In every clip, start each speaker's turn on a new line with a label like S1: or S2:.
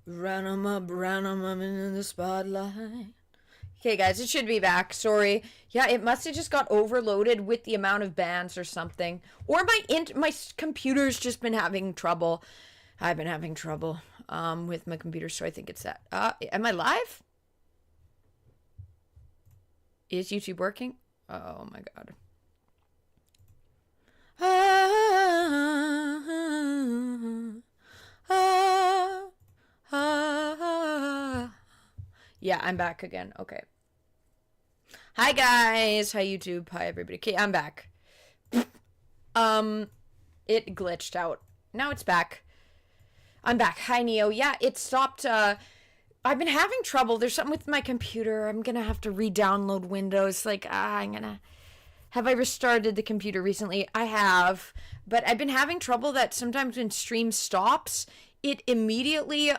S1: Run 'em up, run 'em up in the spotlight. Okay, guys, it should be back. Sorry. Yeah, it must have just got overloaded with the amount of bands or something. Or my computer's just been having trouble. I've been having trouble with my computer, so I think it's that. Am I live? Is YouTube working? Oh my god. Yeah, I'm back again. Okay. Hi guys. Hi YouTube. Hi everybody. Okay, I'm back. It glitched out. Now it's back. I'm back. Hi Neo. Yeah, it stopped. I've been having trouble. There's something with my computer. I'm gonna have to re-download Windows. Like, I'm gonna. Have I restarted the computer recently? I have, but I've been having trouble that sometimes when stream stops, it immediately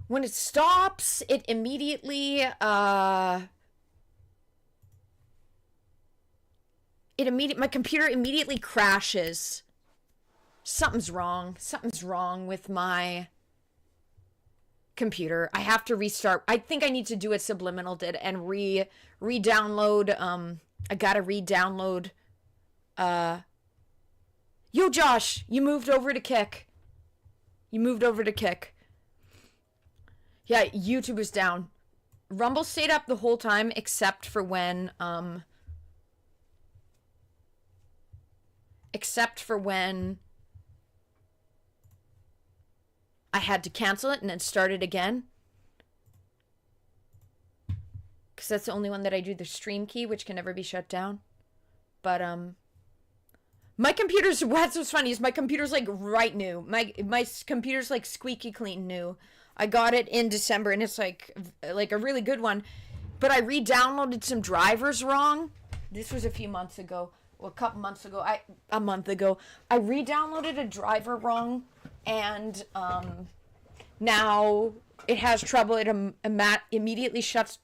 S1: when it stops, it immediately my computer immediately crashes. Something's wrong. Something's wrong with my computer. I have to restart. I think I need to do what Subliminal did and re-download. I gotta re-download. Yo, Josh, you moved over to Kick. You moved over to Kick. Yeah, YouTube was down. Rumble stayed up the whole time except for when I had to cancel it and then start it again. Because that's the only one that I do the stream key, which can never be shut down. But, my computer's, what's funny is my computer's, like, right new. My computer's, like, squeaky clean new. I got it in December, and it's, like a really good one. But I re-downloaded some drivers wrong. This was a few months ago. Well, a couple months ago. A month ago. I re-downloaded a driver wrong. And now it has trouble. It immediately shuts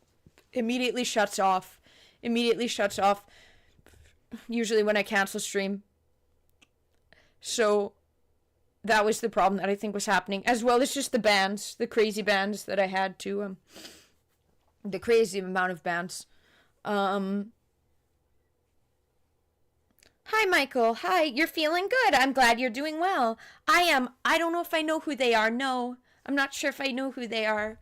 S1: off. Usually when I cancel stream. So that was the problem that I think was happening, as well as just the crazy bands that I had to the crazy amount of bands. Hi, Michael. Hi, you're feeling good. I'm glad you're doing well. I am. I don't know if I know who they are. No, I'm not sure if I know who they are.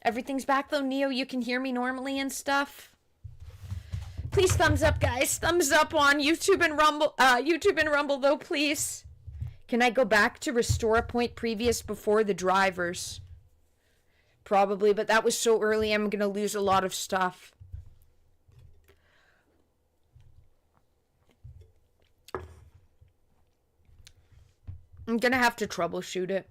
S1: Everything's back though, Neo. You can hear me normally and stuff. Please thumbs up, guys. Thumbs up on YouTube and Rumble though, please. Can I go back to restore a point previous before the drivers? Probably, but that was so early I'm going to lose a lot of stuff. I'm going to have to troubleshoot it.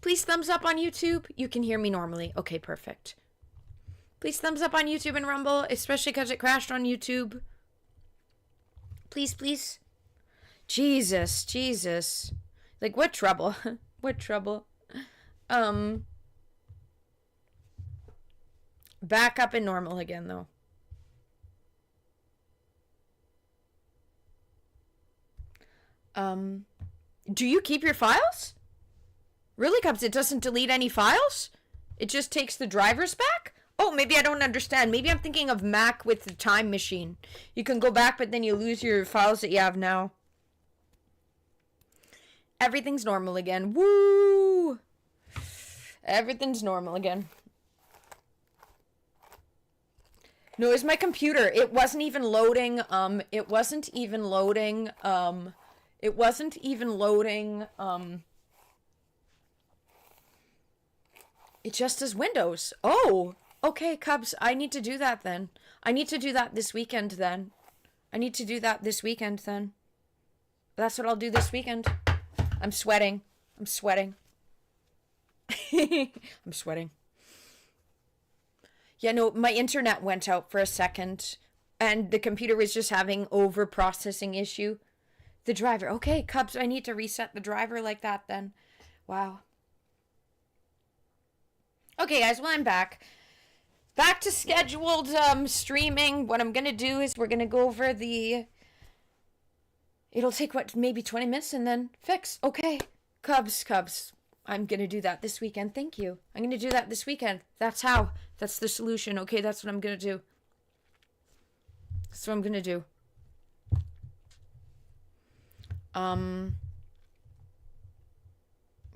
S1: Please thumbs up on YouTube. You can hear me normally. Okay, perfect. Please thumbs up on YouTube and Rumble, especially because it crashed on YouTube. Please, please. Jesus. Like, what trouble? What trouble? Back up in normal again, though. Do you keep your files? Really, Cubs? It doesn't delete any files? It just takes the drivers back? Oh, maybe I don't understand. Maybe I'm thinking of Mac with the time machine. You can go back, but then you lose your files that you have now. Everything's normal again. Woo! Everything's normal again. No, it's my computer. It wasn't even loading. It just does Windows. Oh, okay, Cubs. I need to do that then. I need to do that this weekend then. That's what I'll do this weekend. I'm sweating. I'm sweating. Yeah, no, my internet went out for a second, and the computer was just having over-processing issue. The driver. Okay, Cubs, I need to reset the driver like that then. Wow. Okay, guys, well, I'm back. Back to scheduled streaming. What I'm going to do is we're going to go over the It'll take, what, maybe 20 minutes and then fix. Okay. Cubs. I'm going to do that this weekend. Thank you. I'm going to do that this weekend. That's how. That's the solution. Okay, that's what I'm going to do. That's what I'm going to do.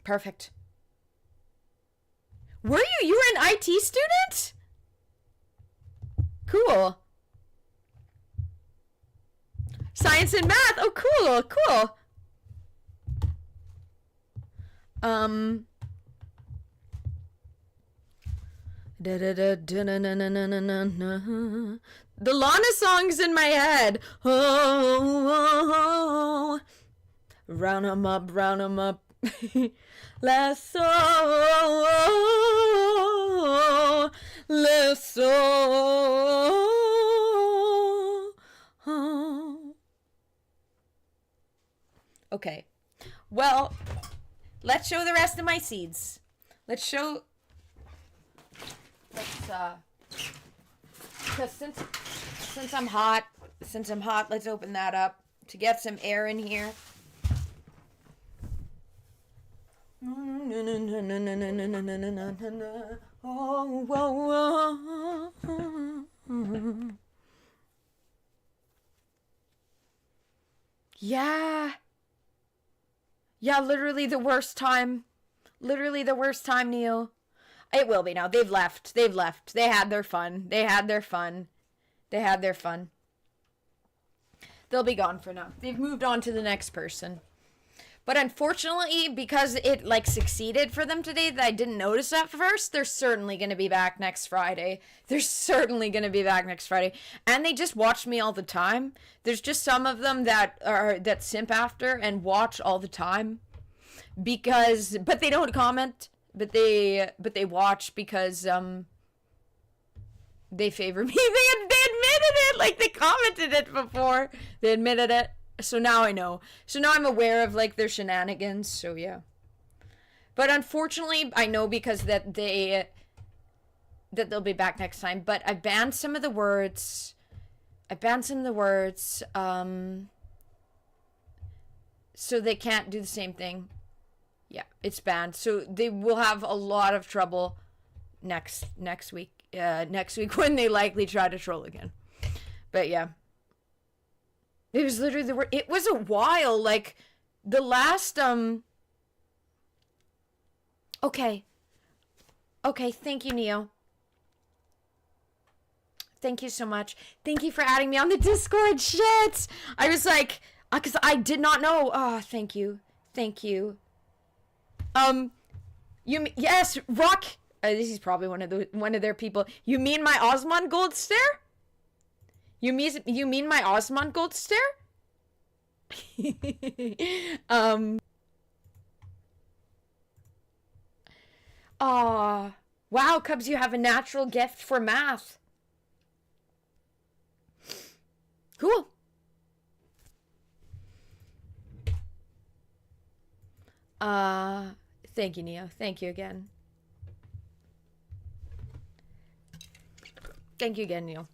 S1: Perfect. Were you? You were an IT student? Cool. Science and math. Oh, cool. The Lana song's in my head. Oh, round 'em up. Let's so. Okay. Well, let's show the rest of my seeds. Let's because since I'm hot, let's open that up to get some air in here. Yeah, literally the worst time. Neil. It will be now. They've left. They had their fun. They'll be gone for now. They've moved on to the next person. But unfortunately, because it succeeded for them today, that I didn't notice at first, they're certainly going to be back next Friday. And they just watch me all the time. There's just some of them that simp after and watch all the time. But they don't comment. But they watch because they favor me. They admitted it. They commented it before. They admitted it. So now I know. So now I'm aware of their shenanigans. So yeah. But unfortunately, I know because that they'll be back next time. But I banned some of the words. So they can't do the same thing. Yeah, it's banned. So they will have a lot of trouble next week. Next week when they likely try to troll again. But yeah. It was literally it was a while, the last, Okay, thank you, Neo. Thank you so much. Thank you for adding me on the Discord, shit! I was because I did not know. Oh, thank you. Yes, Rock, this is probably one of their people. You mean my Osmond Gold Stare? You mean my Osmond Gold Stare? Wow, Cubs, you have a natural gift for math. Cool. Thank you, Neo. Thank you again. Neo.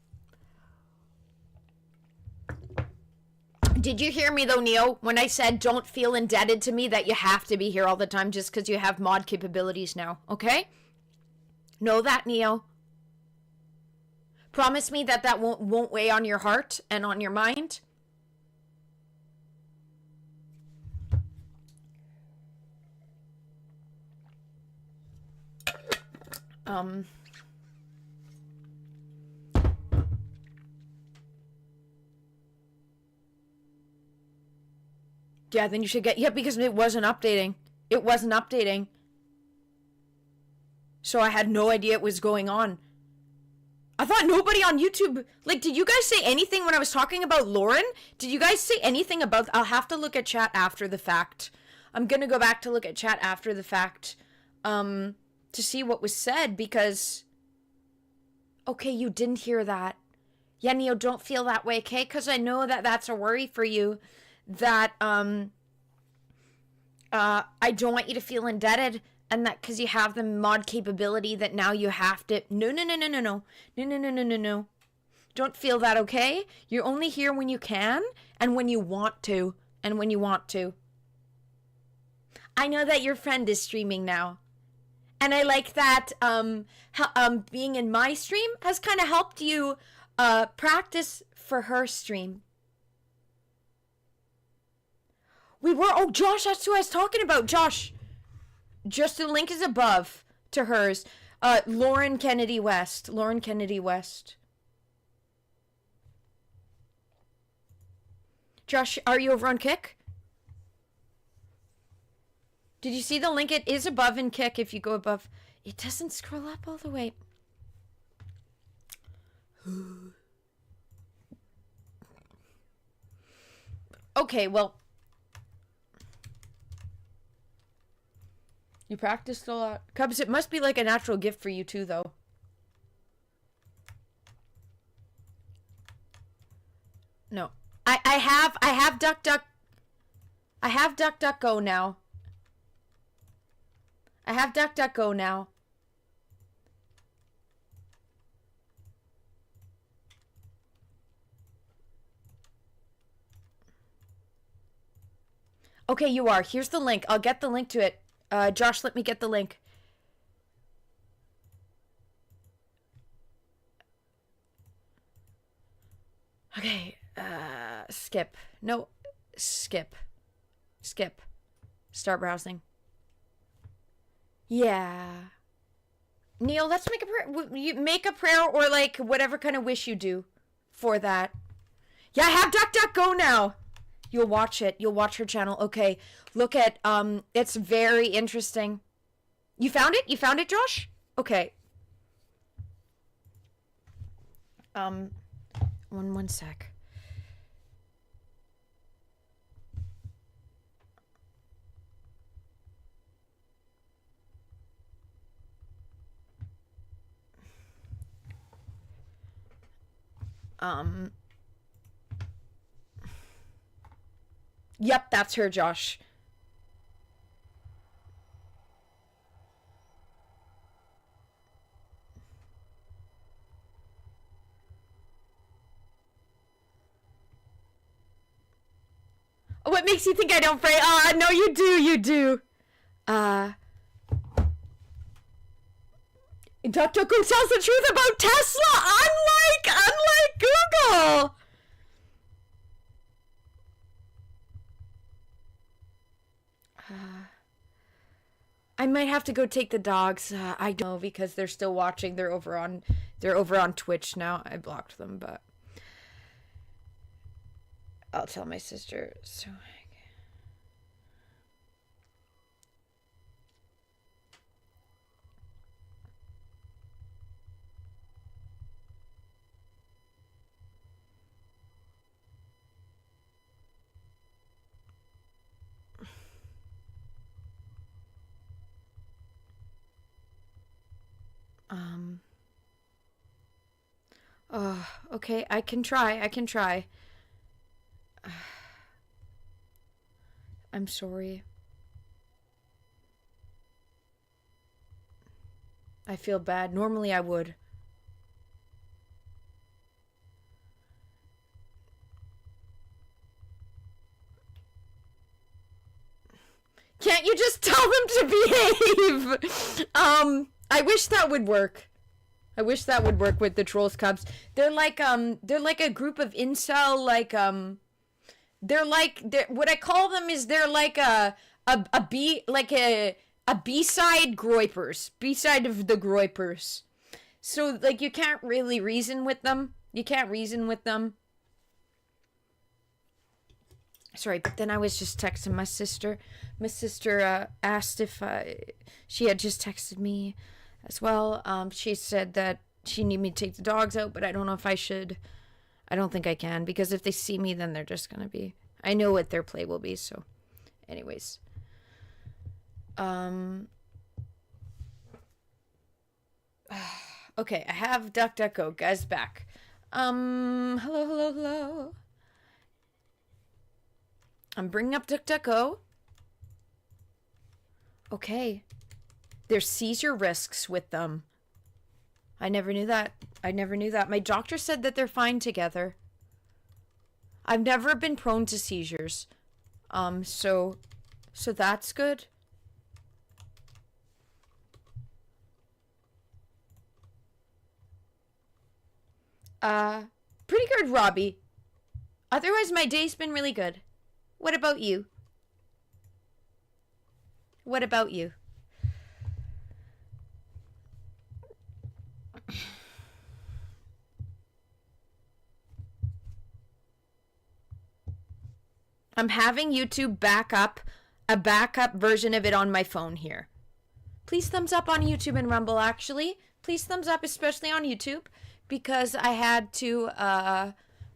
S1: Did you hear me though, Neo, when I said don't feel indebted to me that you have to be here all the time just because you have mod capabilities now, okay? Know that, Neo. Promise me that won't weigh on your heart and on your mind. Yeah, then you should get... Yeah, because it wasn't updating. So I had no idea it was going on. I thought nobody on YouTube... did you guys say anything when I was talking about Lauren? Did you guys say anything about... I'll have to look at chat after the fact. I'm gonna go back to look at chat after the fact. To see what was said, because... Okay, you didn't hear that. Yeah, Neo, don't feel that way, okay? Because I know that that's a worry for you. That, I don't want you to feel indebted, and that because you have the mod capability that now you have to... No. Don't feel that, okay? You're only here when you can, and when you want to. and when you want to. I know that your friend is streaming now. And I like that being in my stream has kind of helped you practice for her stream. Oh, Josh, that's who I was talking about. Josh. Just the link is above to hers. Lauren Kennedy West. Lauren Kennedy West. Josh, are you over on Kick? Did you see the link? It is above in Kick if you go above. It doesn't scroll up all the way. Okay, well. You practiced a lot. Cubs, it must be like a natural gift for you too, though. No. I have DuckDuckGo now. I have DuckDuckGo now. Okay, you are. Here's the link. I'll get the link to it. Josh, let me get the link. Okay, skip. No, skip. Skip. Start browsing. Yeah. Neil, let's make a prayer. You make a prayer or like whatever kind of wish you do for that. Yeah, I have DuckDuckGo now. You'll watch it. You'll watch her channel. Okay. Look at, it's very interesting. You found it? You found it, Josh? Okay. One sec. Yep, that's her, Josh. What makes you think I don't pray? No, you do, you do. DuckDuckGo tells the truth about Tesla, unlike Google. I might have to go take the dogs. I don't know because they're still watching. They're over on Twitch now. I blocked them, but I'll tell my sister. So oh, okay, I can try. I'm sorry. I feel bad. Normally I would. Can't you just tell them to behave? I wish that would work. I wish that would work with the Trolls Cubs. They're like a group of incel, what I call them is they're like a B-side groypers. B-side of the groypers. So like you can't really reason with them. Sorry, but then I was just texting my sister. My sister asked if she had just texted me as well. She said that she needed me to take the dogs out, but I don't know if I should. I don't think I can, because if they see me, then they're just going to be... I know what their play will be, so... Anyways. Okay, I have DuckDuckGo. Guys, back. Hello. I'm bringing up DuckDuckGo. Okay. There's seizure risks with them. I never knew that. My doctor said that they're fine together. I've never been prone to seizures. So that's good. Pretty good, Robbie. Otherwise, my day's been really good. What about you? What about you? I'm having YouTube back up a backup version of it on my phone here. Please thumbs up on YouTube and Rumble, actually. Please thumbs up, especially on YouTube, because I had to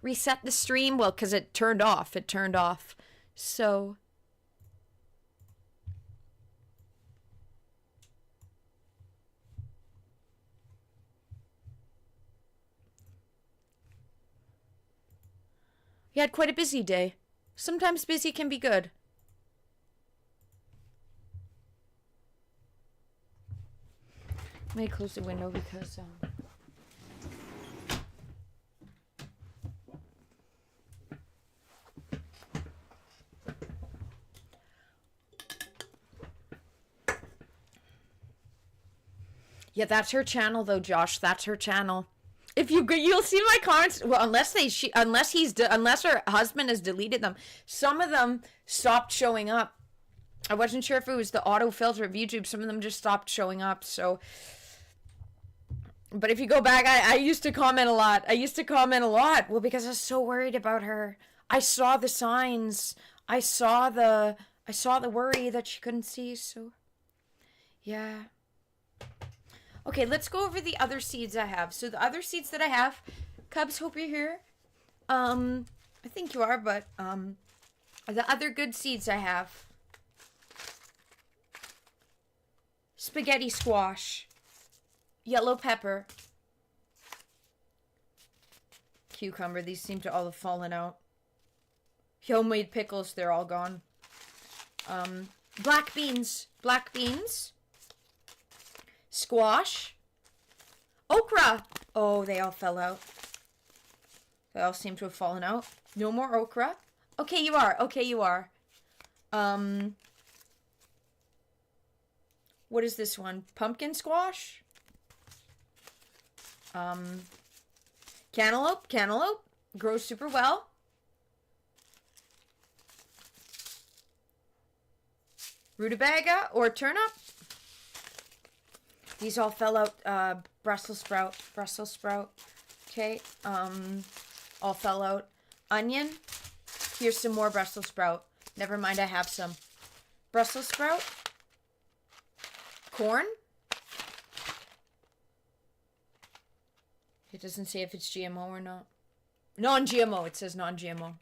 S1: reset the stream. Well, because it turned off. It turned off. So... you had quite a busy day. Sometimes busy can be good. Let me close the window because yeah, that's her channel though, Josh. That's her channel. If you'll see my comments. Well, unless her husband has deleted them. Some of them stopped showing up. I wasn't sure if it was the auto filter of YouTube. Some of them just stopped showing up. So, but if you go back, I used to comment a lot. Well, because I was so worried about her. I saw the signs. I saw the worry that she couldn't see. So, yeah. Okay, let's go over the other seeds I have. So the other seeds that I have, Cubs, hope you're here. I think you are, but the other good seeds I have. Spaghetti squash, yellow pepper, cucumber. These seem to all have fallen out. Homemade pickles, they're all gone. Black beans. Squash. Okra. Oh, they all fell out. They all seem to have fallen out. No more okra. Okay, you are. What is this one? Pumpkin squash. Cantaloupe. Grows super well. Rutabaga or turnip. These all fell out. Brussels sprout. Okay. All fell out. Onion. Here's some more Brussels sprout. Never mind, I have some. Brussels sprout. Corn. It doesn't say if it's GMO or not. Non-GMO. It says non-GMO.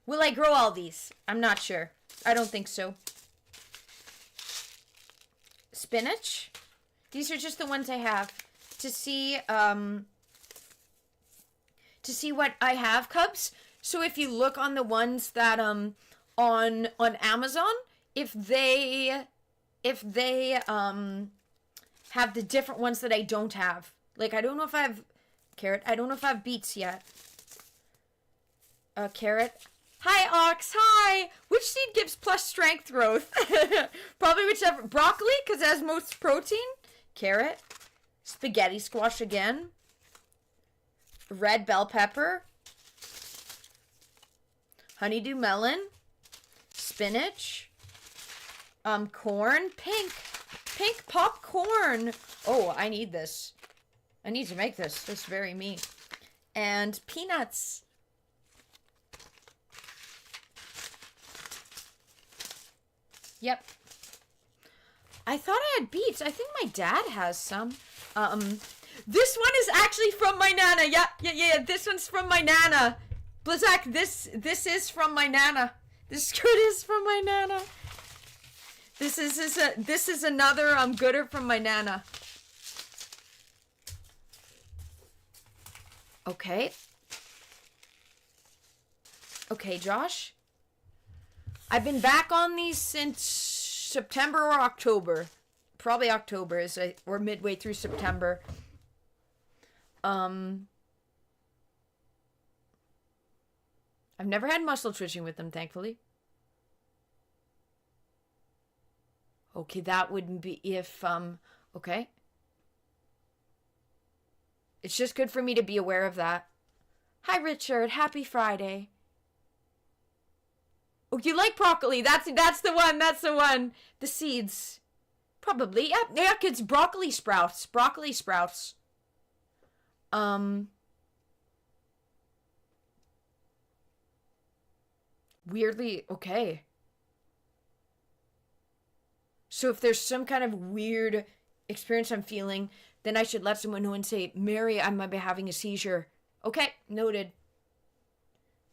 S1: Will I grow all these? I'm not sure. I don't think so. Spinach. These are just the ones I have to see what I have, Cubs. So if you look on the ones that on Amazon, if they have the different ones that I don't have. Like, I don't know if I have carrot. I don't know if I have beets yet. Carrot. Hi, Ox. Hi. Which seed gives plus strength growth? Probably whichever. Broccoli, because it has most protein. Carrot. Spaghetti squash again. Red bell pepper. Honeydew melon. Spinach. Corn. Pink popcorn. Oh, I need this. I need to make this. This is very me. And peanuts. Yep. I thought I had beets. I think my dad has some. This one is actually from my nana. Yeah. This one's from my nana. Blazak, this is from my nana. This skirt is from my nana. This is another gooder from my nana. Okay. Okay, Josh. I've been back on these since September or October. Probably October, we're midway through September. I've never had muscle twitching with them, thankfully. Okay, that wouldn't be if, okay. It's just good for me to be aware of that. Hi, Richard. Happy Friday. Oh, you like broccoli? That's the one. That's the one. The seeds. Probably. Yeah, yeah, it's broccoli sprouts. Broccoli sprouts. Um, Weirdly, okay. So if there's some kind of weird experience I'm feeling, then I should let someone know and say, Mary, I might be having a seizure. Okay, noted.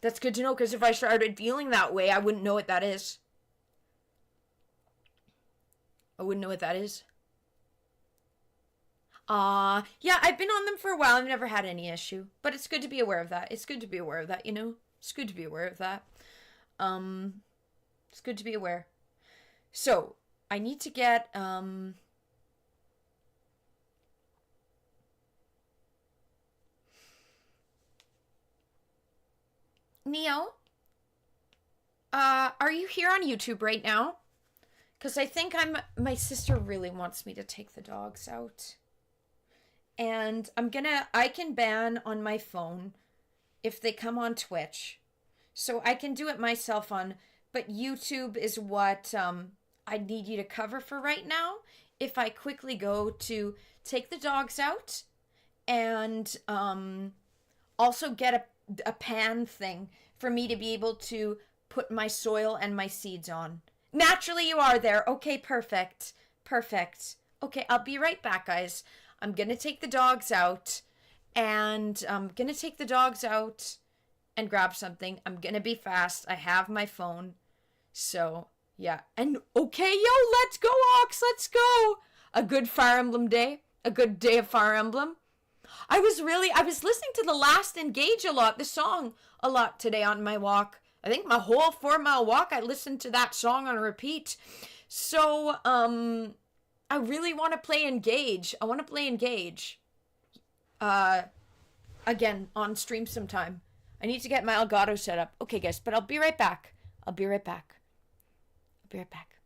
S1: That's good to know, because if I started feeling that way, I wouldn't know what that is. I wouldn't know what that is. Yeah, I've been on them for a while. I've never had any issue. But it's good to be aware of that. It's good to be aware of that, you know? It's good to be aware of that. Um, it's good to be aware. So, I need to get, Neo, are you here on YouTube right now? Because I think my sister really wants me to take the dogs out. And I can ban on my phone if they come on Twitch. So I can do it myself but YouTube is what I need you to cover for right now. If I quickly go to take the dogs out and also get a pan thing for me to be able to put my soil and my seeds on. Naturally, you are there. Okay, perfect. Perfect. Okay, I'll be right back, guys. I'm gonna take the dogs out, and I'm gonna take the dogs out and grab something. I'm gonna be fast. I have my phone. So, yeah. And okay, yo, let's go, Ox. Let's go. A good Fire Emblem day. A good day of Fire Emblem. I was listening to the last Engage a lot, the song a lot today on my walk. I think my whole 4 mile walk, I listened to that song on repeat. So, I really want to play Engage. I want to play Engage. Uh, Again, on stream sometime. I need to get my Elgato set up. Okay, guys, but I'll be right back. I'll be right back. I'll be right back.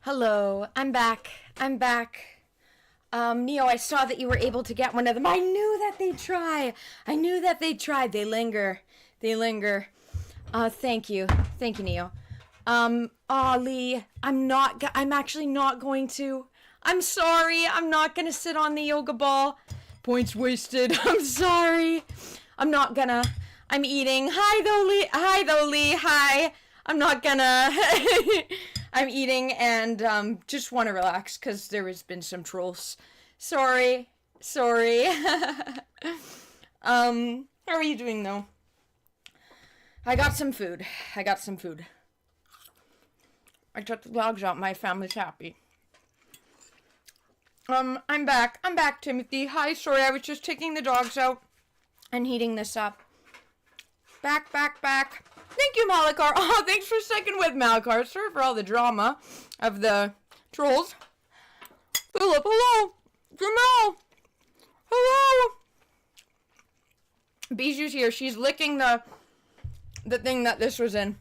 S1: Hello, I'm back. I'm back. Neo, I saw that you were able to get one of them. I knew that they'd try. I knew that they'd try. They linger. They linger. Thank you. Thank you, Neo. Lee, I'm actually not going to. I'm sorry. I'm not gonna sit on the yoga ball. Points wasted. I'm sorry. I'm not gonna. I'm eating. Hi, though, Lee. Hi, though, Lee. Hi. I'm not gonna. I'm eating and just want to relax because there has been some trolls. Sorry. How are you doing though? I got some food. I took the dogs out. My family's happy. I'm back. Timothy. Hi, sorry, I was just taking the dogs out and heating this up. Back. Thank you, Malakar. Oh, thanks for sticking with Malakar. Sorry for all the drama of the trolls. Philip, hello. Jamal, hello. Bijou's here. She's licking the thing that this was in.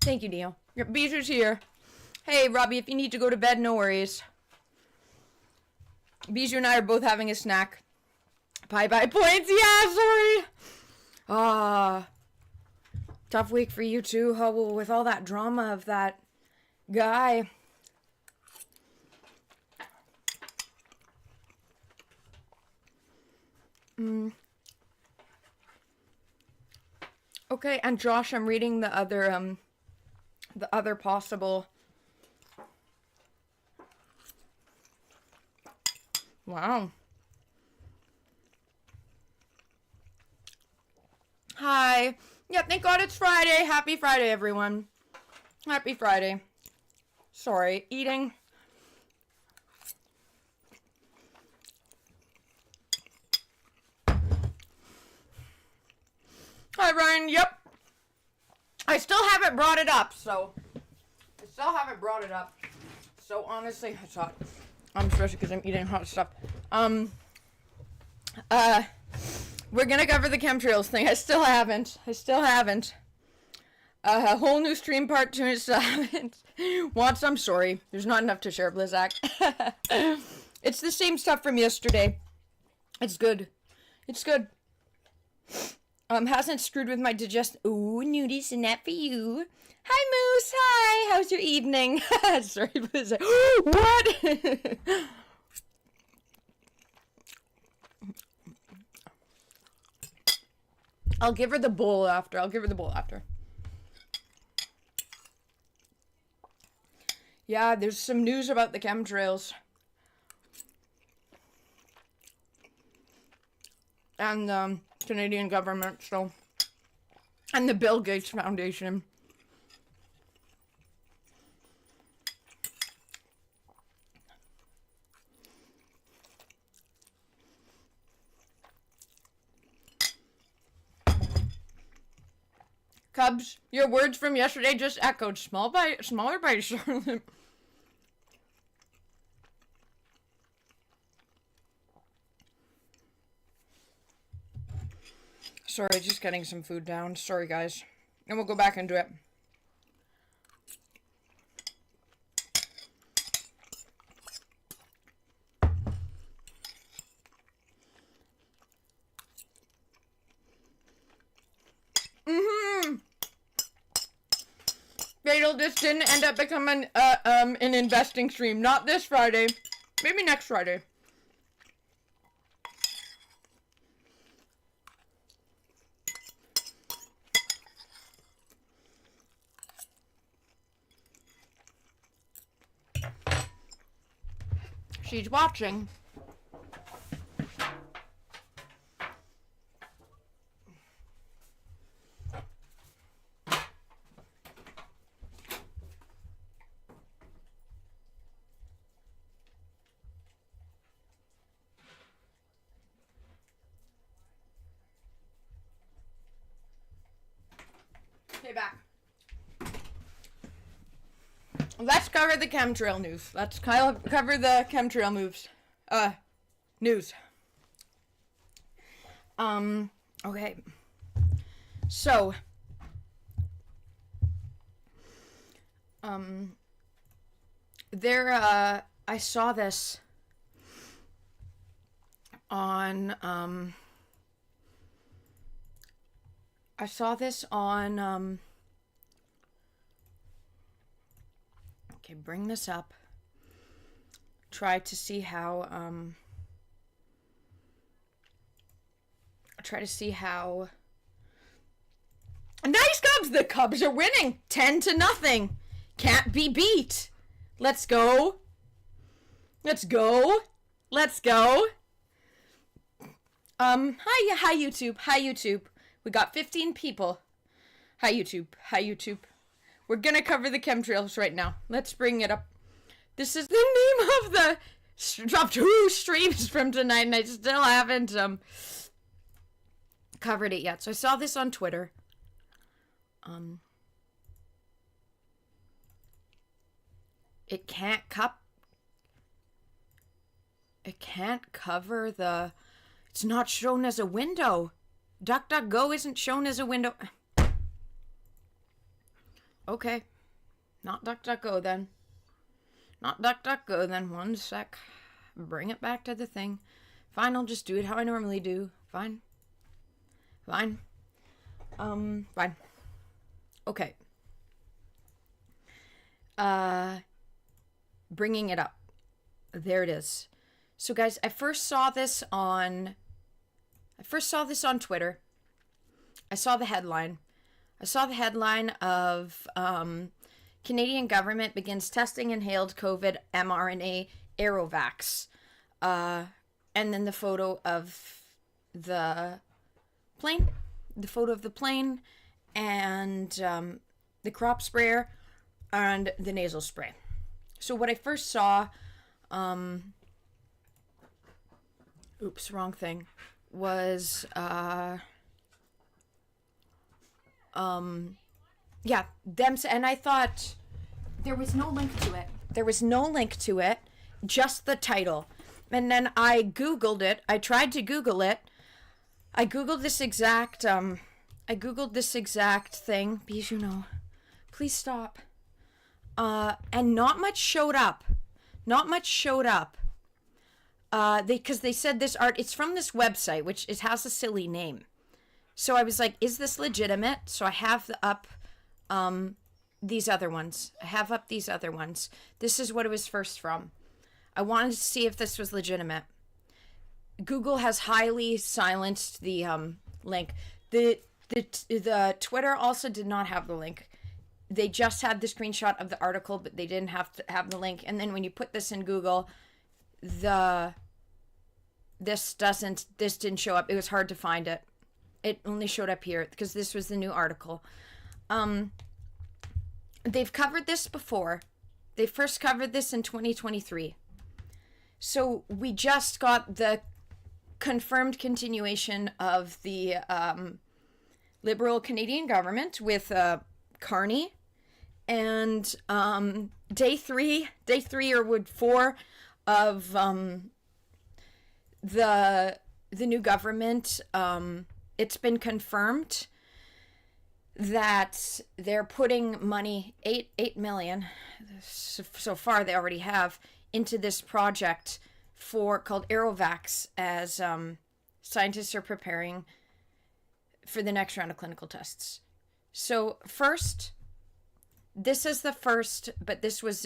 S1: Thank you, Neil. Bijou's here. Hey, Robbie, if you need to go to bed, no worries. Bijou and I are both having a snack. Bye points. Yeah, sorry. Tough week for you too, Hubble, with all that drama of that guy. Okay, and Josh, I'm reading the other possible. Wow. Hi. Yeah, thank God it's Friday. Happy Friday, everyone. Happy Friday. Sorry, eating. Hi, Ryan. Yep. I still haven't brought it up, so. So, honestly, it's hot. Especially because I'm eating hot stuff. We're gonna cover the chemtrails thing. I still haven't. A whole new stream part 2 and still haven't. Want some? Sorry. There's not enough to share, Blizzak. It's the same stuff from yesterday. It's good. Hasn't screwed with my digest. Ooh, nudies, and that for you. Hi, Moose. Hi. How's your evening? Sorry, Blizzak. What? I'll give her the bowl after. Yeah, there's some news about the chemtrails. And the Canadian government, so. And the Bill Gates Foundation. Cubs, your words from yesterday just echoed. Smaller by Charlotte. Sorry, just getting some food down. Sorry, guys. And we'll go back into it. Fatal, this didn't end up becoming an investing stream. Not this Friday. Maybe next Friday. She's watching. Okay, back. Let's cover the chemtrail news. Let's cover the chemtrail moves. News. Okay. So, I saw this on, okay, bring this up. Try to see how, nice Cubs! The Cubs are winning 10-0. Can't be beat. Let's go. Let's go. Let's go. Hi YouTube. Hi YouTube. We got 15 people. Hi YouTube. Hi YouTube. We're gonna cover the chemtrails right now. Let's bring it up. This is the name of the dropped 2 streams from tonight, and I still haven't covered it yet. So I saw this on Twitter. It can't cover the. It's not shown as a window. DuckDuckGo isn't shown as a window. Okay. Not DuckDuckGo then. Not DuckDuckGo then. One sec. Bring it back to the thing. Fine, I'll just do it how I normally do. Fine. Fine. Fine. Okay. Bringing it up. There it is. So guys, I first saw this on Twitter. I saw the headline. Of Canadian government begins testing inhaled COVID mRNA Aerovax. And then the photo of the plane. And the crop sprayer and the nasal spray. So what I first saw, oops, wrong thing, was, yeah, them, and I thought there was no link to it. Just the title. And then I Googled it. I tried to Google it. I Googled this exact thing. Bijou, please stop. And not much showed up. Because they said this art, it's from this website, which it has a silly name. So I was like, is this legitimate? So I have up these other ones. This is what it was first from. I wanted to see if this was legitimate. Google has highly silenced the link. The Twitter also did not have the link. They just had the screenshot of the article, but they didn't have to have the link. And then when you put this in Google, this didn't show up. It was hard to find it. It only showed up here because this was the new article. They've covered this before. They first covered this in 2023. So we just got the confirmed continuation of the Liberal Canadian government with Carney. And day three or 4 of the new government, it's been confirmed that they're putting money, 8 million, so far they already have, into this project called Aerovax, as scientists are preparing for the next round of clinical tests. So first, this is the first, but this was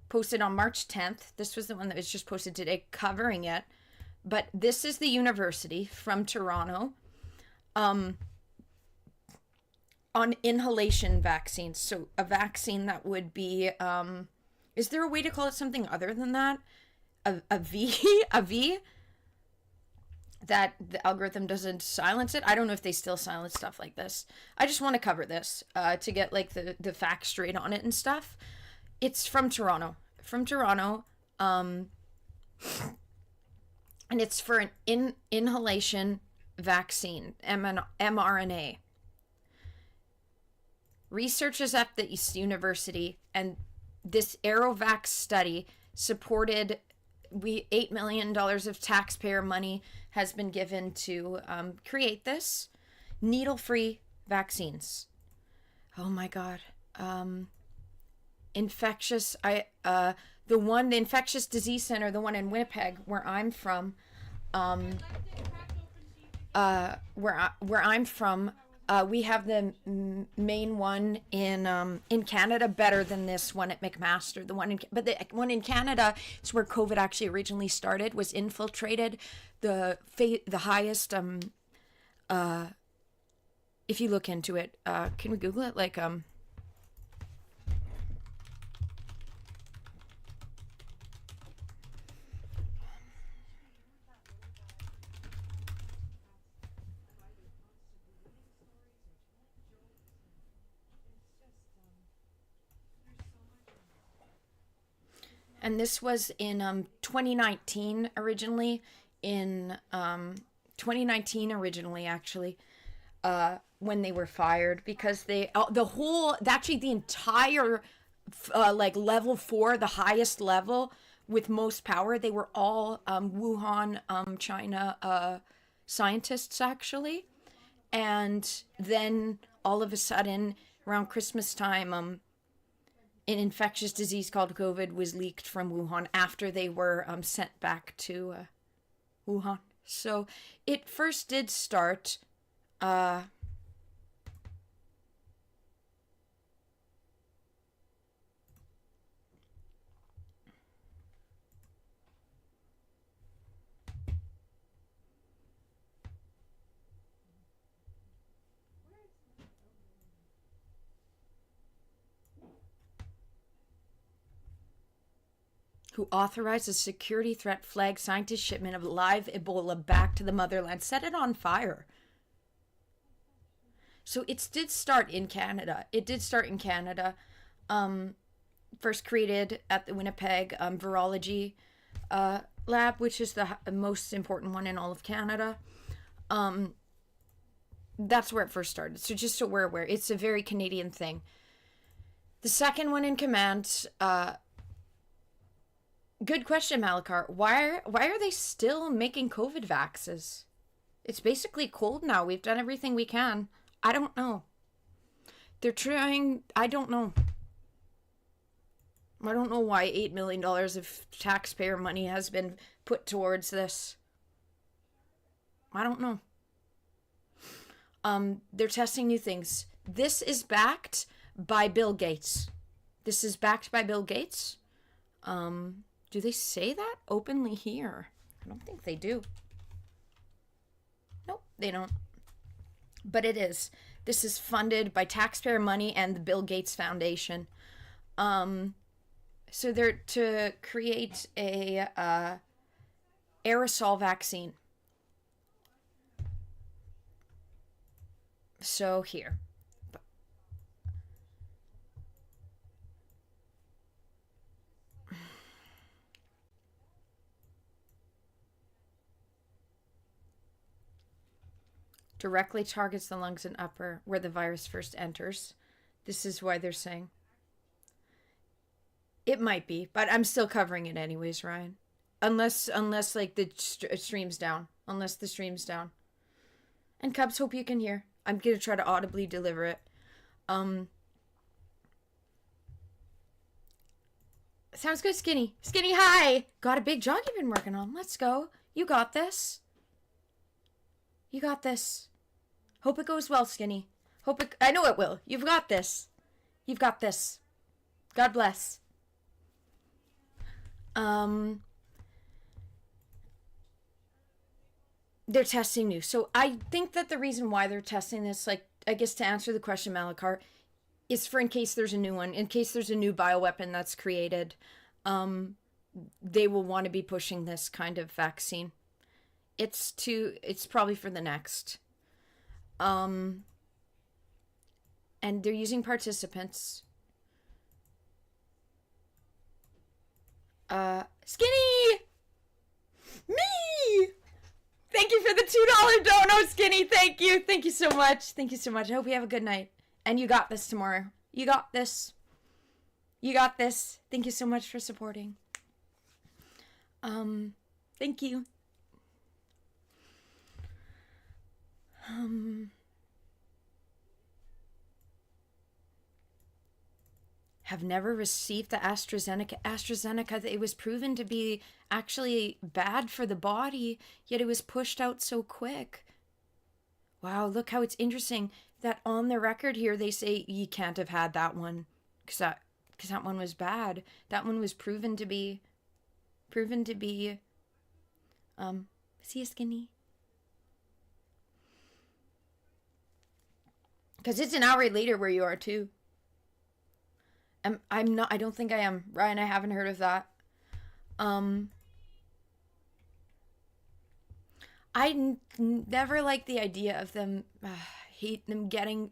S1: posted on March 10th. This was the one that was just posted today covering it. But this is the university from Toronto on inhalation vaccines. So a vaccine that would be, is there a way to call it something other than that? A V? That the algorithm doesn't silence it. I don't know if they still silence stuff like this. I just want to cover this to get like the facts straight on it and stuff. It's from Toronto. And it's for an inhalation vaccine, mRNA. Researchers at the East University and this Aerovax study supported. $8 million of taxpayer money has been given to create this needle-free vaccines. Oh my God. infectious the infectious disease center, the one in Winnipeg where I'm from, um where I'm from, we have the main one in Canada, better than this one at McMaster. But the one in Canada is where COVID actually originally started, was infiltrated. The highest if you look into it, can we Google it? Like and this was in 2019 originally. In 2019 originally, actually, when they were fired, because the entire like level 4, the highest level with most power, they were all Wuhan, China scientists actually. And then all of a sudden, around Christmas time, an infectious disease called COVID was leaked from Wuhan after they were sent back to Wuhan. So it first did start who authorized a security threat flag scientist shipment of live Ebola back to the motherland, set it on fire. So it did start in Canada. It did start in Canada. First created at the Winnipeg Virology Lab, which is the most important one in all of Canada. That's where it first started. So just so we're aware, it's a very Canadian thing. The second one in command, good question, Malakar. Why are they still making COVID vaxes? It's basically cold now. We've done everything we can. I don't know. They're trying. I don't know. I don't know why $8 million of taxpayer money has been put towards this. I don't know. They're testing new things. This is backed by Bill Gates. This is backed by Bill Gates. Do they say that openly here? I don't think they do. Nope, they don't. But it is. This is funded by taxpayer money and the Bill Gates Foundation. So they're to create a aerosol vaccine. So here. Directly targets the lungs and upper, where the virus first enters. This is why they're saying. It might be, but I'm still covering it anyways, Ryan. Unless like the stream's down. Unless the stream's down. And Cubs, hope you can hear. I'm gonna try to audibly deliver it. Sounds good, Skinny. Skinny, hi! Got a big jog you've been working on. Let's go. You got this. You got this. Hope it goes well, Skinny. I know it will. You've got this. You've got this. God bless. They're testing new. So I think that the reason why they're testing this, like, I guess to answer the question, Malakar, is for in case there's a new one, in case there's a new bioweapon that's created, they will want to be pushing this kind of vaccine. It's probably for the next. And they're using participants. Skinny! Me! Thank you for the $2 dono, Skinny. Thank you. Thank you so much. Thank you so much. I hope you have a good night. And you got this tomorrow. You got this. You got this. Thank you so much for supporting. Thank you. have never received the AstraZeneca. AstraZeneca, it was proven to be actually bad for the body, yet it was pushed out so quick. Wow, look how it's interesting that on the record here they say you can't have had that one because that one was bad. That one was proven to be is he a skinny? Because it's an hour later where you are too. I'm not. I don't think I am. Ryan, I haven't heard of that. Never like the idea of them. Hate them getting.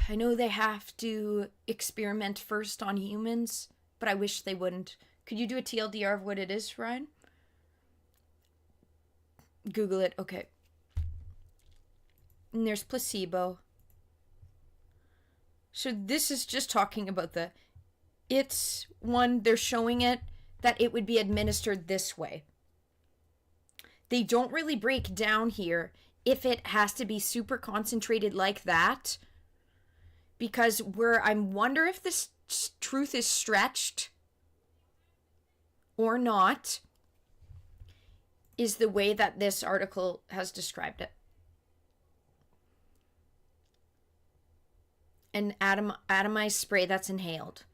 S1: I know they have to experiment first on humans, but I wish they wouldn't. Could you do a TLDR of what it is, Ryan? Google it. Okay. And there's placebo. So this is just talking about it's one, they're showing it that it would be administered this way. They don't really break down here if it has to be super concentrated like that, because I wonder if this truth is stretched or not, is the way that this article has described it. An atomized spray that's inhaled.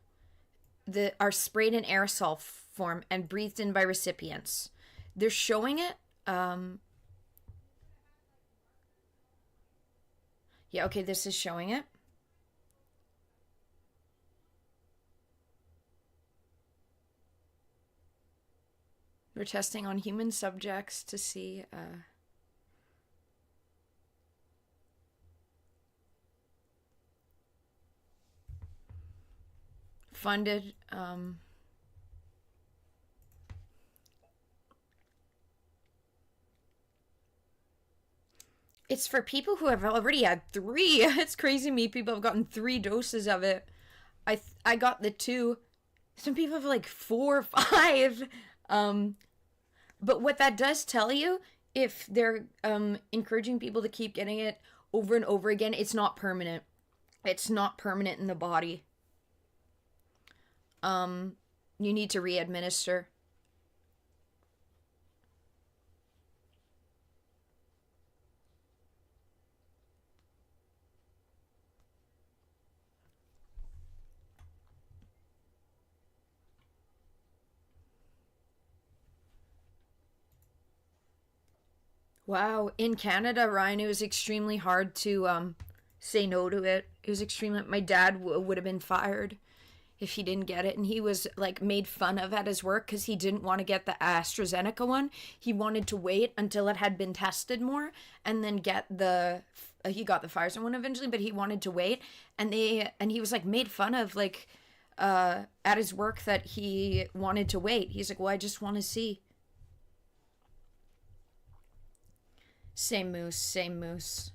S1: Are sprayed in aerosol form and breathed in by recipients. They're showing it. Yeah, okay, this is showing it. We're testing on human subjects to see. Funded. It's for people who have already had 3. It's crazy to me. People have gotten 3 doses of it. I got the 2. Some people have like 4 or 5. But what that does tell you, if they're encouraging people to keep getting it over and over again, it's not permanent. It's not permanent in the body. You need to re-administer. Wow, in Canada, Ryan, it was extremely hard to say no to it. It was extremely. My dad would have been fired if he didn't get it, and he was like made fun of at his work because he didn't want to get the AstraZeneca one. He wanted to wait until it had been tested more and then get he got the Pfizer one eventually, but he wanted to wait, and he was like made fun of like at his work that he wanted to wait. He's like, well, I just want to see. Same moose, same.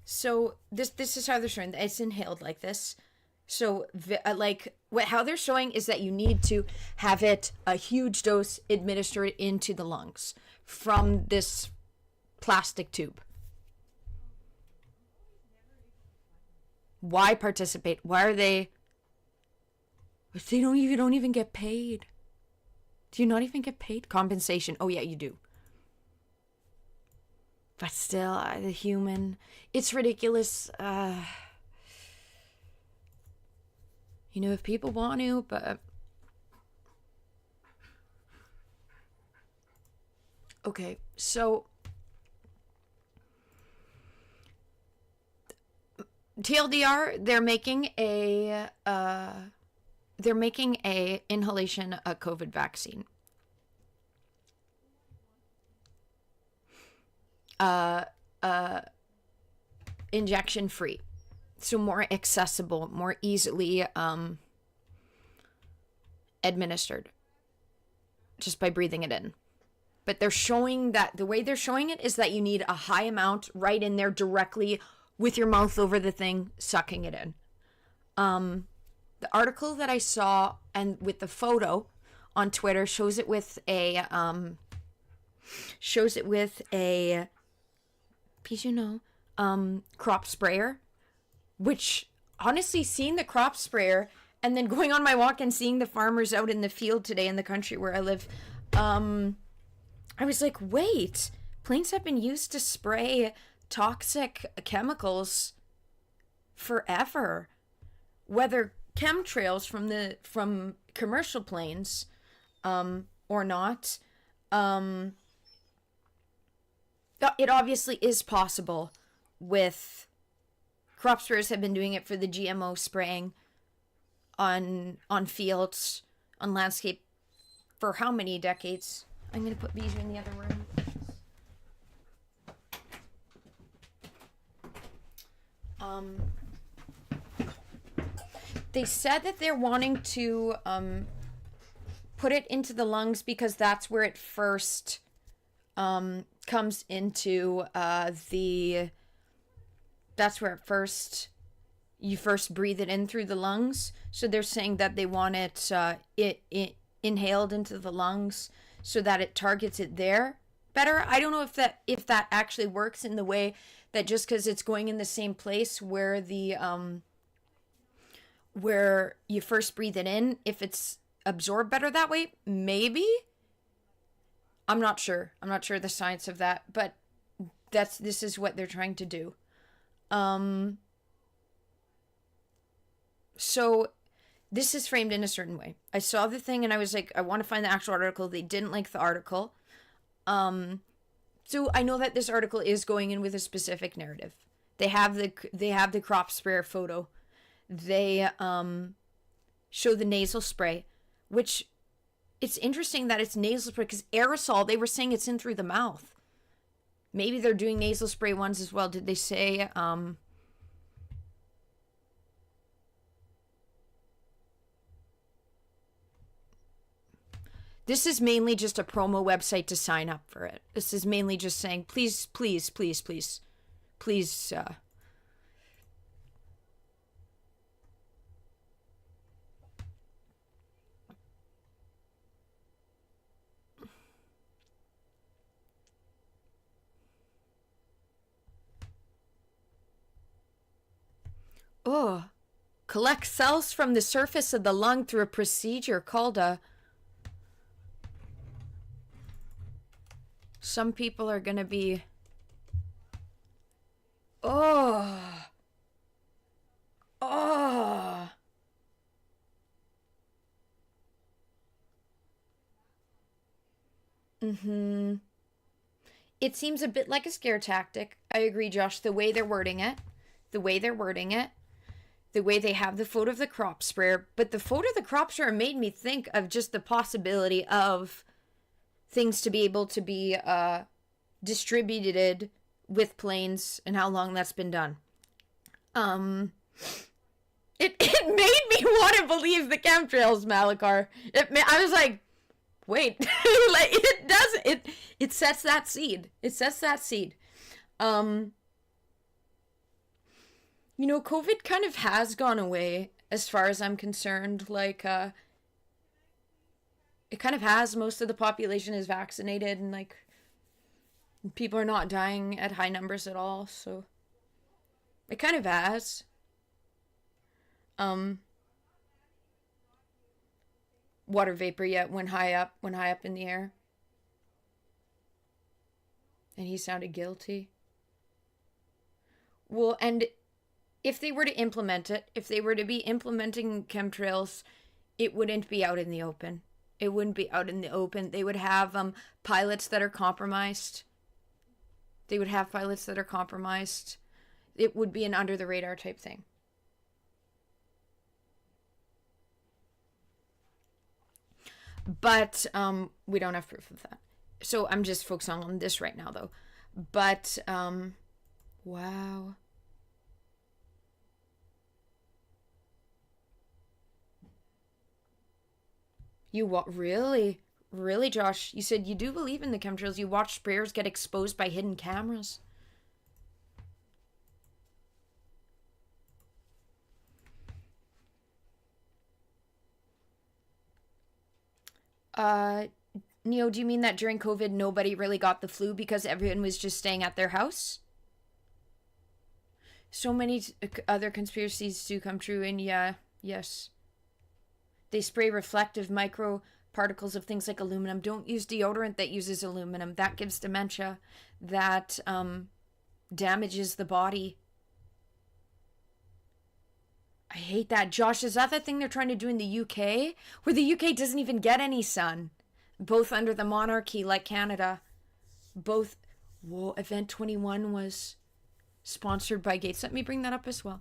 S1: So this is how they're showing. It's inhaled like this. So how they're showing is that you need to have a huge dose administered into the lungs from this plastic tube. Why participate? Why are they? They don't even get paid. Do you not even get paid? Compensation. Oh yeah, you do. But still, the human, it's ridiculous. If people want to, but okay. So TLDR, they're making a inhalation COVID vaccine. Injection free, so more accessible, more easily administered just by breathing it in. But they're showing that the way they're showing it is that you need a high amount right in there directly with your mouth over the thing, sucking it in. The article that I saw and with the photo on Twitter shows it with a crop sprayer, which honestly, seeing the crop sprayer and then going on my walk and seeing the farmers out in the field today in the country where I live, I was like, wait, planes have been used to spray toxic chemicals forever. Whether chemtrails from commercial planes or not, it obviously is possible with crop sprayers have been doing it for the GMO spraying on fields, on landscape for how many decades? I'm going to put Bijou in the other room. They said that they're wanting to put it into the lungs because that's where it first comes into that's where you first breathe it in through the lungs. So they're saying that they want it inhaled into the lungs so that it targets it there better. I don't know if that actually works in the way that just because it's going in the same place where the where you first breathe it in, if it's absorbed better that way, maybe. I'm not sure the science of that, but this is what they're trying to do. So this is framed in a certain way. I saw the thing and I was like, I want to find the actual article. They didn't link the article. So I know that this article is going in with a specific narrative. They have the crop sprayer photo. They show the nasal spray, which it's interesting that it's nasal spray because aerosol, they were saying it's in through the mouth. Maybe they're doing nasal spray ones as well. Did they say this is mainly just a promo website to sign up for it. This is mainly just saying, please, please, please, please, please, collect cells from the surface of the lung through a procedure called a... Some people are gonna be... Oh. It seems a bit like a scare tactic. I agree, Josh. The way they're wording it, the way they have the photo of the crop sprayer, but the photo of the crop sprayer made me think of just the possibility of things to be able to be distributed with planes and how long that's been done. It made me want to believe the chemtrails, Malachar. I was like, wait, like it sets that seed. It sets that seed. You know, COVID kind of has gone away as far as I'm concerned. Like, it kind of has. Most of the population is vaccinated and, like, people are not dying at high numbers at all. So, it kind of has. Water vapor, yeah, went high up in the air. And he sounded guilty. Well, and if they were to implement it, if they were to be implementing chemtrails, it wouldn't be out in the open. It wouldn't be out in the open. They would have pilots that are compromised. It would be an under the radar type thing. But we don't have proof of that. So I'm just focusing on this right now, though. But, wow. Really? Really, Josh? You said you do believe in the chemtrails. You watch sprayers get exposed by hidden cameras. Neo, do you mean that during COVID nobody really got the flu because everyone was just staying at their house? So many other conspiracies do come true, and yeah, yes. They spray reflective microparticles of things like aluminum. Don't use deodorant that uses aluminum. That gives dementia. That damages the body. I hate that. Josh, is that the thing they're trying to do in the UK? Where the UK doesn't even get any sun. Both under the monarchy like Canada. Both. Whoa, Event 21 was sponsored by Gates. Let me bring that up as well.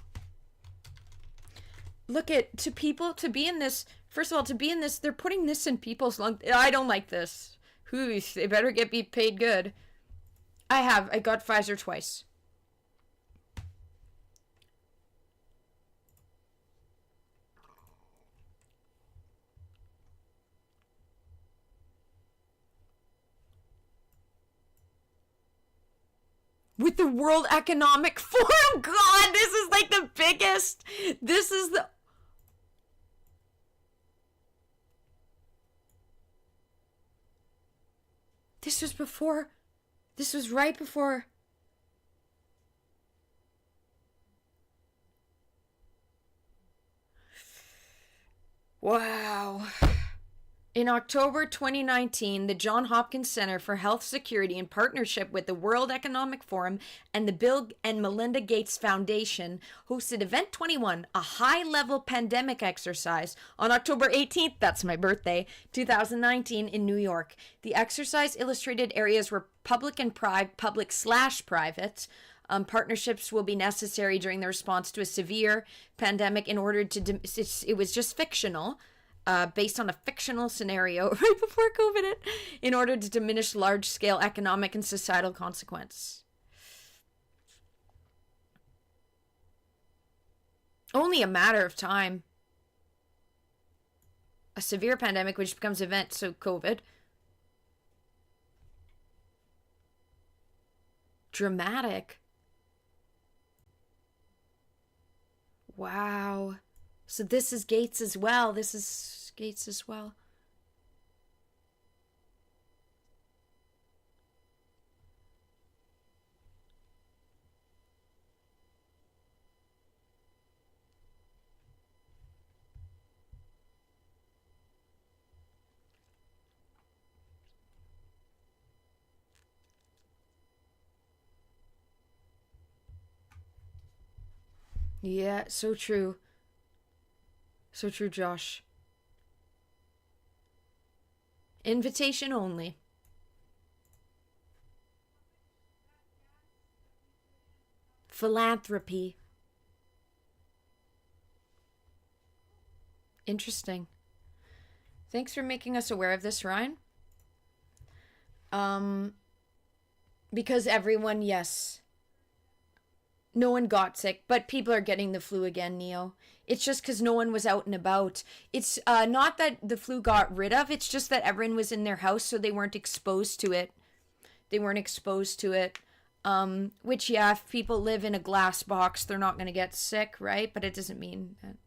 S1: Look at, to people, to be in this, first of all, to be in this, they're putting this in people's lungs. I don't like this. They better be paid good. I got Pfizer twice. With the World Economic Forum. God, this is like the biggest. This is the. This was before. This was right before. Wow. In October 2019, the Johns Hopkins Center for Health Security, in partnership with the World Economic Forum and the Bill and Melinda Gates Foundation, hosted Event 21, a high-level pandemic exercise, on October 18th, that's my birthday, 2019, in New York. The exercise illustrated areas where public and public/private partnerships will be necessary during the response to a severe pandemic in order to... it was just fictional. Based on a fictional scenario right before COVID hit, in order to diminish large-scale economic and societal consequence. Only a matter of time. A severe pandemic which becomes event, so COVID. Dramatic. Wow. So this is Gates as well. This is Gates as well. Yeah, so true. So true, Josh. Invitation only. Philanthropy. Interesting. Thanks for making us aware of this, Ryan. Because everyone, yes. No one got sick, but people are getting the flu again, Neo. It's just because no one was out and about. It's not that the flu got rid of, it's just that everyone was in their house, so they weren't exposed to it. Which, yeah, if people live in a glass box, they're not going to get sick, right? But it doesn't mean that.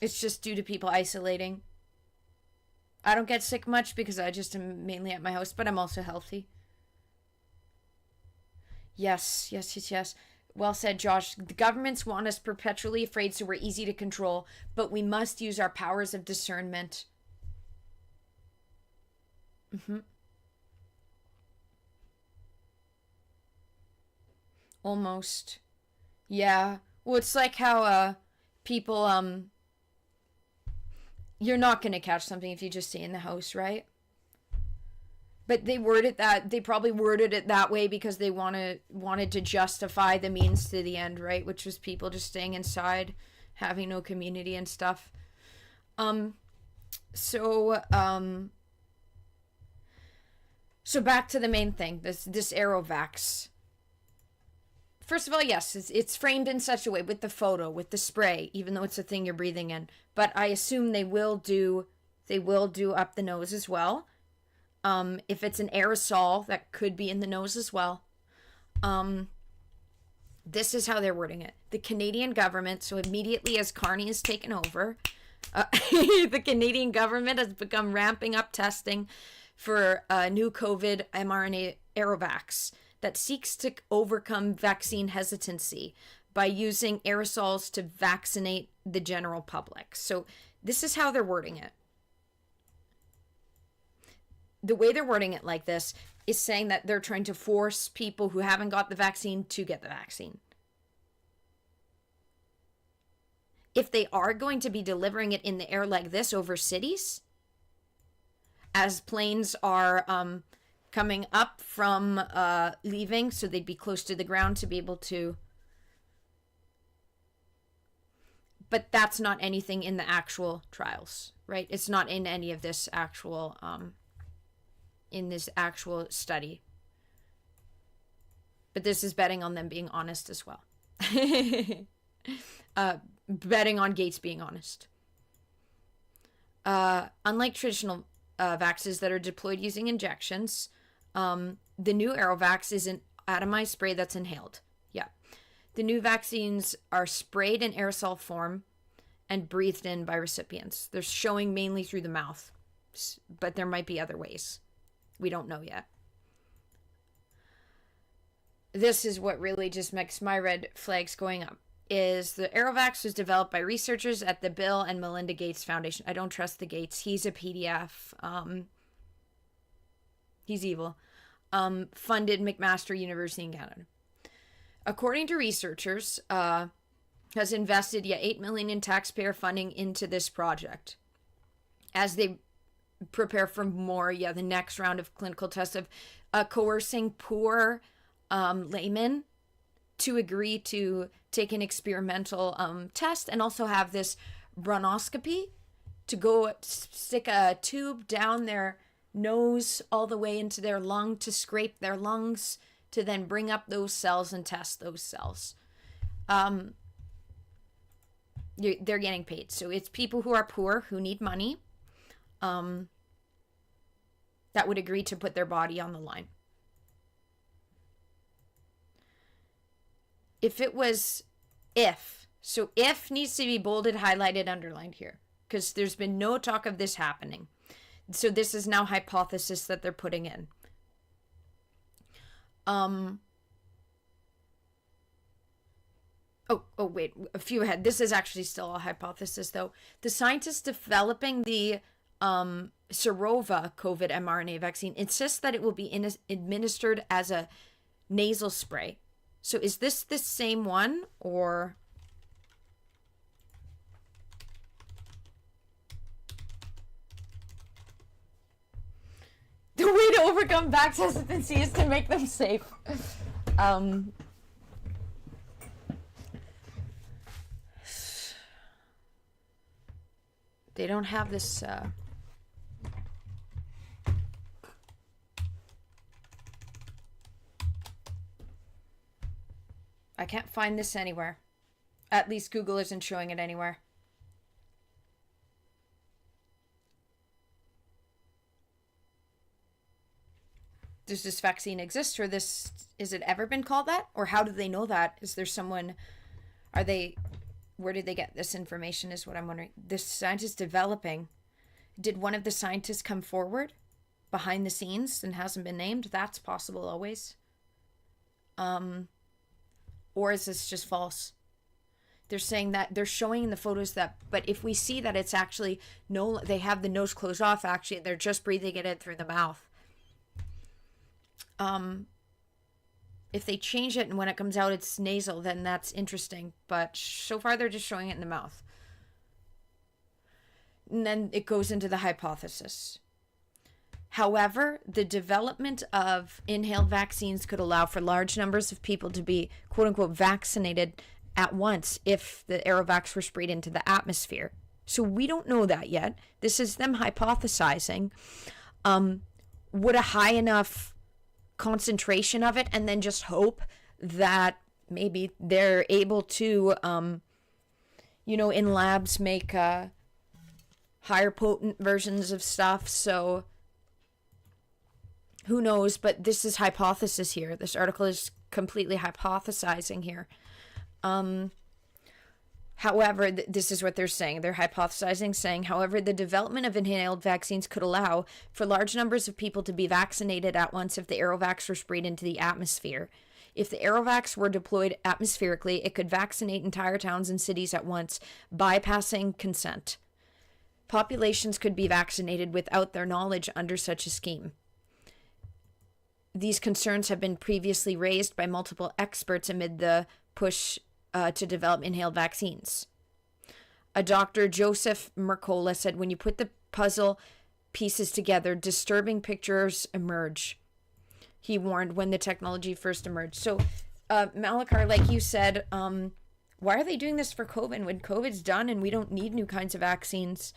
S1: It's just due to people isolating. I don't get sick much because I just am mainly at my house, but I'm also healthy. Yes. Well said, Josh. The governments want us perpetually afraid, so we're easy to control, but we must use our powers of discernment. Almost. Yeah. Well, it's like how people you're not going to catch something if you just stay in the house, right? But they probably worded it that way because they wanted to justify the means to the end, right? Which was people just staying inside, having no community and stuff. So back to the main thing, this Aerovax. First of all, yes, it's framed in such a way with the photo, with the spray, even though it's a thing you're breathing in. But I assume they will do up the nose as well. If it's an aerosol, that could be in the nose as well. This is how they're wording it. The Canadian government, so immediately as Carney is taken over, the Canadian government has begun ramping up testing for new COVID mRNA Aerovax that seeks to overcome vaccine hesitancy by using aerosols to vaccinate the general public. So this is how they're wording it. The way they're wording it like this is saying that they're trying to force people who haven't got the vaccine to get the vaccine. If they are going to be delivering it in the air like this over cities, as planes are coming up from leaving, so they'd be close to the ground to be able to... But that's not anything in the actual trials, right? It's not in any of this actual... in this actual study. But this is betting on them being honest as well. Betting on Gates being honest. Unlike traditional vaxes that are deployed using injections, the new Aerovax is an atomized spray that's inhaled. Yeah. The new vaccines are sprayed in aerosol form and breathed in by recipients. They're showing mainly through the mouth, but there might be other ways. We don't know yet. This is what really just makes my red flags going up. Is the Aerovax was developed by researchers at the Bill and Melinda Gates Foundation. I don't trust the Gates. He's a PDF. He's evil. Funded McMaster University in Canada. According to researchers, has invested $8 million in taxpayer funding into this project as they prepare for more, the next round of clinical tests of coercing poor laymen to agree to take an experimental test and also have this bronchoscopy to go stick a tube down their nose all the way into their lung to scrape their lungs to then bring up those cells and test those cells. They're getting paid. So it's people who are poor, who need money, that would agree to put their body on the line. If needs to be bolded, highlighted, underlined here, because there's been no talk of this happening. So this is now hypothesis that they're putting in. Wait, a few ahead. This is actually still a hypothesis, though. The scientists developing the Sirova COVID mRNA vaccine insists that it will be administered as a nasal spray. So is this the same one, or... The way to overcome vax hesitancy is to make them safe. They don't have this... I can't find this anywhere. At least Google isn't showing it anywhere. Does this vaccine exist, or is it ever been called that? Or how do they know that? Is there someone, where did they get this information is what I'm wondering. This scientist developing, did one of the scientists come forward behind the scenes and hasn't been named? That's possible always. Or is this just false? They're saying that they're showing the photos that, but if we see that it's actually, no, they have the nose closed off actually, they're just breathing it in through the mouth. If they change it and when it comes out it's nasal, then that's interesting. But so far they're just showing it in the mouth. And then it goes into the hypothesis. However, the development of inhaled vaccines could allow for large numbers of people to be quote unquote vaccinated at once if the Aerovax were sprayed into the atmosphere. So we don't know that yet. This is them hypothesizing. Would a high enough concentration of it and then just hope that maybe they're able to, in labs make higher potent versions of stuff. So who knows? But this is hypothesis here. This article is completely hypothesizing here. However, this is what they're saying. They're hypothesizing, saying, however, the development of inhaled vaccines could allow for large numbers of people to be vaccinated at once if the Aerovacs were sprayed into the atmosphere. If the Aerovacs were deployed atmospherically, it could vaccinate entire towns and cities at once, bypassing consent. Populations could be vaccinated without their knowledge under such a scheme. These concerns have been previously raised by multiple experts amid the push to develop inhaled vaccines. A Dr. Joseph Mercola said, when you put the puzzle pieces together, disturbing pictures emerge. He warned when the technology first emerged. So, Malachar, like you said, why are they doing this for COVID when COVID's done and we don't need new kinds of vaccines?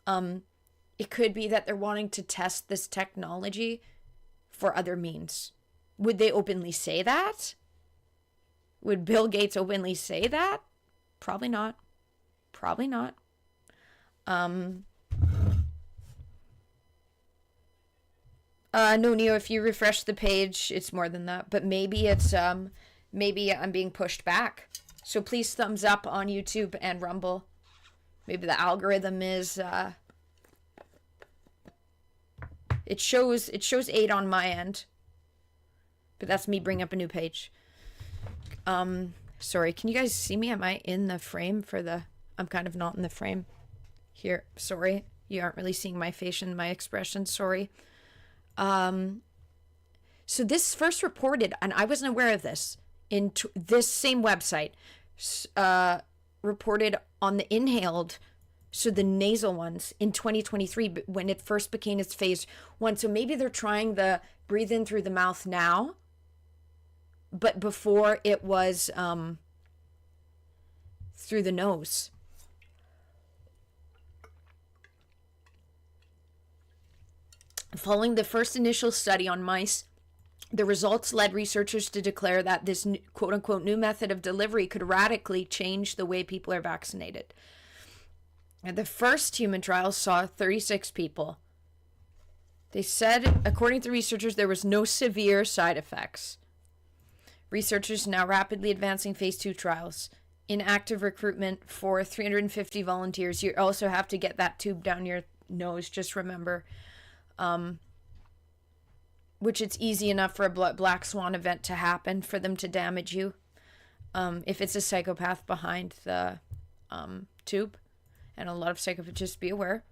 S1: It could be that they're wanting to test this technology for other means. Would they openly say that? Would Bill Gates openly say that? Probably not. Probably not. No, Neo, if you refresh the page, it's more than that. But maybe it's, maybe I'm being pushed back. So please thumbs up on YouTube and Rumble. Maybe the algorithm is, it shows 8 on my end. But that's me bringing up a new page. Sorry, can you guys see me? Am I in the frame for the... I'm kind of not in the frame. Here, sorry. You aren't really seeing my face and my expression, sorry. So this first reported, and I wasn't aware of this, in this same website, reported on the inhaled, so the nasal ones, in 2023, when it first became its phase 1. So maybe they're trying the breathe in through the mouth now, but before it was through the nose. Following the first initial study on mice, the results led researchers to declare that this quote-unquote new method of delivery could radically change the way people are vaccinated. And the first human trials saw 36 people. They said, according to researchers, there was no severe side effects. Researchers now rapidly advancing phase 2 trials. In active recruitment for 350 volunteers. You also have to get that tube down your nose, just remember. Which it's easy enough for a black swan event to happen, for them to damage you. If it's a psychopath behind the tube. And a lot of psychopaths, just be aware.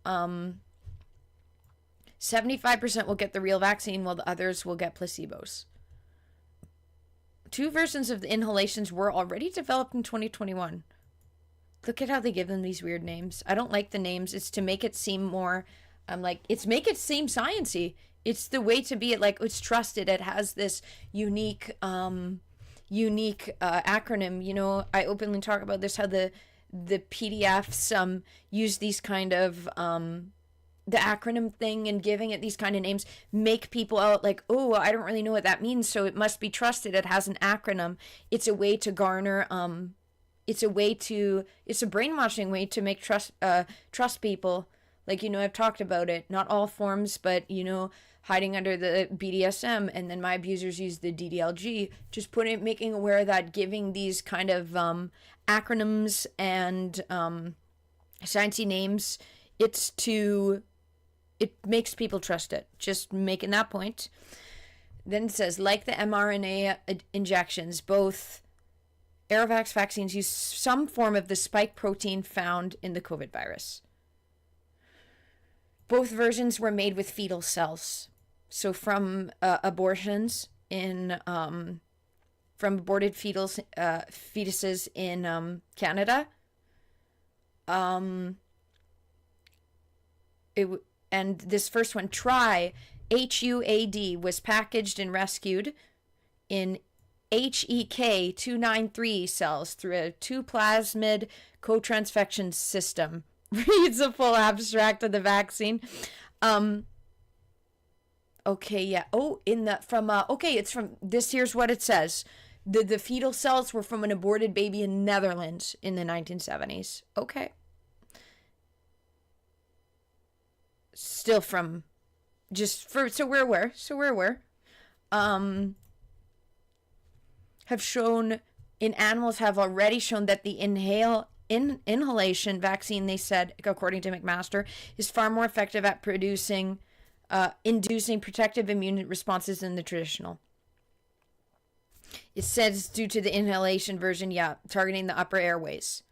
S1: 75% will get the real vaccine, while the others will get placebos. 2 versions of the inhalations were already developed in 2021. Look at how they give them these weird names. I don't like the names. It's to make it seem more... make it seem sciencey. It's the way to be it. Like, it's trusted. It has this unique acronym. You know, I openly talk about this, how the PDFs use these kind of the acronym thing, and giving it these kind of names make people out like, oh, I don't really know what that means, so it must be trusted. It has an acronym. It's a way to garner it's a brainwashing way to make trust people. Like, you know, I've talked about it, not all forms, but, you know, hiding under the BDSM, and then my abusers use the DDLG, just making aware that giving these kind of acronyms and sciencey names, it makes people trust it. Just making that point. Then it says, like the mRNA injections, both Aerovax vaccines use some form of the spike protein found in the COVID virus. Both versions were made with fetal cells. So from abortions from aborted fetuses in Canada. And this first one, HUAD, was packaged and rescued in HEK 293 cells through a 2-plasmid co-transfection system. Reads a full abstract of the vaccine. Okay, yeah. Oh, it's from this. Here's what it says. The fetal cells were from an aborted baby in Netherlands in the 1970s. Okay. Still from, so we're aware. Have shown in animals have already shown that the inhalation vaccine, they said, according to McMaster, is far more effective at inducing protective immune responses than the traditional. It says due to the inhalation version, targeting the upper airways.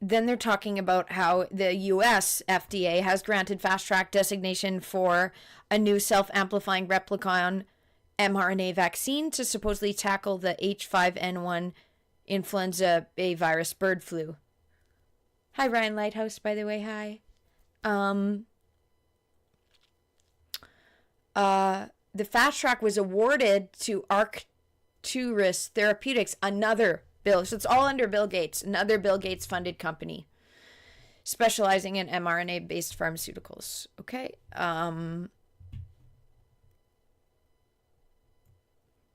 S1: Then they're talking about how the US FDA has granted fast track designation for a new self-amplifying replicon mRNA vaccine to supposedly tackle the H5N1 influenza A virus bird flu. Hi, Ryan Lighthouse, by the way. Hi. The fast track was awarded to Arcturus Therapeutics, another Bill. So it's all under Bill Gates, another Bill Gates funded company specializing in mRNA based pharmaceuticals. Okay.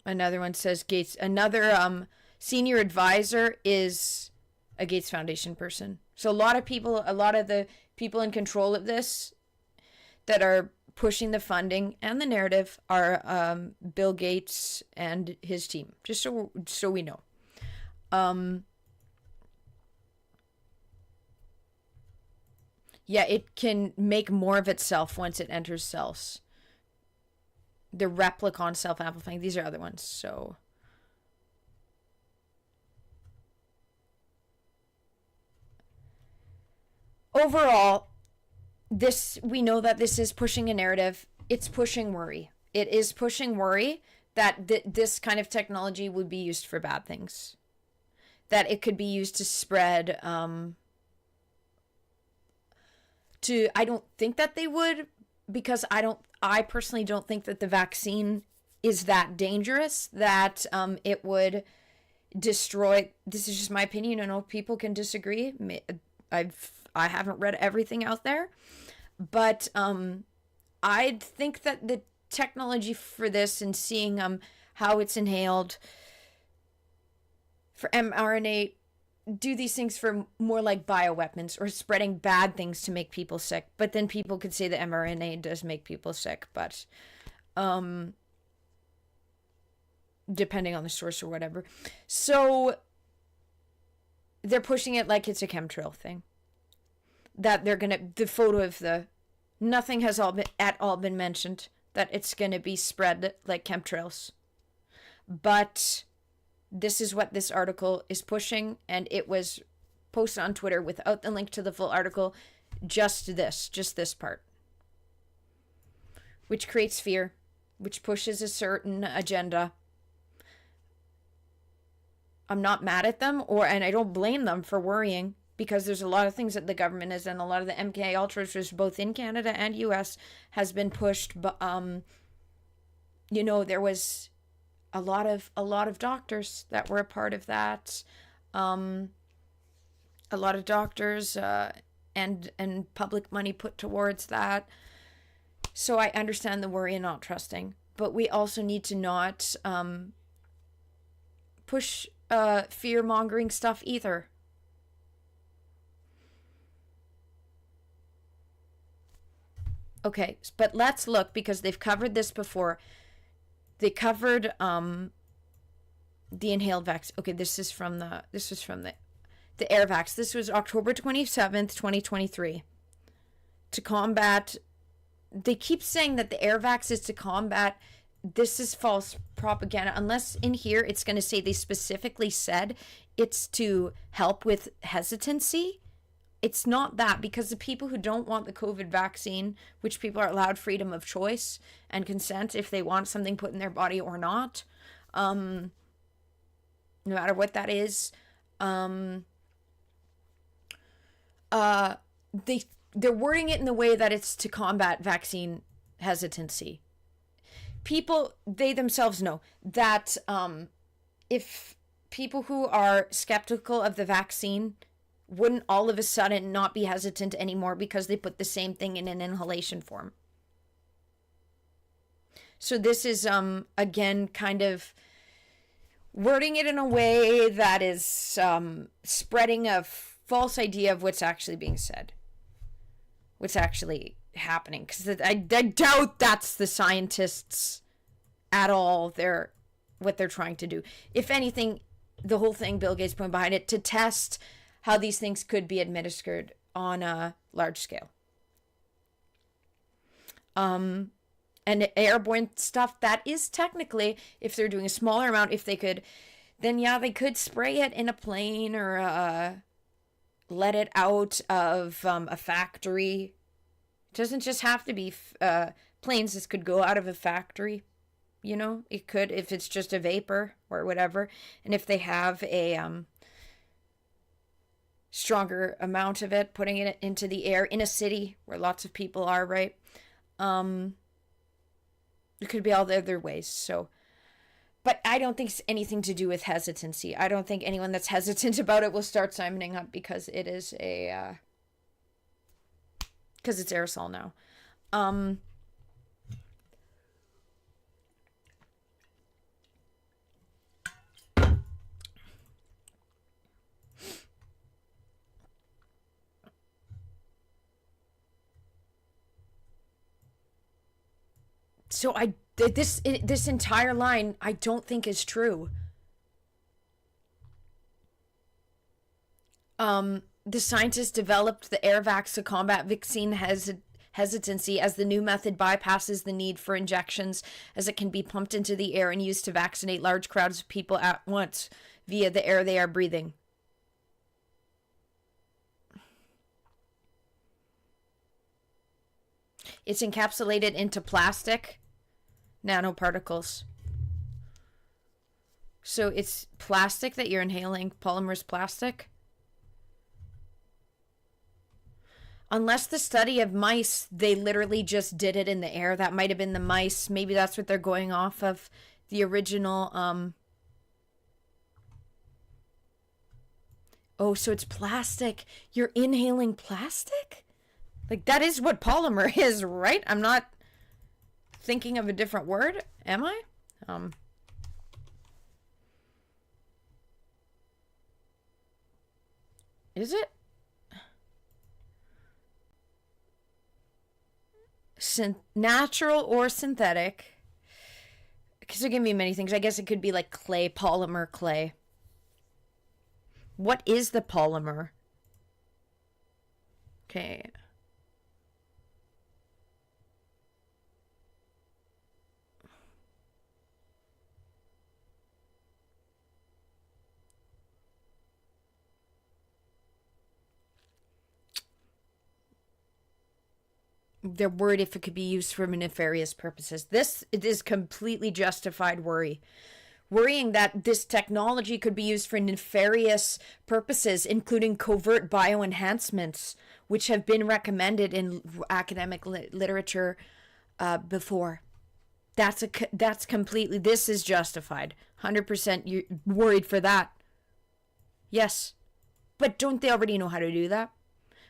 S1: Another one says Gates, another senior advisor is a Gates Foundation person. So a lot of the people in control of this that are pushing the funding and the narrative are Bill Gates and his team, just so we know. It can make more of itself once it enters cells. The replicon self-amplifying. These are other ones. So overall, we know that this is pushing a narrative. It's pushing worry. It is pushing worry that this kind of technology would be used for bad things. That it could be used to spread I don't think that they would, because I personally don't think that the vaccine is that dangerous that it would destroy. This is just my opinion. I know people can disagree. I haven't read everything out there, but I think that the technology for this and seeing how it's inhaled for mRNA, do these things for more like bioweapons or spreading bad things to make people sick. But then people could say that mRNA does make people sick, but depending on the source or whatever. So they're pushing it like it's a chemtrail thing. That they're the photo of nothing has at all been mentioned, that it's gonna be spread like chemtrails. But this is what this article is pushing, and it was posted on Twitter without the link to the full article, just this part, which creates fear, which pushes a certain agenda. I'm not mad at them, and I don't blame them for worrying, because there's a lot of things that the government has done. A lot of the MK Ultras, which both in Canada and US, has been pushed. But there was a lot of doctors that were a part of that. A lot of doctors and public money put towards that. So I understand the worry and not trusting, but we also need to not push fear-mongering stuff either. Okay, but let's look, because they've covered this before. They covered the inhaled vaccine. Okay, this is from the AirVax. This was October 27th, 2023. To combat, they keep saying that the AirVax is to combat. This is false propaganda. Unless in here it's going to say they specifically said it's to help with hesitancy. It's not that, because the people who don't want the COVID vaccine, which people are allowed freedom of choice and consent if they want something put in their body or not, no matter what that is, they're wording it in the way that it's to combat vaccine hesitancy. People, they themselves know that if people who are skeptical of the vaccine wouldn't all of a sudden not be hesitant anymore because they put the same thing in an inhalation form. So this is, again, kind of wording it in a way that is spreading a false idea of what's actually being said. What's actually happening, because I doubt that's the scientists at all. What they're trying to do. If anything, the whole thing Bill Gates put behind it to test how these things could be administered on a large scale. And airborne stuff, that is technically, if they're doing a smaller amount, if they could, then yeah, they could spray it in a plane or let it out of a factory. It doesn't just have to be planes. This could go out of a factory. You know, it could, if it's just a vapor or whatever. And if they have a stronger amount of it, putting it into the air in a city where lots of people are, right? It could be all the other ways. So, but I don't think it's anything to do with hesitancy. I don't think anyone that's hesitant about it will start signing up because it is because it's aerosol now. So this entire line I don't think is true. The scientists developed the AirVax to combat vaccine hesitancy, as the new method bypasses the need for injections, as it can be pumped into the air and used to vaccinate large crowds of people at once via the air they are breathing. It's encapsulated into plastic nanoparticles. So it's plastic that you're inhaling. Polymer's plastic. Unless the study of mice, they literally just did it in the air. That might have been the mice. Maybe that's what they're going off of. The original, Oh, so it's plastic. You're inhaling plastic? Like, that is what polymer is, right? I'm not thinking of a different word, am I? Is it? Natural or synthetic? Because there can be many things. I guess it could be like clay, polymer clay. What is the polymer? Okay. They're worried if it could be used for nefarious purposes. It is completely justified worry. Worrying that this technology could be used for nefarious purposes, including covert bioenhancements, which have been recommended in academic literature before. That's completely, this is justified. 100% you're worried for that. Yes. But don't they already know how to do that?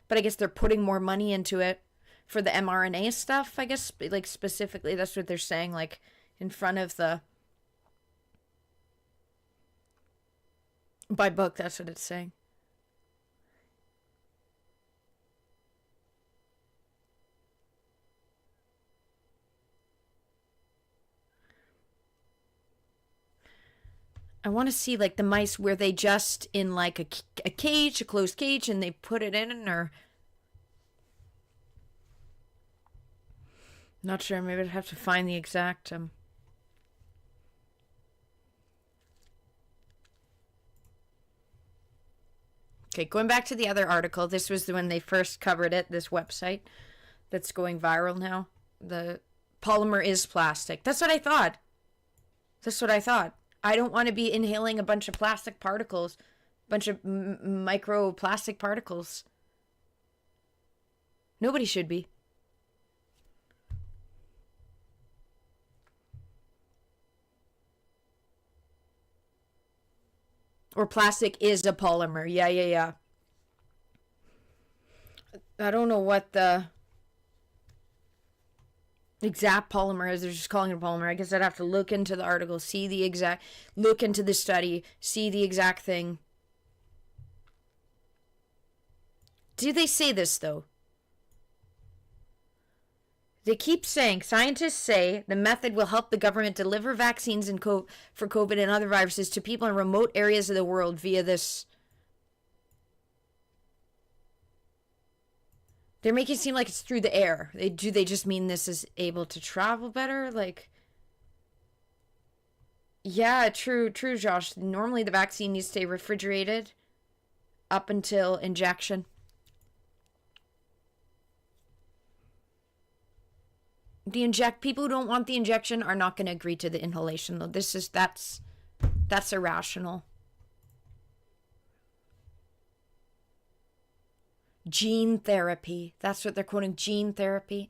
S1: But I guess they're putting more money into it. For the mRNA stuff, I guess, like, specifically, that's what they're saying, like, in front of the... By book, that's what it's saying. I want to see, like, the mice where they just, in, like, a cage, a closed cage, and they put it in, or... Not sure. Maybe I'd have to find the exact. Okay, going back to the other article. This was when they first covered it. This website that's going viral now. The polymer is plastic. That's what I thought. I don't want to be inhaling a bunch of plastic particles, a bunch of microplastic particles. Nobody should be. Or plastic is a polymer. Yeah. I don't know what the exact polymer is. They're just calling it a polymer. I guess I'd have to look into the article, look into the study, see the exact thing. Do they say this, though? They keep saying, scientists say the method will help the government deliver vaccines for COVID and other viruses to people in remote areas of the world via this. They're making it seem like it's through the air. Do they just mean this is able to travel better? Like, yeah, true, Josh. Normally the vaccine needs to stay refrigerated up until injection. People who don't want the injection are not going to agree to the inhalation, though. That's irrational. Gene therapy. That's what they're quoting. Gene therapy.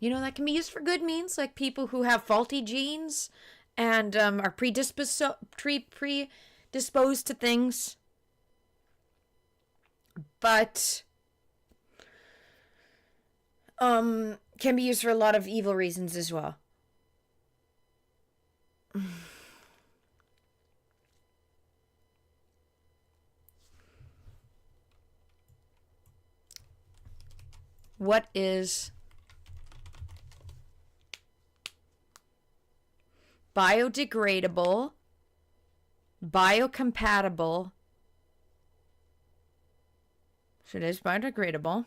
S1: You know, that can be used for good means, like people who have faulty genes and are predisposed to things. But can be used for a lot of evil reasons as well. What is biodegradable, biocompatible? So it is biodegradable.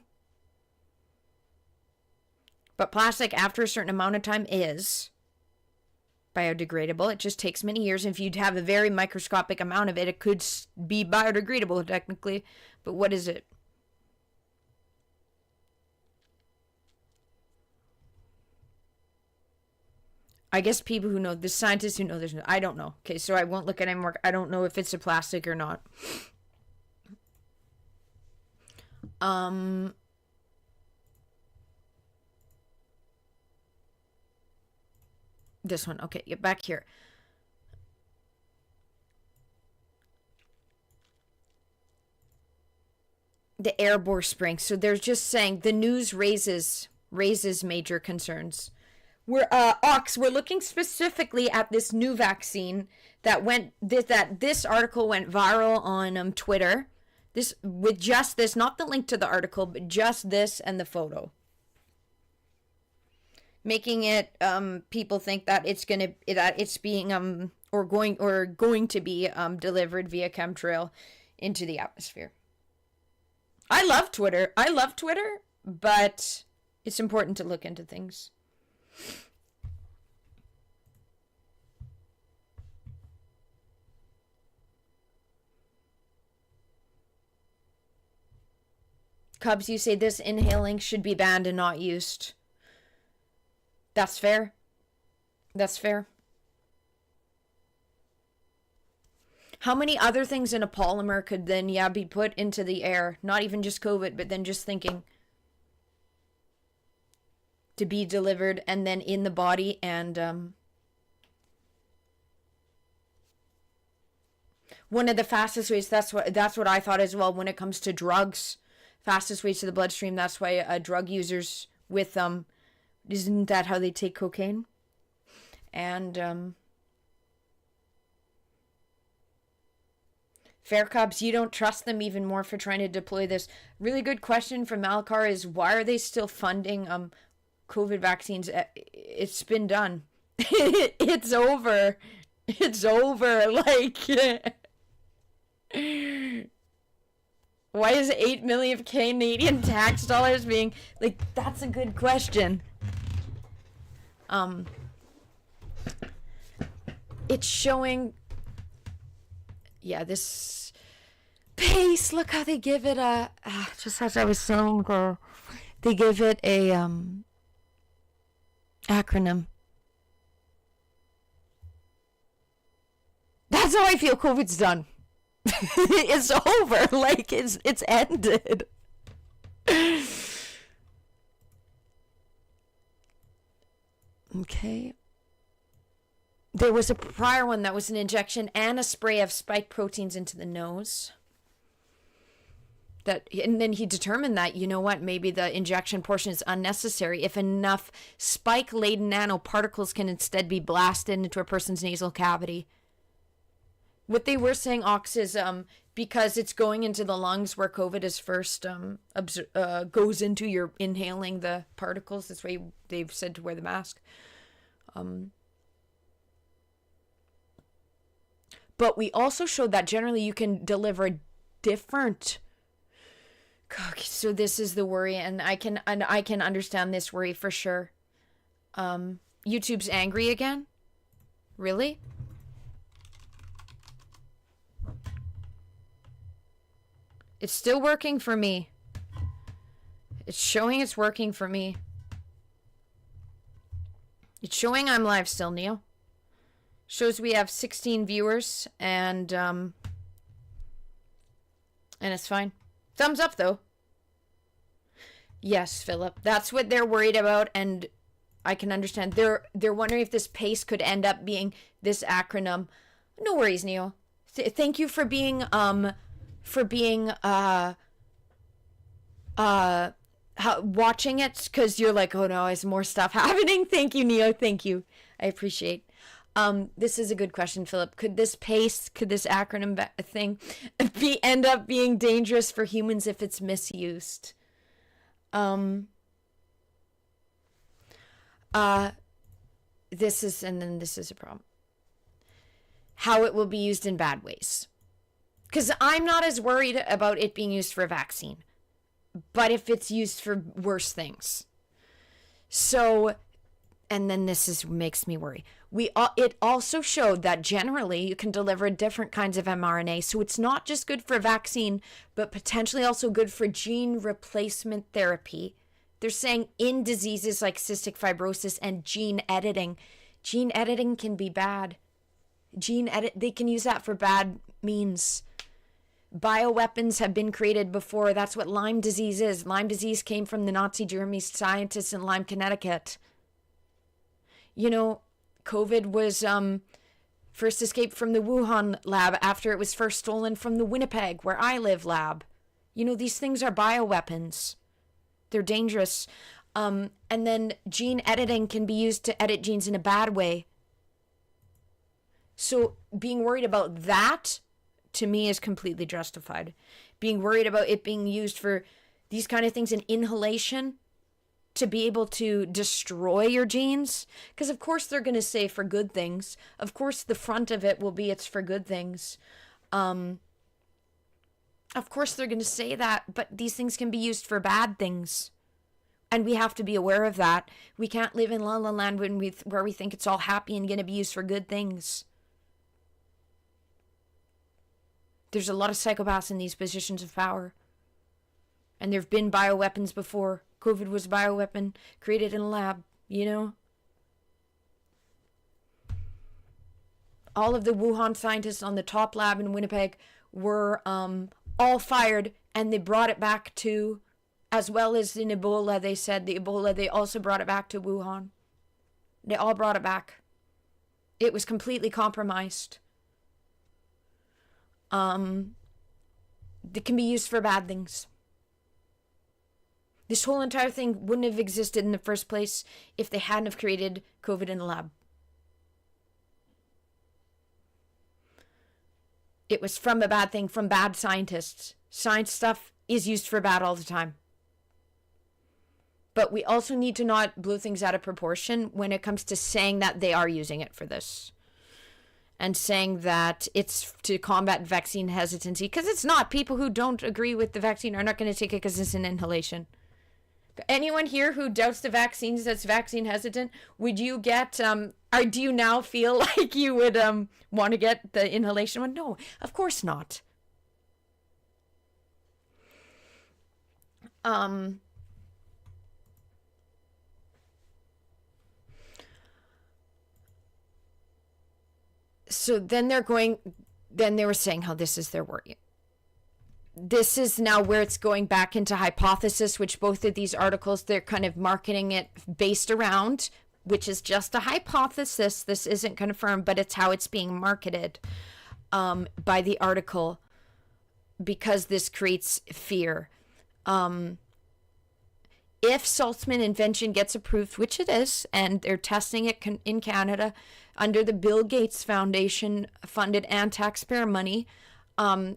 S1: But plastic, after a certain amount of time, is biodegradable. It just takes many years. And if you'd have a very microscopic amount of it, it could be biodegradable, technically. But what is it? I guess people who know, the scientists who know this, I don't know. Okay, so I won't look at any more. I don't know if it's a plastic or not. This one. Okay, get back here. The airborne spring. So they're just saying the news raises major concerns. We're looking specifically at this new vaccine that this article went viral on Twitter. This, with just this, not the link to the article, but just this and the photo, making it people think that it's being going to be delivered via chemtrail into the atmosphere. I love Twitter, but it's important to look into things. Cubs, you say this inhaling should be banned and not used. That's fair. That's fair. How many other things in a polymer could then, be put into the air? Not even just COVID, but then just thinking to be delivered and then in the body and one of the fastest ways, that's what I thought as well when it comes to drugs. Fastest ways to the bloodstream. That's why drug users with isn't that how they take cocaine? And Fair Cubs, you don't trust them even more for trying to deploy this. Really good question from Malkar is, why are they still funding COVID vaccines? It's been done. It's over. It's over. Like, why is 8 million Canadian tax dollars being, like, that's a good question. It's showing, this pace, look how they give it a, just as I was saying, they give it a, acronym. That's how I feel COVID's done. It's over. Like, it's ended. Okay. There was a prior one that was an injection and a spray of spike proteins into the nose. And then he determined that, you know what, maybe the injection portion is unnecessary if enough spike-laden nanoparticles can instead be blasted into a person's nasal cavity. What they were saying, Ox, is because it's going into the lungs where COVID is first goes into, you're inhaling the particles. That's why they've said to wear the mask. But we also showed that generally you can deliver different. Okay, so this is the worry, and I can understand this worry for sure. YouTube's angry again? Really? It's still working for me. It's showing it's working for me. It's showing I'm live still, Neil. Shows we have 16 viewers, and it's fine. Thumbs up, though. Yes, Philip. That's what they're worried about, and I can understand. They're wondering if this PACE could end up being this acronym. No worries, Neil. Thank you for being watching it, because you're like, oh no, there's more stuff happening. Thank you, Neo. Thank you. I appreciate. This is a good question, Philip. Could this acronym thing end up being dangerous for humans if it's misused? This is a problem. How it will be used in bad ways. Because I'm not as worried about it being used for a vaccine, but if it's used for worse things. So, and then makes me worry. It also showed that generally you can deliver different kinds of mRNA, so it's not just good for a vaccine, but potentially also good for gene replacement therapy. They're saying in diseases like cystic fibrosis and gene editing. Gene editing can be bad. They can use that for bad means. Bioweapons have been created before. That's what Lyme disease is. Lyme disease came from the Nazi Germany scientists in Lyme, Connecticut. You know, COVID was first escaped from the Wuhan lab after it was first stolen from the Winnipeg, where I live, lab. You know, these things are bioweapons. They're dangerous. And then gene editing can be used to edit genes in a bad way. So being worried about that, to me, is completely justified. Being worried about it being used for these kind of things in inhalation to be able to destroy your genes, because of course they're going to say for good things. Of course the front of it will be it's for good things. Of course they're going to say that, but these things can be used for bad things. And we have to be aware of that. We can't live in La La Land where we think it's all happy and going to be used for good things. There's a lot of psychopaths in these positions of power. And there have been bioweapons before. COVID was a bioweapon created in a lab, you know? All of the Wuhan scientists on the top lab in Winnipeg were all fired, and they brought it back to, as well as in Ebola, they said the Ebola, they also brought it back to Wuhan. They all brought it back. It was completely compromised. It can be used for bad things. This whole entire thing wouldn't have existed in the first place if they hadn't have created COVID in the lab. It was from a bad thing, from bad scientists. Science stuff is used for bad all the time. But we also need to not blow things out of proportion when it comes to saying that they are using it for this. And saying that it's to combat vaccine hesitancy. Because it's not. People who don't agree with the vaccine are not going to take it because it's an inhalation. Anyone here who doubts the vaccines that's vaccine hesitant, would you get, or do you now feel like you would want to get the inhalation one? No, of course not. So then they were saying how this is their worry. This is now where it's going back into hypothesis, which both of these articles, they're kind of marketing it based around, which is just a hypothesis. This isn't confirmed, but it's how it's being marketed by the article, because this creates fear. if Saltzman invention gets approved, which it is, and they're testing it in Canada under the Bill Gates Foundation funded and taxpayer money,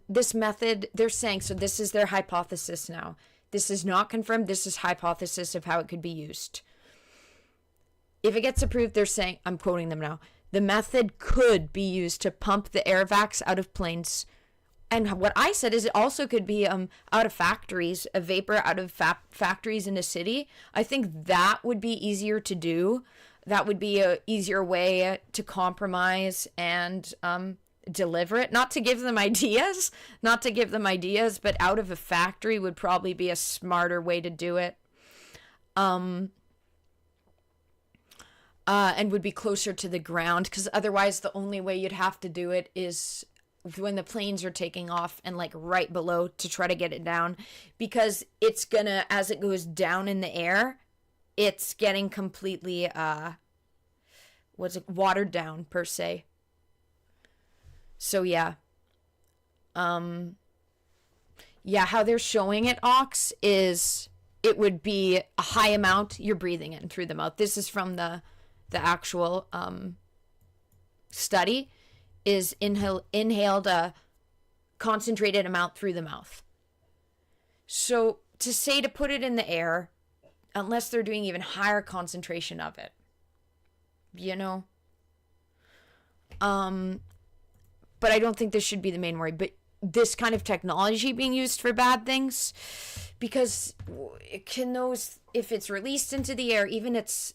S1: this method, they're saying, so this is their hypothesis now. This is not confirmed. This is hypothesis of how it could be used. If it gets approved, they're saying, I'm quoting them now, the method could be used to pump the air vacs out of planes. And what I said is it also could be out of factories, a vapor out of factories in a city. I think that would be easier to do. That would be a easier way to compromise and deliver it. Not to give them ideas, but out of a factory would probably be a smarter way to do it. And would be closer to the ground, because otherwise the only way you'd have to do it is when the planes are taking off and like right below to try to get it down, because it's gonna, as it goes down in the air, it's getting completely watered down per se. So yeah. How they're showing it, Ox, is it would be a high amount you're breathing in through the mouth. This is from the actual study, is inhaled a concentrated amount through the mouth. So to say to put it in the air, unless they're doing even higher concentration of it, you know? But I don't think this should be the main worry. But this kind of technology being used for bad things, because it can, those, if it's released into the air,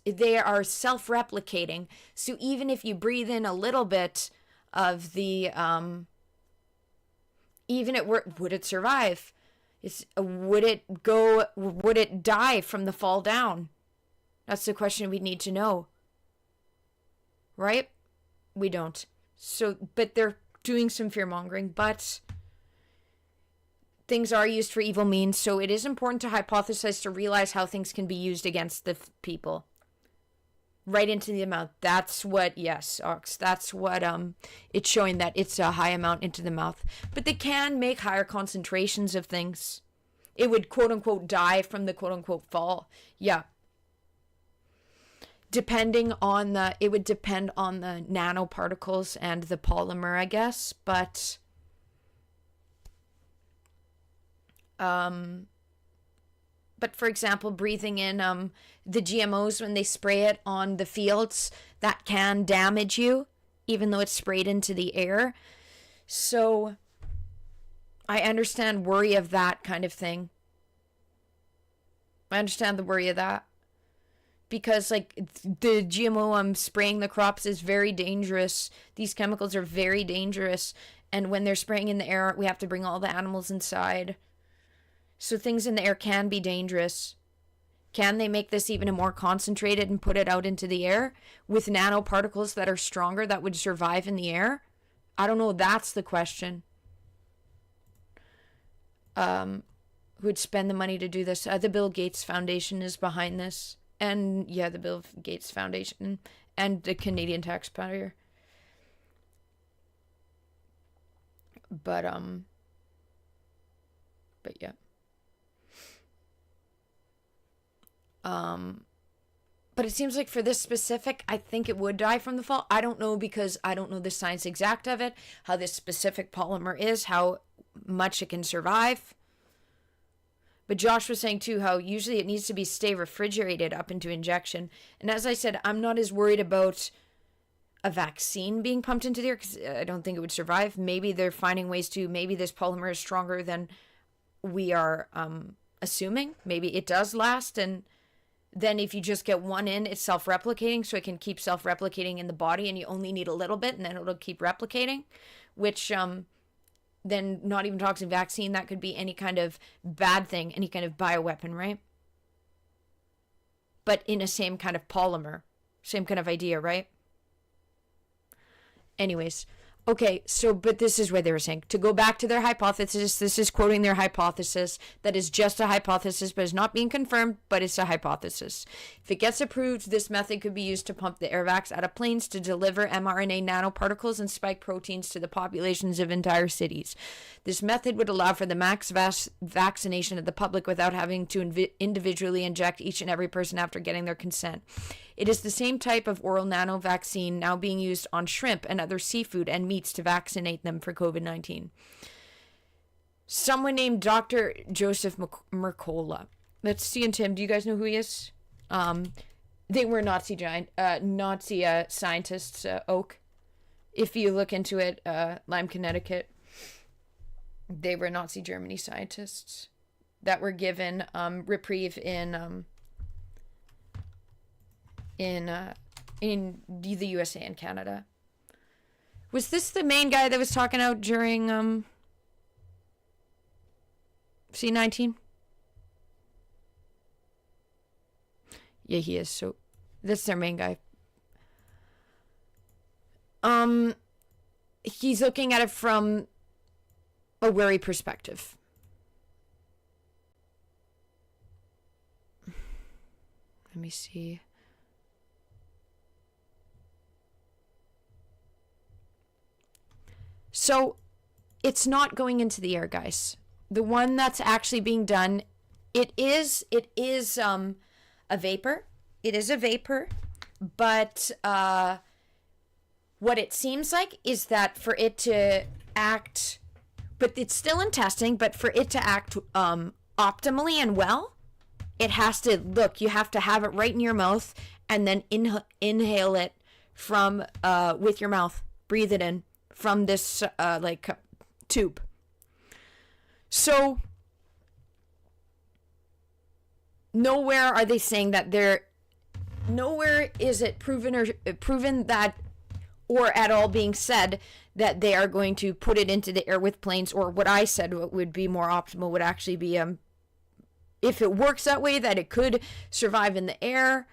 S1: they are self-replicating. So even if you breathe in a little bit of the, would it survive? Would it die from the fall down? That's the question we need to know. Right? We don't. So, but they're doing some fear mongering, but things are used for evil means, so it is important to hypothesize, to realize how things can be used against the people. Right into the mouth. That's what, yes, Ox, that's what it's showing, that it's a high amount into the mouth. But they can make higher concentrations of things. It would quote unquote die from the quote unquote fall. Yeah. It would depend on the nanoparticles and the polymer, I guess, but for example, breathing in the GMOs when they spray it on the fields, that can damage you, even though it's sprayed into the air. So I understand worry of that kind of thing. I understand the worry of that. Because, like, the GMO spraying the crops is very dangerous. These chemicals are very dangerous. And when they're spraying in the air, we have to bring all the animals inside. So things in the air can be dangerous. Can they make this even more concentrated and put it out into the air with nanoparticles that are stronger that would survive in the air? I don't know. That's the question. Who would spend the money to do this? The Bill Gates Foundation is behind this. And yeah, the Bill Gates Foundation and the Canadian taxpayer. But yeah. But it seems like for this specific, I think it would die from the fall. I don't know, because I don't know the science exact of it, how this specific polymer is, how much it can survive. But Josh was saying too how usually it needs to stay refrigerated up into injection. And as I said, I'm not as worried about a vaccine being pumped into the air, because I don't think it would survive. Maybe they're finding ways to, maybe this polymer is stronger than we are assuming. Maybe it does last, and then if you just get one in, it's self-replicating, so it can keep self-replicating in the body, and you only need a little bit, and then it'll keep replicating, which then not even toxin vaccine, that could be any kind of bad thing, any kind of bioweapon, right? But in a same kind of polymer, same kind of idea, right? Anyways, Okay, so, but this is what they were saying. To go back to their hypothesis, this is quoting their hypothesis, that is just a hypothesis, but is not being confirmed, but it's a hypothesis. If it gets approved, this method could be used to pump the air vacs out of planes to deliver mRNA nanoparticles and spike proteins to the populations of entire cities. This method would allow for the max vaccination of the public without having to individually inject each and every person after getting their consent. It is the same type of oral nano vaccine now being used on shrimp and other seafood and meats to vaccinate them for COVID-19. Someone named Dr. Joseph Mercola. Let's see, and Tim, do you guys know who he is? They were Nazi scientists, Oak. If you look into it, Lyme, Connecticut, they were Nazi Germany scientists that were given reprieve in the USA and Canada. Was this the main guy that was talking out during C-19? Yeah, he is. So that's their main guy. He's looking at it from a wary perspective. Let me see. So it's not going into the air, guys. The one that's actually being done, it is a vapor. It is a vapor, but what it seems like is that for it to act, but it's still in testing, but for it to act optimally and well, it has to, look, you have to have it right in your mouth and then inhale it from with your mouth. Breathe it in from this tube. So nowhere are they saying that nowhere is it proven that, or at all being said that they are going to put it into the air with planes, or what I said would be more optimal would actually be if it works that way, that it could survive in the air.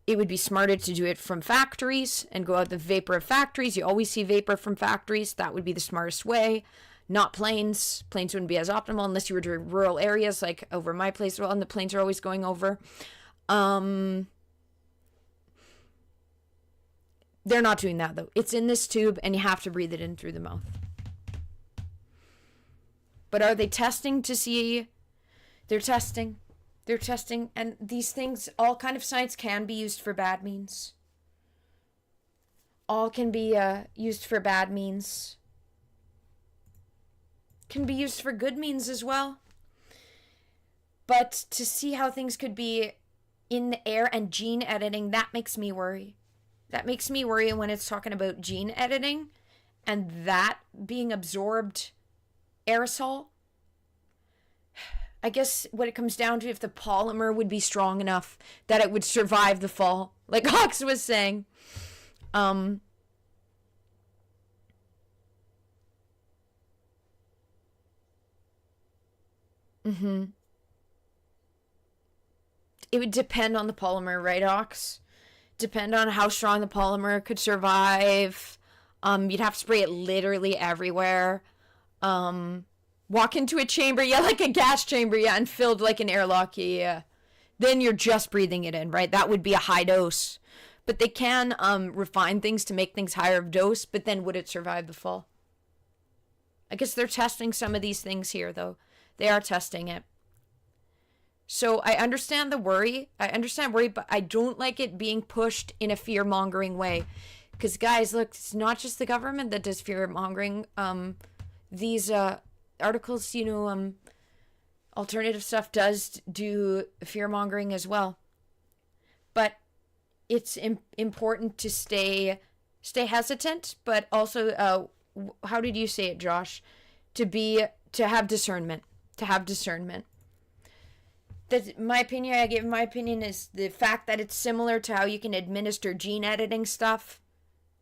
S1: It would be smarter to do it from factories and go out the vapor of factories. You always see vapor from factories. That would be the smartest way. Not planes. Planes wouldn't be as optimal unless you were doing rural areas like over my place. Well, and the planes are always going over. They're not doing that, though. It's in this tube, and you have to breathe it in through the mouth. But are they testing to see? They're testing. They're testing, and these things, all kind of science can be used for bad means. All can be used for bad means. Can be used for good means as well. But to see how things could be in the air and gene editing, that makes me worry. That makes me worry when it's talking about gene editing and that being absorbed aerosol. I guess what it comes down to, if the polymer would be strong enough that it would survive the fall, like Hawks was saying. It would depend on the polymer, right, Hawks? Depend on how strong the polymer could survive. You'd have to spray it literally everywhere. Walk into a chamber, like a gas chamber, and filled like an airlock, Then you're just breathing it in, right? That would be a high dose. But they can refine things to make things higher of dose, but then would it survive the fall? I guess they're testing some of these things here, though. They are testing it. So I understand the worry. But I don't like it being pushed in a fear-mongering way. Because, guys, look, it's not just the government that does fear-mongering. These articles, alternative stuff does do fear-mongering as well. But it's important to stay hesitant, but also, how did you say it, Josh? To have discernment. That's my opinion is the fact that it's similar to how you can administer gene editing stuff.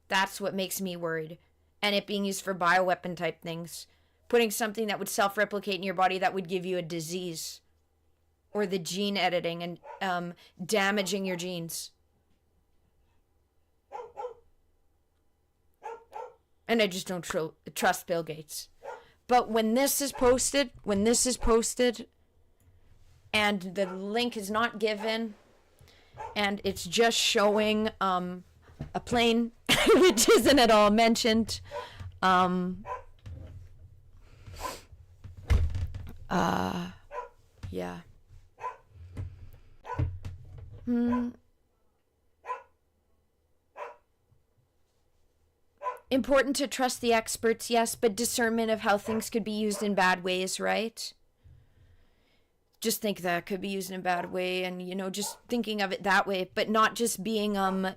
S1: That's what makes me worried. And it being used for bioweapon type things. Putting something that would self-replicate in your body that would give you a disease. Or the gene editing and damaging your genes. And I just don't trust Bill Gates. But when this is posted, and the link is not given, and it's just showing a plane, which isn't at all mentioned, yeah. Important to trust the experts, yes, but discernment of how things could be used in bad ways, right? Just think that could be used in a bad way, and, you know, just thinking of it that way, but not just being,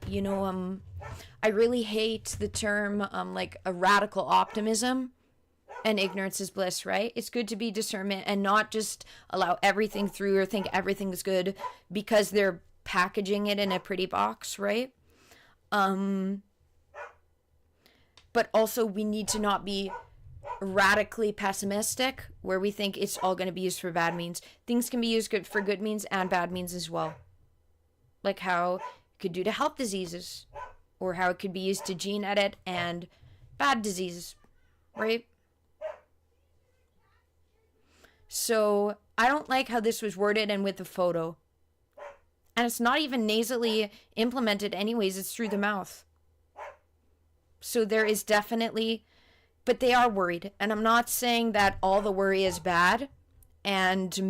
S1: you know, I really hate the term, like, a radical optimism, and ignorance is bliss, right? It's good to be discernment and not just allow everything through or think everything is good because they're packaging it in a pretty box, right? But also we need to not be radically pessimistic where we think it's all going to be used for bad means. Things can be used good for good means and bad means as well. Like how it could do to health diseases, or how it could be used to gene edit and bad diseases, right? So I don't like how this was worded and with the photo. And it's not even nasally implemented anyways, it's through the mouth. So there is definitely, but they are worried. And I'm not saying that all the worry is bad and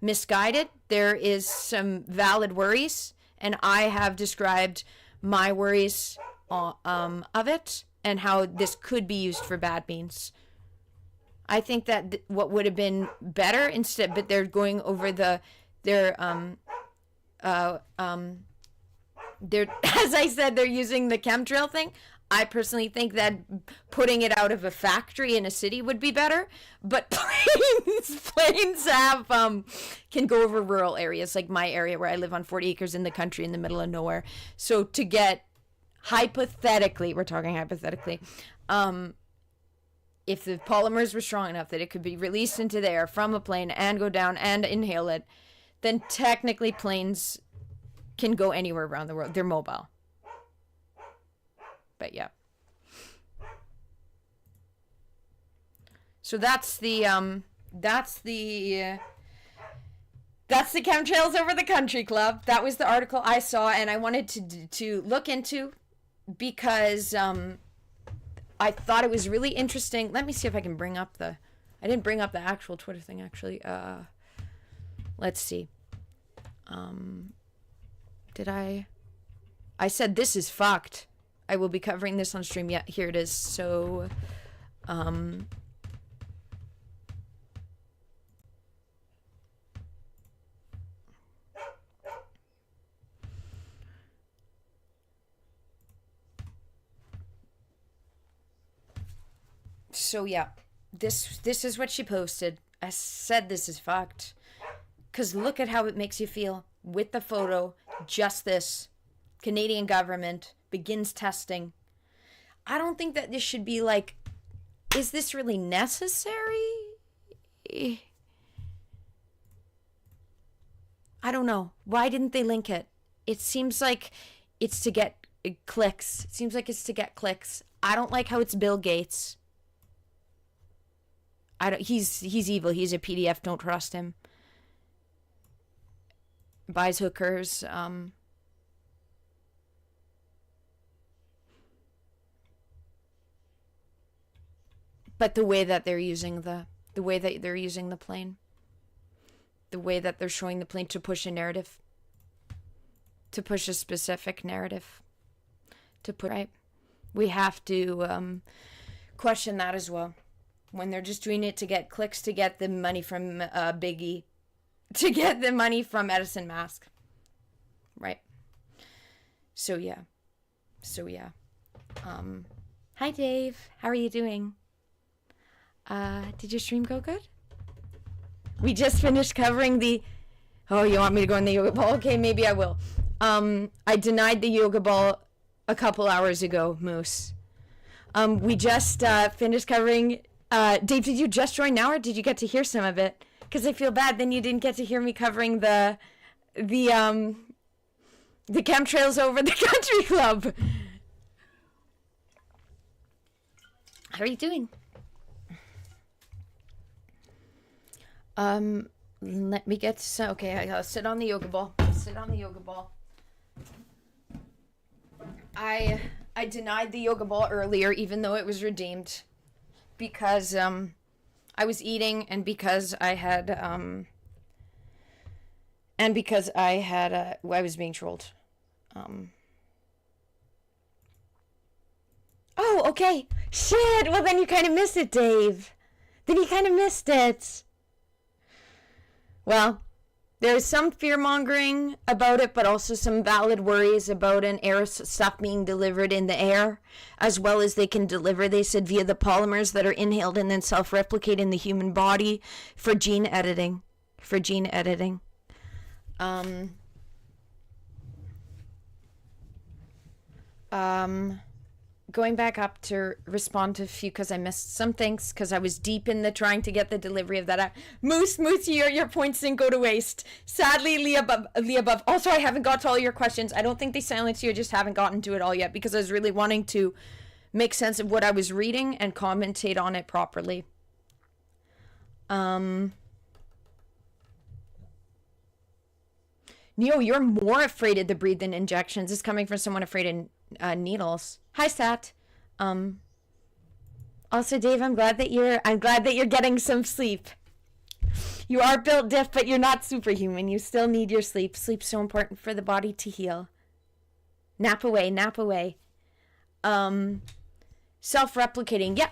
S1: misguided. There is some valid worries, and I have described my worries of it and how this could be used for bad means. I think that what would have been better instead, but they're going over they're as I said, they're using the chemtrail thing. I personally think that putting it out of a factory in a city would be better, but planes have can go over rural areas like my area where I live on 40 acres in the country in the middle of nowhere. So to get, hypothetically, we're talking hypothetically, if the polymers were strong enough that it could be released into the air from a plane and go down and inhale it, then technically planes can go anywhere around the world. They're mobile. But yeah. So that's the Chemtrails Over the Country Club. That was the article I saw and I wanted to look into because I thought it was really interesting. Let me see if I can bring up I didn't bring up the actual Twitter thing actually. Let's see. Did I said this is fucked. I will be covering this on stream. Yeah, here it is. So, yeah, this is what she posted. I said this is fucked. 'Cause look at how it makes you feel with the photo. Just this. Canadian government begins testing. I don't think that this should be like, is this really necessary? I don't know. Why didn't they link it? It seems like it's to get clicks. It seems like it's to get clicks. I don't like how it's Bill Gates. He's evil. He's a PDF. Don't trust him. Buys hookers. But the way that they're using the plane, the way that they're showing the plane to push a narrative, to push a specific narrative, right? We have to question that as well. When they're just doing it to get clicks, to get the money from Biggie, to get the money from Medicine Mask, right? So yeah. Hi Dave, how are you doing? Did your stream go good? We just finished covering oh, you want me to go in the yoga ball? Okay, maybe I will. I denied the yoga ball a couple hours ago, Moose. We just finished covering, Dave, did you just join now or did you get to hear some of it? Because I feel bad then you didn't get to hear me covering the Chemtrails Over the Country Club. How are you doing? Let me get to, okay, I'll sit on the yoga ball. Sit on the yoga ball. I denied the yoga ball earlier, even though it was redeemed, because I was eating, and because I had I was being trolled. Oh, okay. Shit. Well, then you kind of missed it, Dave. Then you kind of missed it. Well, there's some fear-mongering about it, but also some valid worries about an air stuff being delivered in the air, as well as they can deliver, they said, via the polymers that are inhaled and then self-replicate in the human body for gene editing. Going back up to respond to a few, because I missed some things, because I was deep in the trying to get the delivery of that. Moose, your points didn't go to waste. Sadly, Leah above. Also, I haven't got to all your questions. I don't think they silenced you. I just haven't gotten to it all yet, because I was really wanting to make sense of what I was reading and commentate on it properly. Neo, you're more afraid of the breathe than injections. It's coming from someone afraid of needles. Hi, Sat. Also, Dave, I'm glad that you're getting some sleep. You are built diff, but you're not superhuman. You still need your sleep. Sleep's so important for the body to heal. Nap away. Self-replicating. Yeah,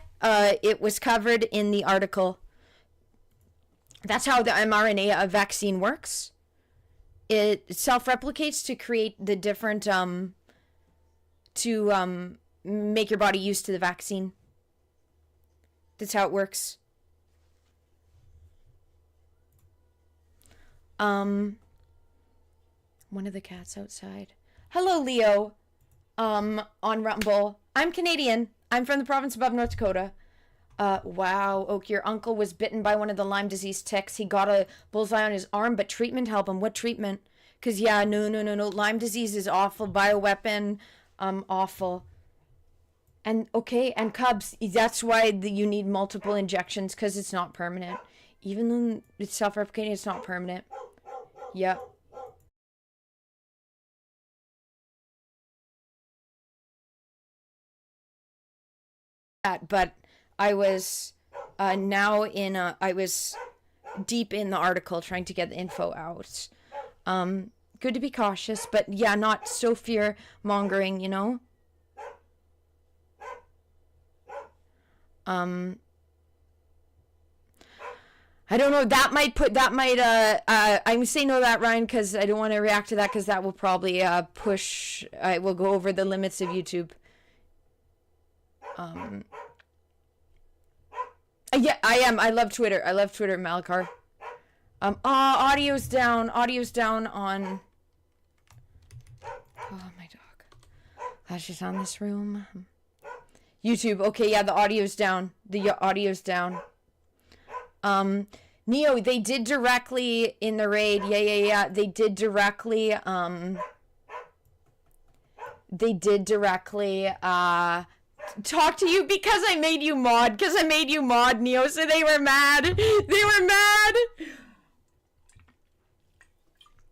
S1: it was covered in the article. That's how the mRNA vaccine works. It self-replicates to create the different, to make your body used to the vaccine. That's how it works. One of the cats outside. Hello, Leo. On Rumble. I'm Canadian. I'm from the province of North Dakota. Wow, Oak, your uncle was bitten by one of the Lyme disease ticks. He got a bullseye on his arm, but treatment helped him. What treatment? Because, yeah, no. Lyme disease is awful. Bioweapon, awful. And, okay, and Cubs, that's why you need multiple injections, because it's not permanent. Even though it's self-replicating, it's not permanent. Yep. But I was I was deep in the article trying to get the info out. Good to be cautious, but yeah, not so fear mongering, you know? I don't know, I'm saying no that, Ryan, because I don't want to react to that, because that will probably will go over the limits of YouTube. Yeah, I am. I love Twitter. Malakar. Audio's down on... Oh, my dog. That's just on this room. YouTube. Okay, yeah, the audio's down. Neo, they did directly in the raid. Yeah. They did directly, talk to you because I made you mod. Neo, so they were mad.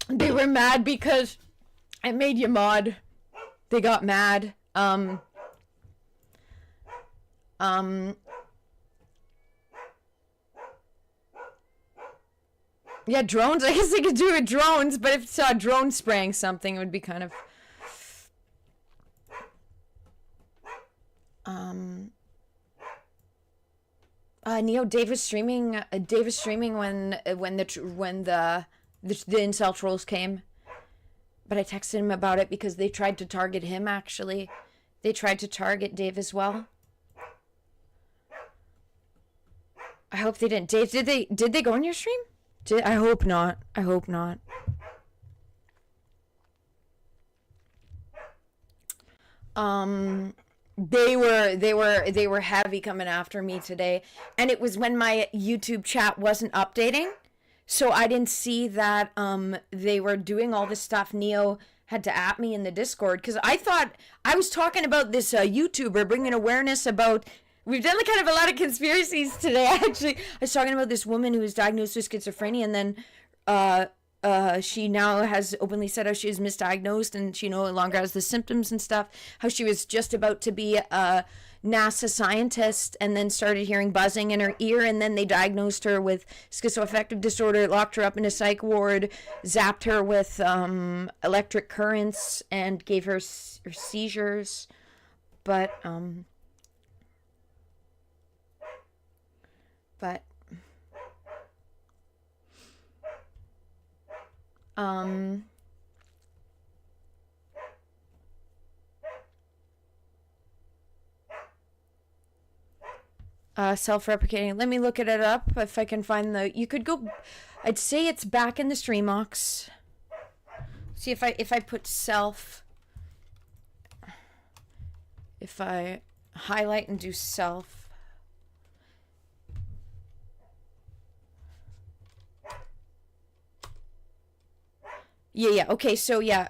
S1: They were mad because I made you mod. They got mad. Yeah, drones. I guess they could do it drones, but if it's a drone spraying something, it would be kind of... Neo, Dave was streaming when the incel trolls came, but I texted him about it because they tried to target him. Actually, they tried to target Dave as well. I hope they didn't. Dave, did they go on your stream? I hope not. They were heavy coming after me today, and it was when my YouTube chat wasn't updating, so I didn't see that they were doing all this stuff. Neo had to at me in the Discord because I thought I was talking about this YouTuber bringing awareness about We've done like kind of a lot of conspiracies today. Actually, I was talking about this woman who was diagnosed with schizophrenia, and then she now has openly said how she was misdiagnosed and she no longer has the symptoms and stuff. How she was just about to be a NASA scientist and then started hearing buzzing in her ear, and then they diagnosed her with schizoaffective disorder, locked her up in a psych ward, zapped her with electric currents, and gave her seizures. But self-replicating. Let me look it up if I can find the. You could go. I'd say it's back in the Streamox. See if I put self. If I highlight and do self. Yeah. Okay. So yeah.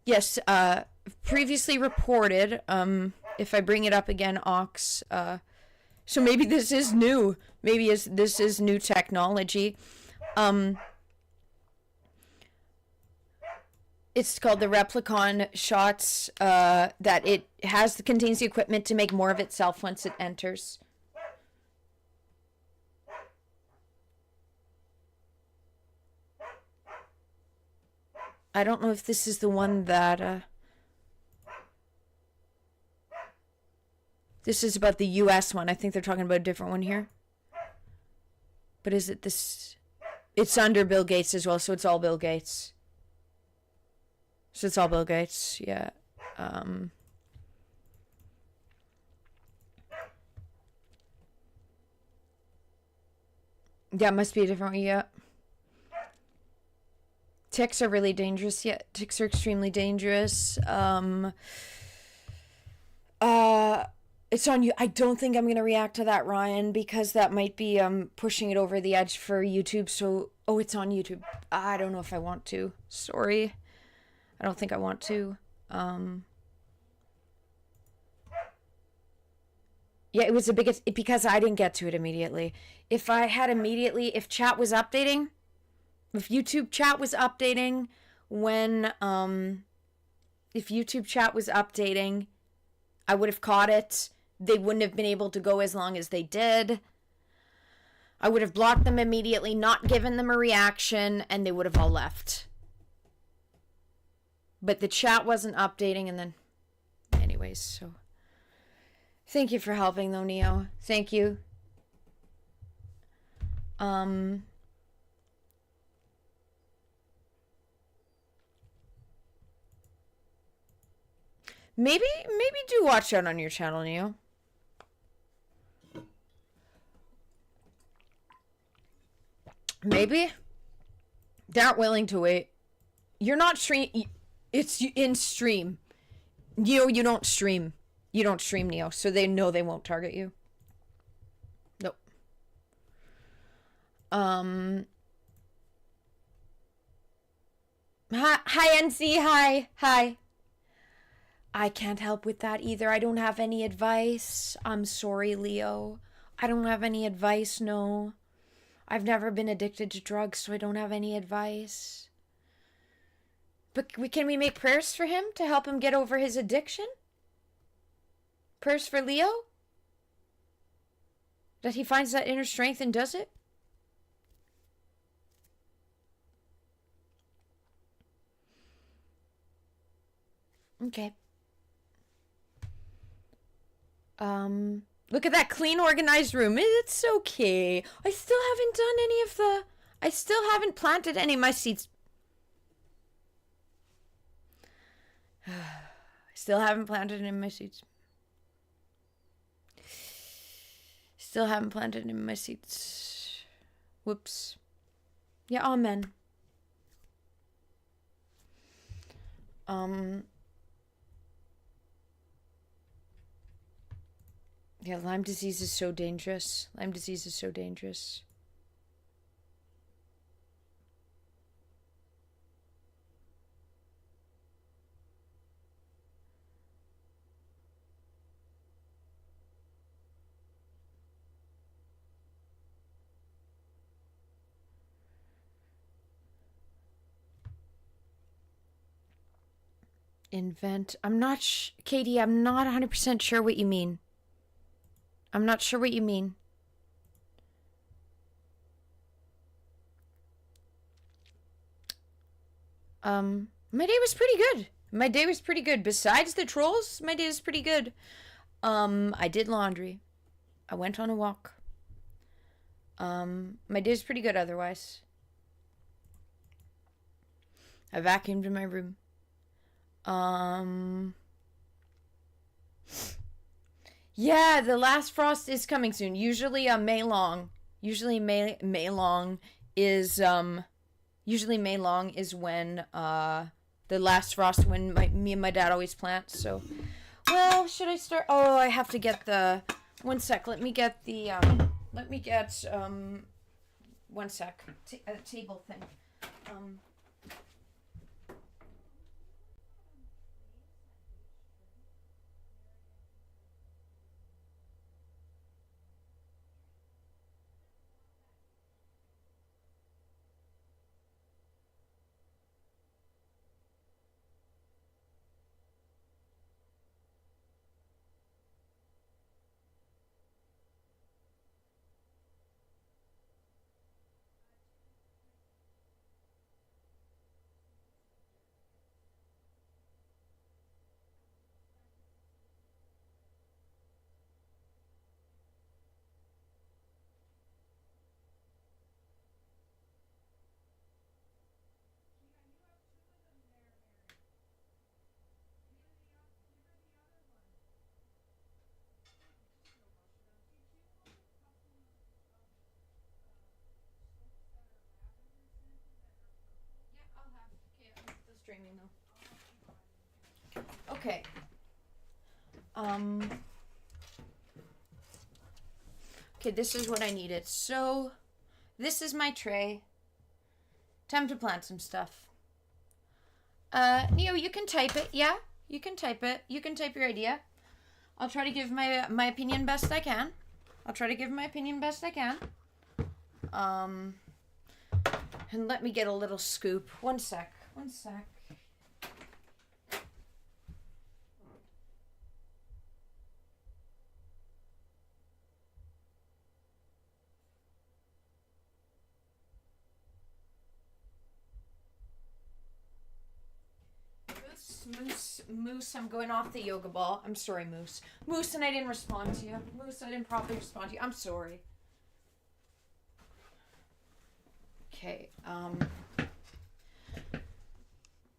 S1: Yes. Previously reported. If I bring it up again, Ox. So maybe this is new. Maybe this is new technology. It's called the Replicon shots. That it contains the equipment to make more of itself once it enters. I don't know if this is the one that. This is about the US one. I think they're talking about a different one here. But is it this? It's under Bill Gates as well, so it's all Bill Gates. So it's all Bill Gates, yeah. Yeah, it must be a different one, yeah. Ticks are really dangerous, yeah. Ticks are extremely dangerous. It's on you. I don't think I'm gonna react to that, Ryan, because that might be pushing it over the edge for YouTube. So, oh, it's on YouTube. I don't know if I want to. Sorry, I don't think I want to. Yeah, it was the biggest because I didn't get to it immediately. If I had immediately, if chat was updating, if YouTube chat was updating when if YouTube chat was updating, I would have caught it. They wouldn't have been able to go as long as they did. I would have blocked them immediately, not given them a reaction, and they would have all left. But the chat wasn't updating, and then... Anyways, so... Thank you for helping, though, Neo. Thank you. Maybe do watch out on your channel, Neo. Maybe. They aren't willing to wait. You're not stream. It's in stream. Neo, you don't stream. You don't stream, Neo, so they know they won't target you. Nope. Hi, NC. Hi. I can't help with that either. I don't have any advice. I'm sorry, Leo. I don't have any advice, no. I've never been addicted to drugs, so I don't have any advice. But can we make prayers for him to help him get over his addiction? Prayers for Leo? That he finds that inner strength and does it? Okay. Look at that clean, organized room. It's okay. I still haven't done any of the... I still haven't planted any of my seeds. I still haven't planted any of my seeds. Still haven't planted any of my seeds. Whoops. Yeah, amen. Yeah, Lyme disease is so dangerous. Lyme disease is so dangerous. Invent. I'm not Katie, I'm not 100% sure what you mean. I'm not sure what you mean. My day was pretty good. My day was pretty good. Besides the trolls, my day was pretty good. I did laundry. I went on a walk. My day was pretty good otherwise. I vacuumed in my room. Yeah, the last frost is coming soon. Usually May long. Usually May long is when the last frost when me and my dad always plant. So, well, should I start? Oh, I have to get the one sec. Let me get the one sec. A table thing. Streaming though. Okay. Okay, this is what I needed. So, this is my tray. Time to plant some stuff. Neo, you can type it. Yeah, you can type it. You can type your idea. I'll try to give my opinion best I can. And let me get a little scoop. One sec. Moose, I'm going off the yoga ball. I'm sorry, Moose. Moose, and I didn't respond to you. Moose, I didn't properly respond to you. I'm sorry. Okay,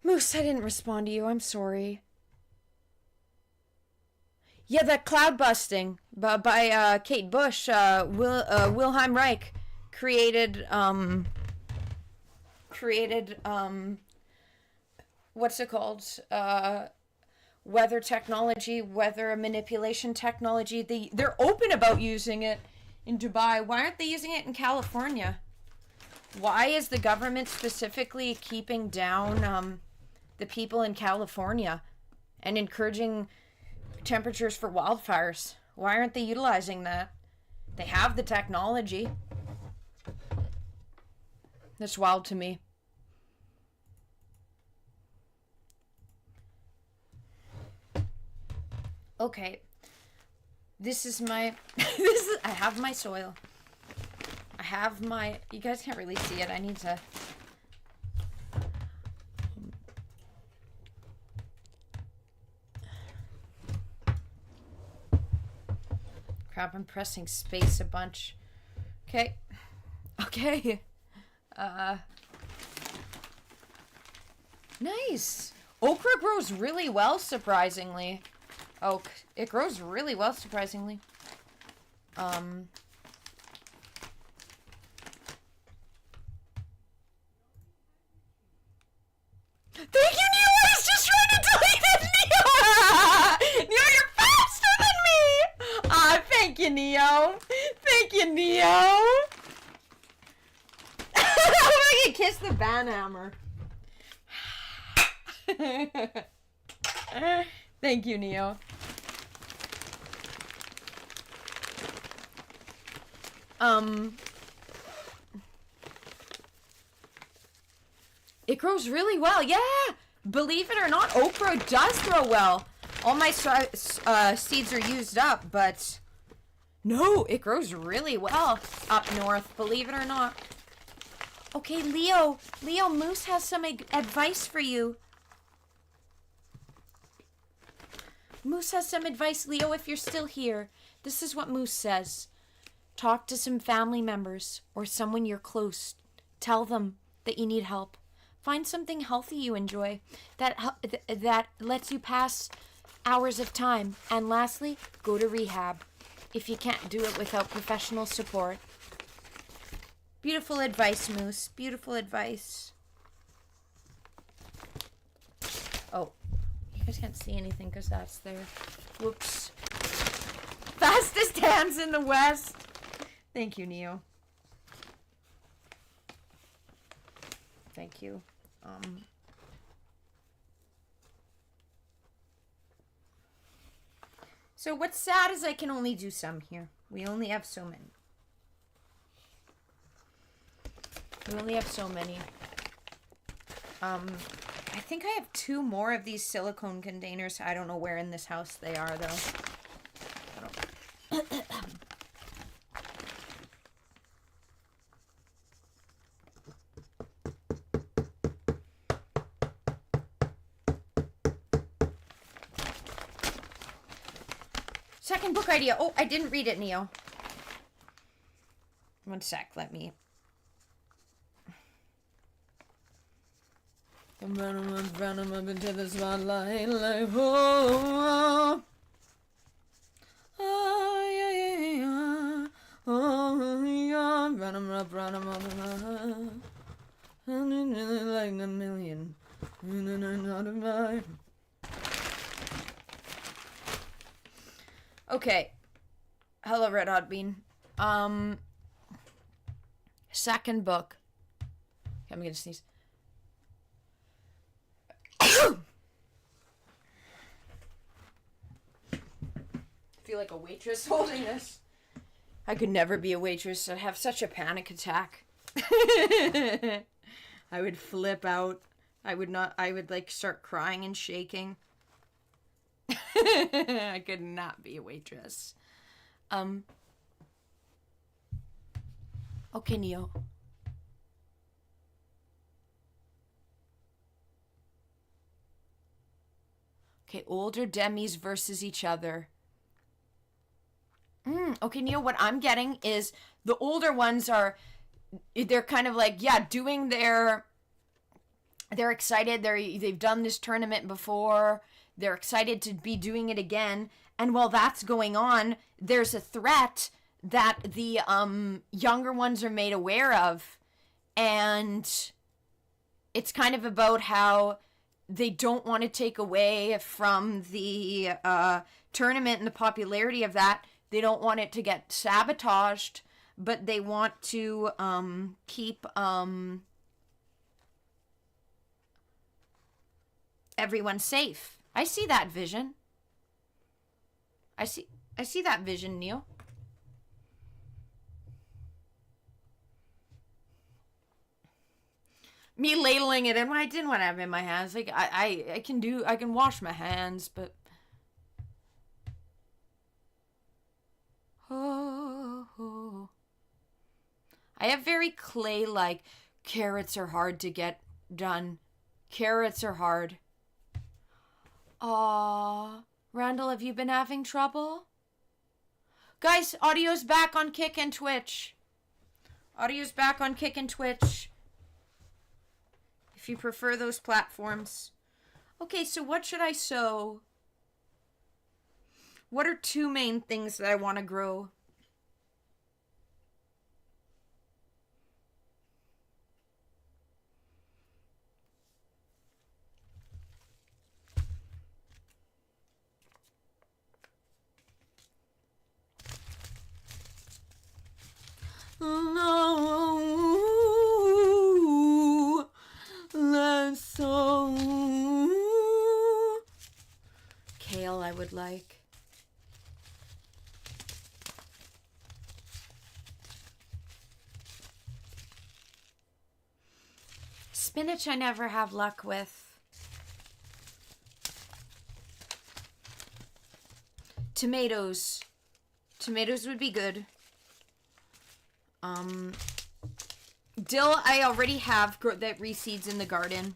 S1: Moose, I didn't respond to you. I'm sorry. Yeah, that cloud busting by Kate Bush, Wilhelm Reich created what's it called? Weather technology, weather manipulation technology. They're open about using it in Dubai. Why aren't they using it in California? Why is the government specifically keeping down the people in California and encouraging temperatures for wildfires? Why aren't they utilizing that? They have the technology. That's wild to me. Okay. This is my I have my soil. I have my, you guys can't really see it. I need to crap, I'm pressing space a bunch. Okay. Nice. Okra grows really well, surprisingly. It grows really well, surprisingly. Thank you, Neo! I was just trying to delete it, Neo! Neo, you're faster than me! Thank you, Neo! I can kiss the banhammer. Thank you, Neo. It grows really well. Yeah, Believe it or not, okra does grow well. All my seeds are used up, but no, it grows really well up north, believe it or not. Okay, Leo, Moose has some advice for you. Moose has some advice, Leo, if you're still here. This is what Moose says. Talk to some family members or someone you're close. Tell them that you need help. Find something healthy you enjoy that lets you pass hours of time. And lastly, go to rehab if you can't do it without professional support. Beautiful advice, Moose. Beautiful advice. Oh, you guys can't see anything because that's there. Whoops. Fastest hands in the West. Thank you, Neo. Thank you. So what's sad is I can only do some here. We only have so many. I think I have 2 more of these silicone containers. I don't know where in this house they are, though. Second book idea. Oh, I didn't read it, Neo. One sec, let me. I'm running up into the spotlight like, oh, yeah. Oh, yeah. Run 'em up, like a million. Okay. Hello, Red Hot Bean. Second book. Okay, I'm gonna sneeze. I feel like a waitress holding this. I could never be a waitress. I'd have such a panic attack. I would flip out. I would like start crying and shaking. I could not be a waitress. Okay, Neo. Okay, older demis versus each other. Okay, Neo, what I'm getting is the older ones they're kind of like, yeah, doing they're excited. They've done this tournament before. They're excited to be doing it again. And while that's going on, there's a threat that the younger ones are made aware of. And it's kind of about how they don't want to take away from the tournament and the popularity of that. They don't want it to get sabotaged, but they want to keep everyone safe. I see that vision. I see that vision, Neil. Me ladling it in. I didn't want to have it in my hands. Like I can wash my hands, but oh. I have very clay-like. Carrots are hard to get done. Carrots are hard. Aw. Randall, have you been having trouble? Guys, audio's back on Kick and Twitch. Audio's back on Kick and Twitch. If you prefer those platforms. Okay, so what should I sow? What are 2 main things that I want to grow? No, let's sow. Kale, I would like. Spinach I never have luck with. Tomatoes. Tomatoes would be good. Dill, I already have that reseeds in the garden.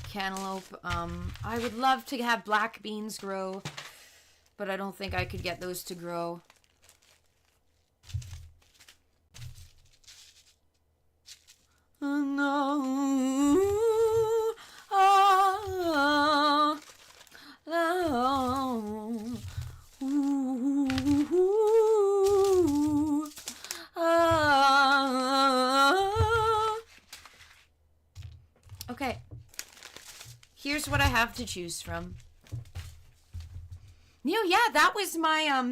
S1: Cantaloupe. I would love to have black beans grow, but I don't think I could get those to grow. Okay. Here's what I have to choose from. Yeah, that was my,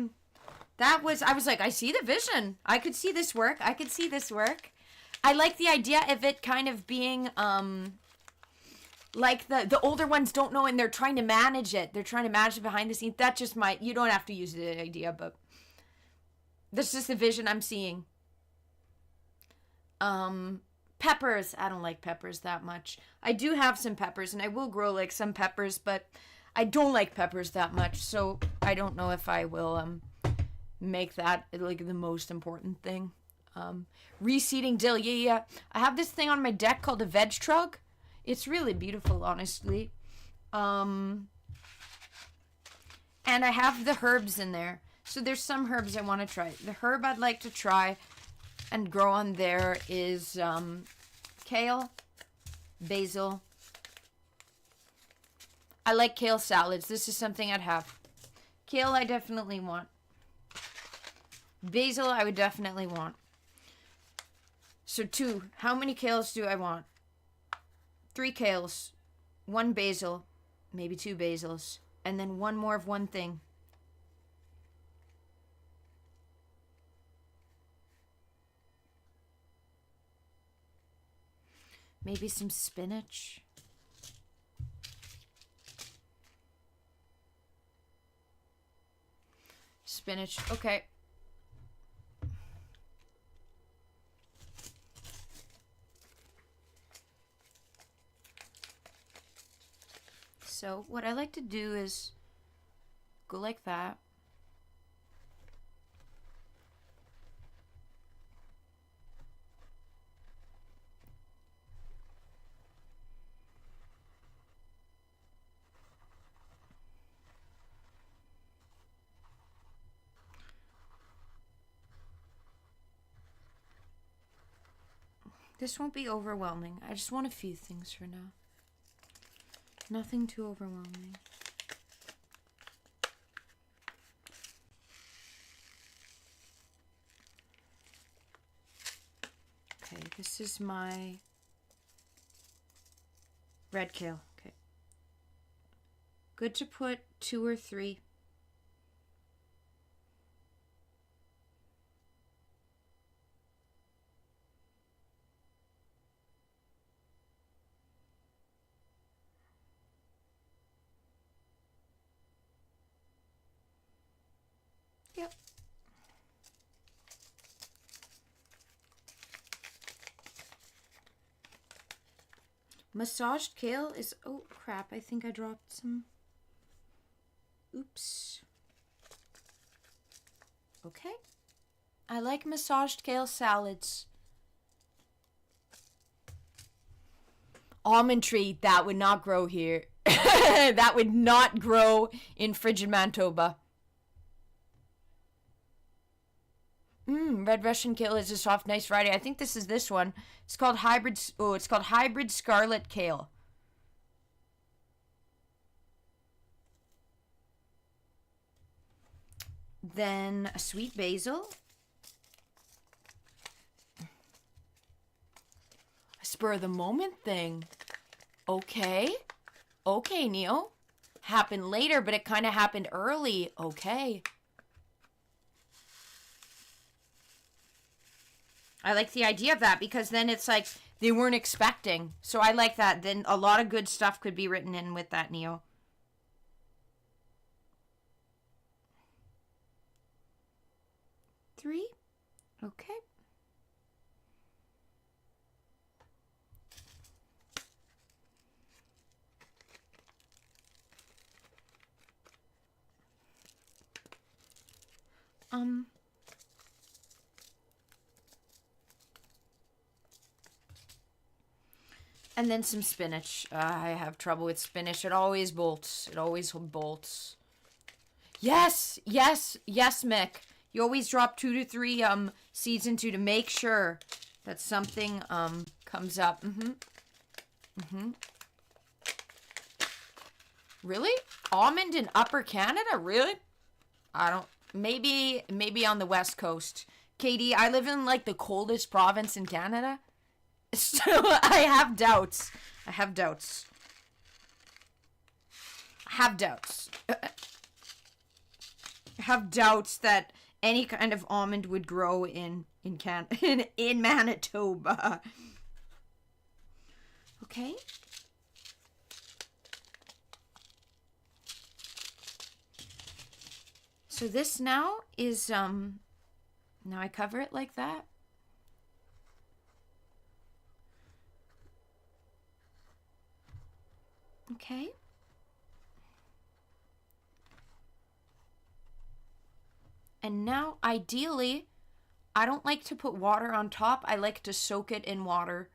S1: I was like, I see the vision. I could see this work. I like the idea of it kind of being, like the older ones don't know and they're trying to manage it. They're trying to manage it behind the scenes. That's just you don't have to use the idea, but that's just the vision I'm seeing. Peppers. I don't like peppers that much. I do have some peppers and I will grow like some peppers, but I don't like peppers that much. So I don't know if I will, make that like the most important thing. Reseeding dill. Yeah. I have this thing on my deck called a veg trug. It's really beautiful, honestly. And I have the herbs in there. So there's some herbs I want to try. The herb I'd like to try and grow on there is kale, basil. I like kale salads. This is something I'd have. Kale I definitely want. Basil I would definitely want. So 2. How many kales do I want? 3 kales. 1 basil. Maybe 2 basils. And then 1 more of one thing. Maybe some spinach. Spinach. Okay. So what I like to do is go like that. This won't be overwhelming. I just want a few things for now. Nothing too overwhelming. Okay, this is my red kale. Okay. Good to put 2 or 3. Yep. Massaged kale is... Oh, crap. I think I dropped some... Oops. Okay. I like massaged kale salads. Almond tree. That would not grow here. That would not grow in frigid Manitoba. Red Russian kale is a soft, nice variety. I think this is this one. It's called hybrid. Oh, it's called hybrid scarlet kale. Then a sweet basil. A spur of the moment thing. Okay. Okay, Neo. Happened later, but it kind of happened early. Okay. I like the idea of that because then it's like they weren't expecting. So I like that. Then a lot of good stuff could be written in with that, Neo. Three. Okay. And then some spinach. I have trouble with spinach. It always bolts. It always bolts. Yes, yes, yes, Mick. You always drop 2 to 3 seeds into to make sure that something comes up. Really? Almond in Upper Canada? Really? I don't. Maybe on the West Coast. Katie, I live in like the coldest province in Canada. So I have doubts. I have doubts. I have doubts that any kind of almond would grow in Manitoba. Okay. So this now is now I cover it like that. Okay. And now, ideally, I don't like to put water on top. I like to soak it in water.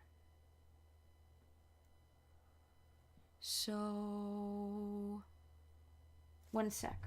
S1: So, one sec.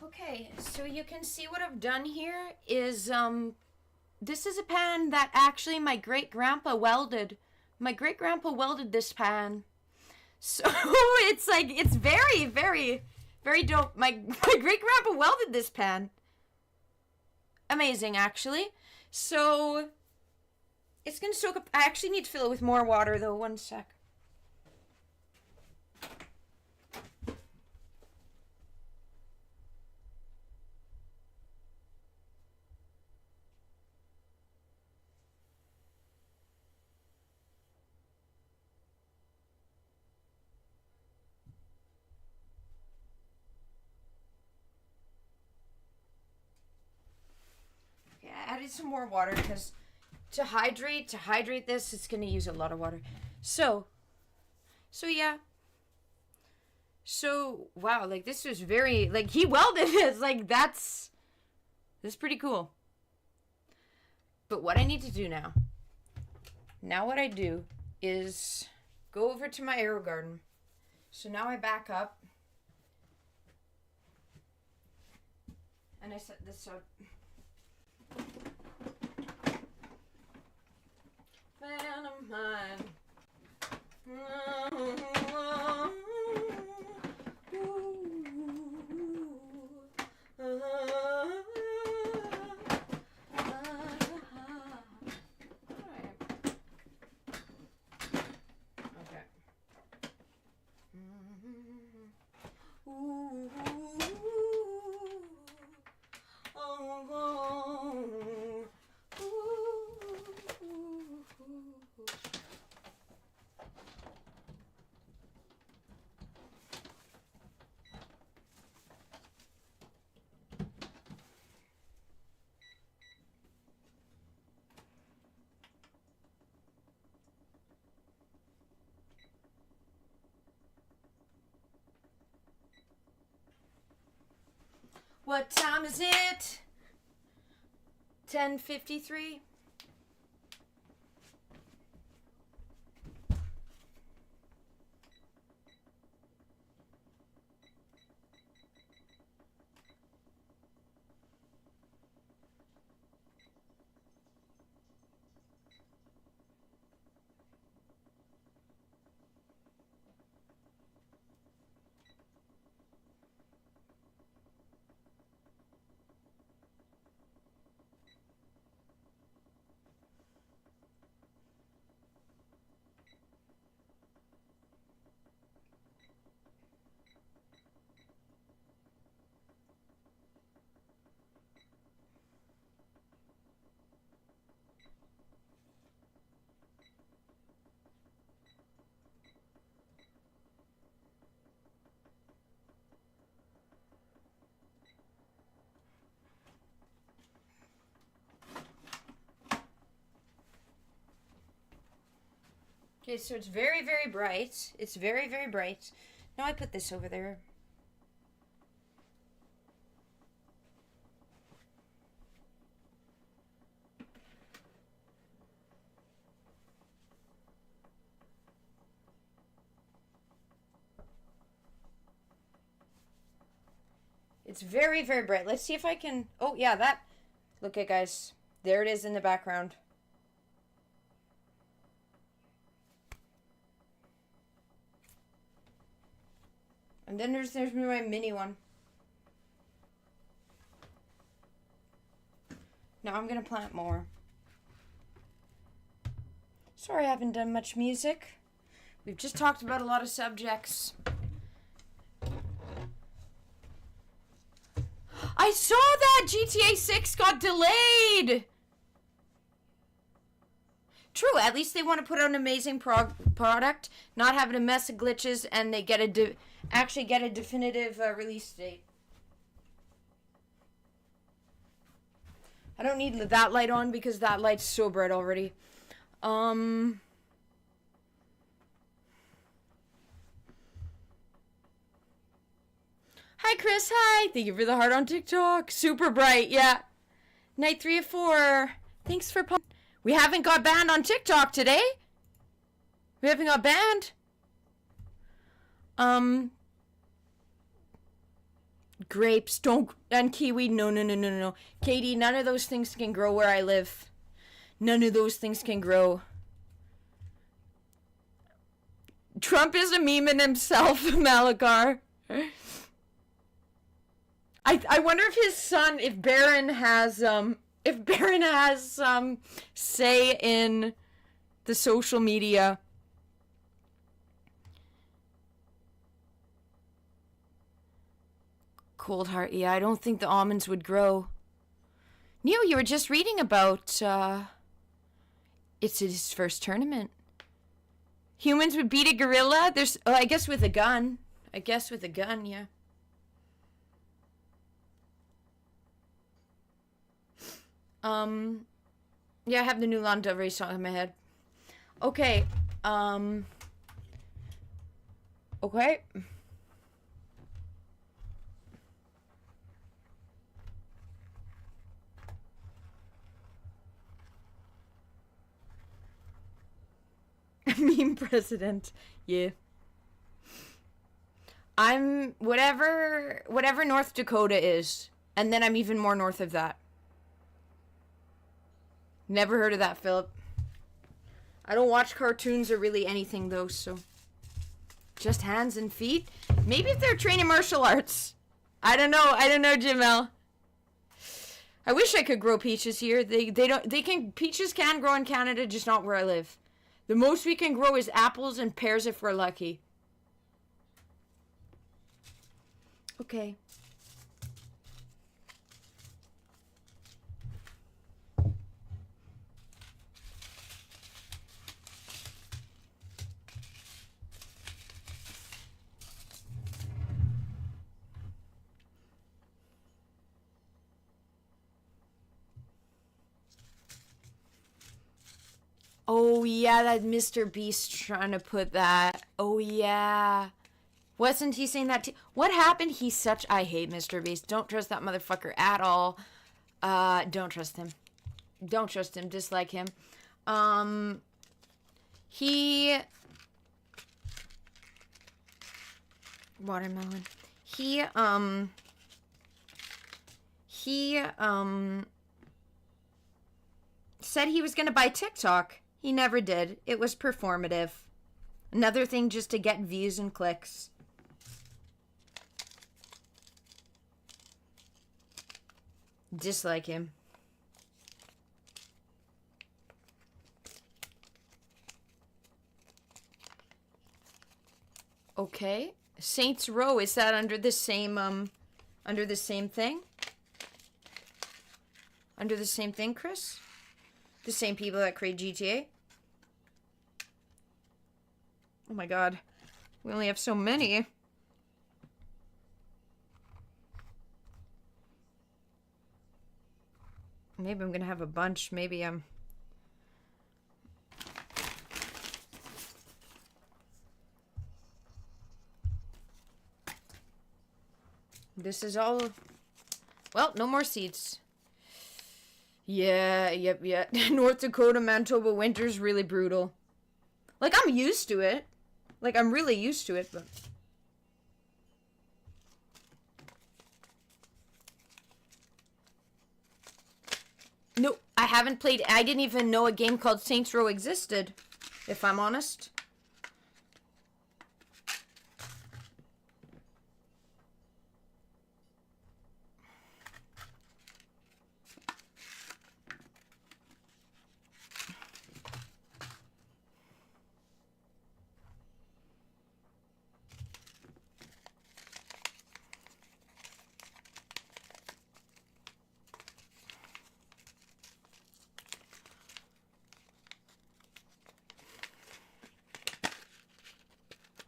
S1: Okay, so you can see what I've done here is, this is a pan that actually my great-grandpa welded. My great-grandpa welded this pan. So, it's like, it's very, very, very dope. My great-grandpa welded this pan. Amazing, actually. So, it's gonna soak up. I actually need to fill it with more water, though. One sec. I added some more water because to hydrate this, it's gonna use a lot of water. So yeah. So wow, like this was very like he welded this. Like this is pretty cool. But what I need to do now what I do is go over to my arrow garden. So now I back up and I set this up. Fan of mine. What time is it? 10:53. Okay, so it's very, very bright. It's very, very bright. Now I put this over there. It's very, very bright. Let's see if I can... Oh, yeah, that... Look at, guys. There it is in the background. And then there's my mini one. Now I'm gonna plant more. Sorry I haven't done much music. We've just talked about a lot of subjects. I saw that GTA 6 got delayed! True, at least they want to put out an amazing product, not having a mess of glitches, and they get actually get a definitive release date. I don't need that light on because that light's so bright already. Hi Chris, hi! Thank you for the heart on TikTok. Super bright, yeah. Night 3 of 4. Thanks for we haven't got banned on TikTok today. We haven't got banned. Grapes, don't, and kiwi, no. Katie, none of those things can grow where I live. None of those things can grow. Trump is a meme in himself, Malakar. I wonder if his son, if Barron has say in the social media. Cold heart, yeah, I don't think the almonds would grow. Neil, you were just reading about, it's his first tournament. Humans would beat a gorilla? There's, oh, I guess with a gun. Yeah. Yeah, I have the new Lana Del Rey song in my head. Okay, okay. Meme president, yeah. I'm whatever North Dakota is, and then I'm even more north of that. Never heard of that, Philip. I don't watch cartoons or really anything, though, so... Just hands and feet? Maybe if they're training martial arts. I don't know, Jamel. I wish I could grow peaches here. Peaches can grow in Canada, just not where I live. The most we can grow is apples and pears if we're lucky. Okay. Oh, yeah, that Mr. Beast trying to put that. Oh, yeah. Wasn't he saying that? What happened? He's such. I hate Mr. Beast. Don't trust that motherfucker at all. Don't trust him. Don't trust him. Dislike him. He. Watermelon. He said he was gonna buy TikTok. He never did. It was performative. Another thing just to get views and clicks. Dislike him. Okay. Saints Row, is that under the same thing? Under the same thing, Chris? The same people that create GTA? Oh my god. We only have so many. Maybe I'm gonna have a bunch. Maybe I'm... This is all... Well, no more seats. Yeah. North Dakota, Manitoba winter's really brutal. Like, I'm used to it. Like, I'm really used to it, but... No, I haven't played... I didn't even know a game called Saints Row existed, if I'm honest.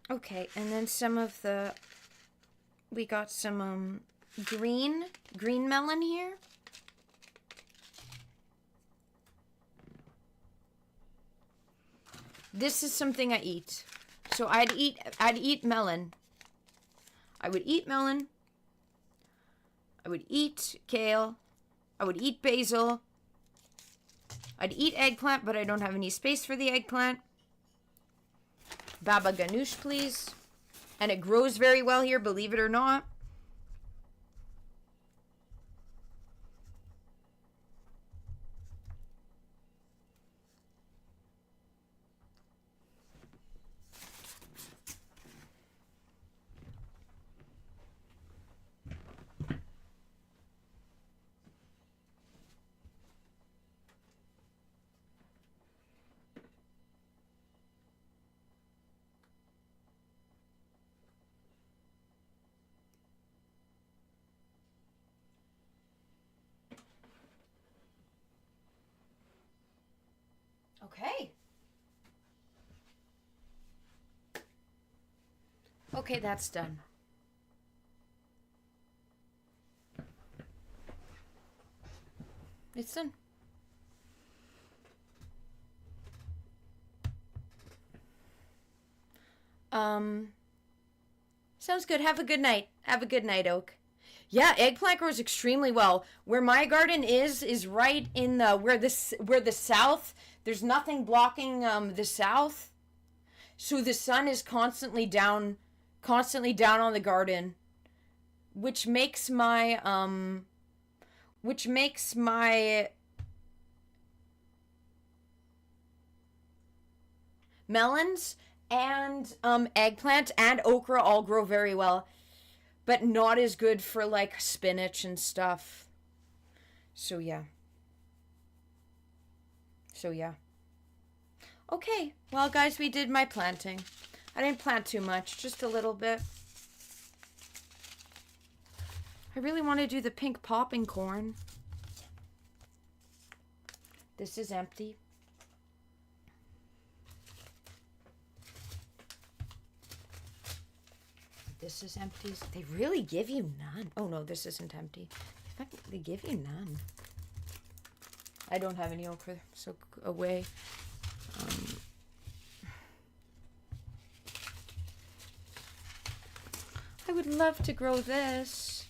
S1: Okay, and then some of the... We got some, green melon here. This is something I eat. So I'd eat melon. I would eat melon. I would eat kale. I would eat basil. I'd eat eggplant, but I don't have any space for the eggplant. Baba ganoush, please. And it grows very well here, believe it or not. Okay. Okay, that's done. It's done. Sounds good. Have a good night. Have a good night, Oak. Yeah, eggplant grows extremely well. Where my garden is right in the where the south. There's nothing blocking the south, so the sun is constantly down on the garden, which makes my melons and eggplant and okra all grow very well, but not as good for like spinach and stuff. So yeah. Okay, well guys, we did my planting. I didn't plant too much, just a little bit. I really want to do the pink popping corn. This is empty. This is empty. They really give you none. Oh no, this isn't empty. They give you none. I don't have any okra, so away. would love to grow this.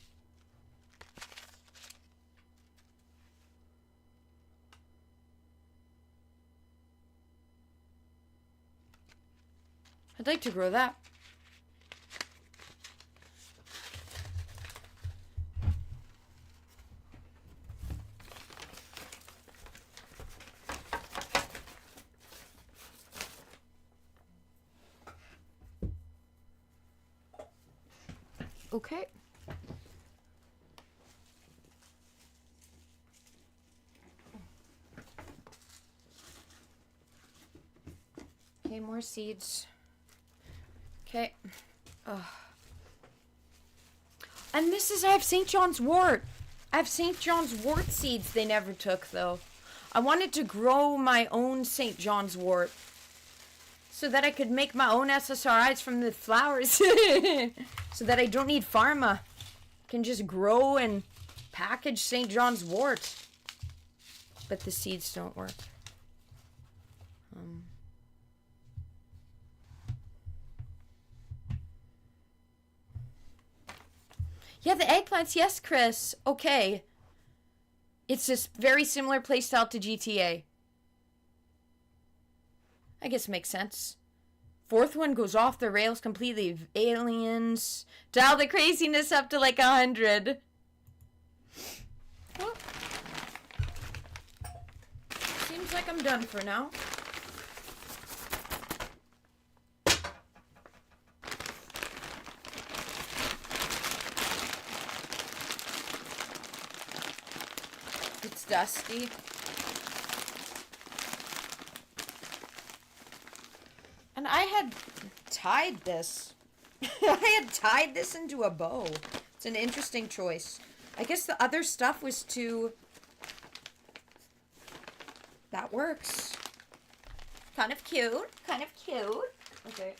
S1: I'd like to grow that. Okay. Okay, more seeds. Okay. Ugh. And this is, I have St. John's wort. I have St. John's wort seeds they never took, though. I wanted to grow my own St. John's wort so that I could make my own SSRIs from the flowers. So that I don't need pharma. I can just grow and package St. John's wort. But the seeds don't work. Yeah, the eggplants, yes, Chris. Okay. It's this very similar playstyle to GTA. I guess it makes sense. Fourth one goes off the rails completely. Aliens. Dial the craziness up to like 100. Well, seems like I'm done for now. It's dusty. And I had tied this. I had tied this into a bow. It's an interesting choice. I guess the other stuff was too... That works. Kind of cute. Kind of cute. Okay.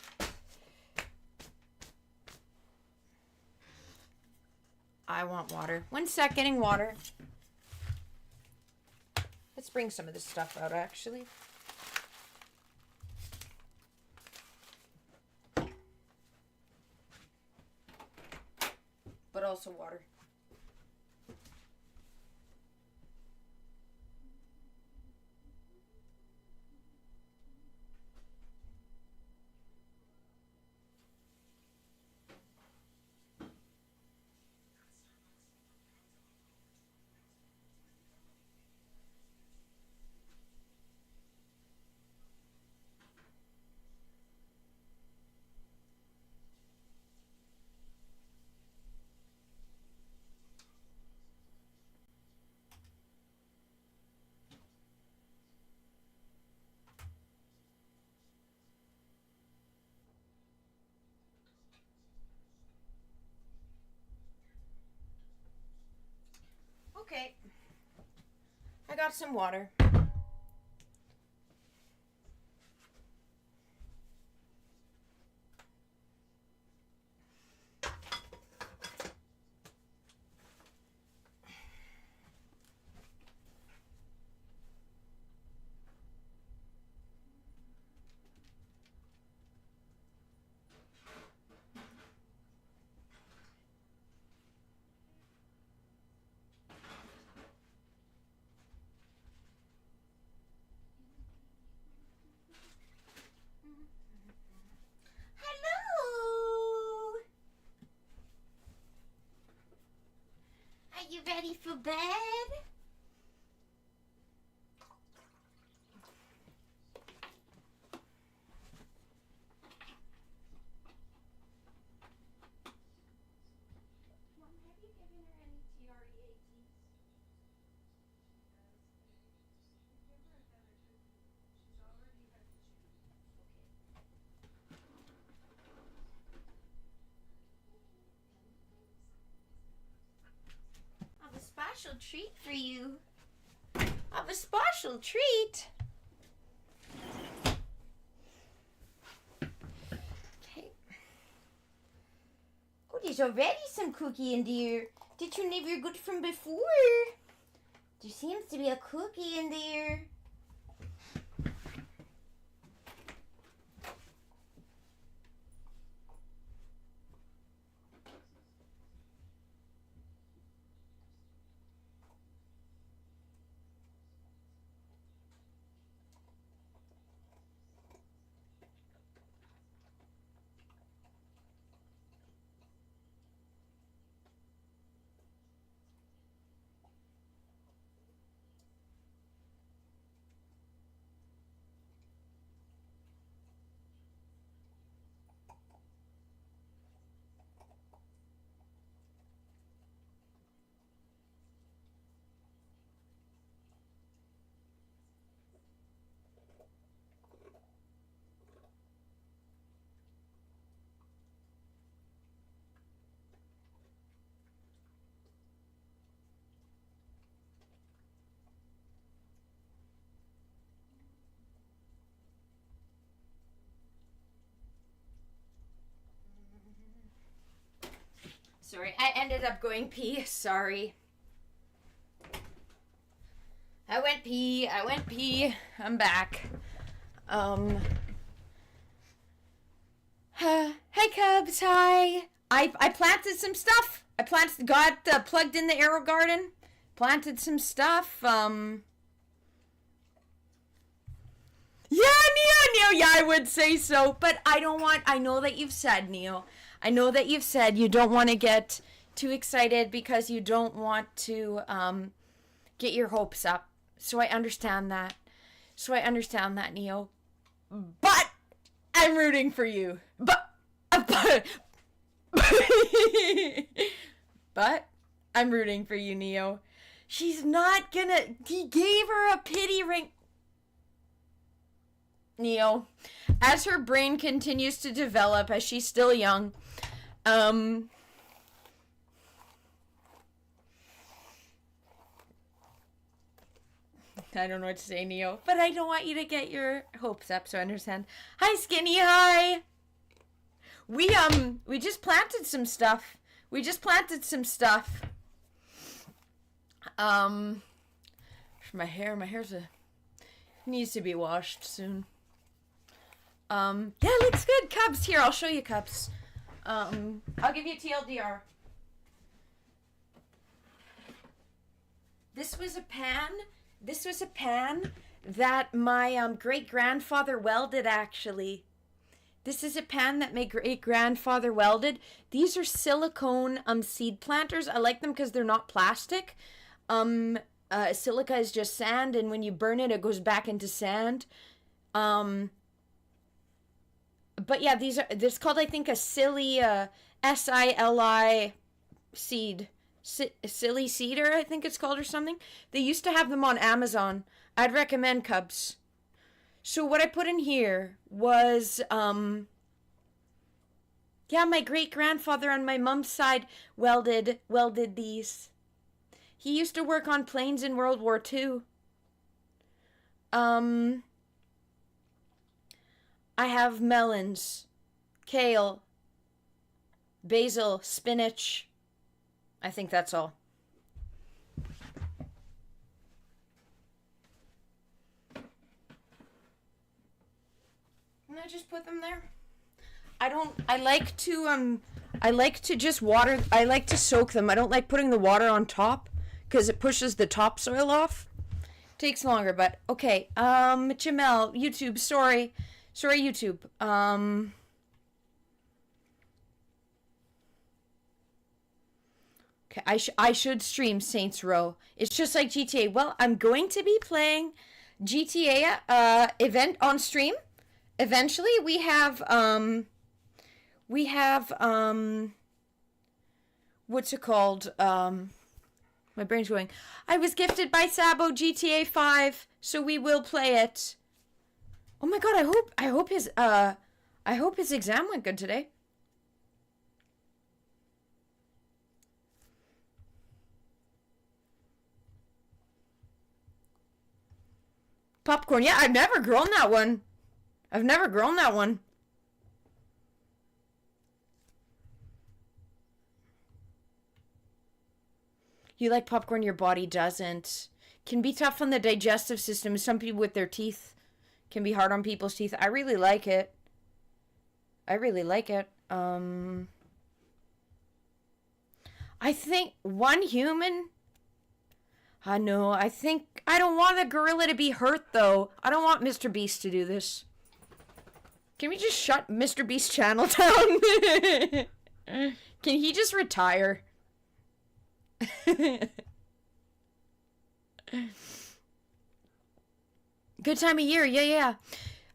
S1: I want water. 1 sec, getting water. Let's bring some of this stuff out, actually. But also water. Okay. I got some water. Are you ready for bed? Mom, have you given her any TREATs? I have a special treat for you. I have a special treat. Okay. Oh, there's already some cookie in there. Did you never got from before? There seems to be a cookie in there. Sorry, I ended up going pee. Sorry. I went pee. I'm back. Hey Cubs, hi. I planted some stuff. Got plugged in the Arrow Garden. Planted some stuff. Yeah, Neo, yeah, I would say so. But I know that you've said, Neo. I know that you've said you don't want to get too excited because you don't want to get your hopes up. So I understand that. Neo. But I'm rooting for you. But I'm rooting for you, Neo. She's not gonna... He gave her a pity ring. Neo, as her brain continues to develop, as she's still young, I don't know what to say, Neo, but I don't want you to get your hopes up, so I understand. Hi, Skinny, hi! We just planted some stuff. My hair's needs to be washed soon. Yeah, looks good, Cubs. Here, I'll show you, Cubs. I'll give you TLDR. This was a pan that my great-grandfather welded, actually. This is a pan that my great-grandfather welded. These are silicone seed planters. I like them because they're not plastic. Silica is just sand, and when you burn it, it goes back into sand. But yeah, this is called, I think, a silly, S-I-L-I seed. Silly cedar, I think it's called, or something. They used to have them on Amazon. I'd recommend, Cubs. So what I put in here was, yeah, my great-grandfather on my mom's side welded these. He used to work on planes in World War II. I have melons, kale, basil, spinach. I think that's all. And I just put them there. I like to just water. I like to soak them. I don't like putting the water on top because it pushes the topsoil off. Takes longer, but okay. Jamel, YouTube, sorry, YouTube. Okay, I should stream Saints Row. It's just like GTA. Well, I'm going to be playing GTA event on stream. Eventually, we have what's it called? My brain's going. I was gifted by Sabo GTA 5, so we will play it. Oh my god, I hope his exam went good today. Popcorn. Yeah, I've never grown that one. You like popcorn, your body doesn't. Can be tough on the digestive system. Some people with their teeth can be hard on people's teeth. I really like it. I think one human... I know. I don't want the gorilla to be hurt, though. I don't want Mr. Beast to do this. Can we just shut Mr. Beast's channel down? Can he just retire? Good time of year. Yeah.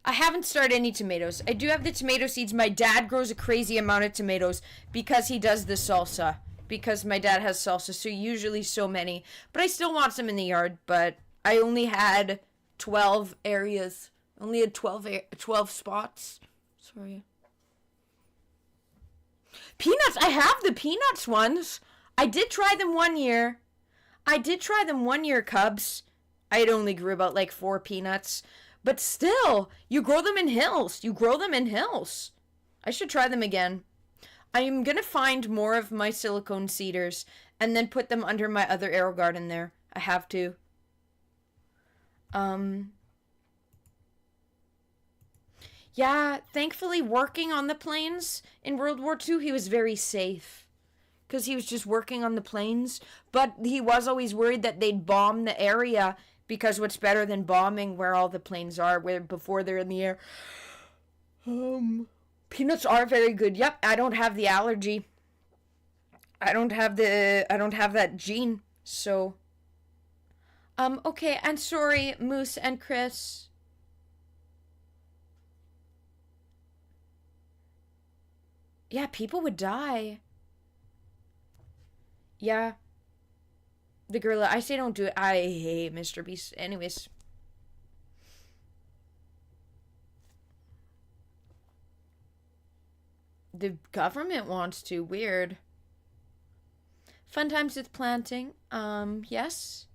S1: I haven't started any tomatoes. I do have the tomato seeds. My dad grows a crazy amount of tomatoes because he does the salsa. Because my dad has salsa, so usually so many. But I still want some in the yard, but I only had 12 areas. Only had 12 spots. Sorry. Peanuts! I have the peanuts ones. I did try them 1 year. Cubs. I had only grew about like 4 peanuts. But still, you grow them in hills. I should try them again. I'm gonna find more of my silicone cedars and then put them under my other arrow garden there. I have to. Yeah, thankfully working on the planes in World War II, he was very safe. Because he was just working on the planes. But he was always worried that they'd bomb the area, because what's better than bombing where all the planes are, where before they're in the air. Peanuts are very good. Yep, I don't have the allergy. I don't have that gene. So okay, and sorry, Moose and Chris. Yeah, people would die. Yeah. The gorilla. I say don't do it. I hate Mr. Beast. Anyways. The government wants to. Weird. Fun times with planting. Yes.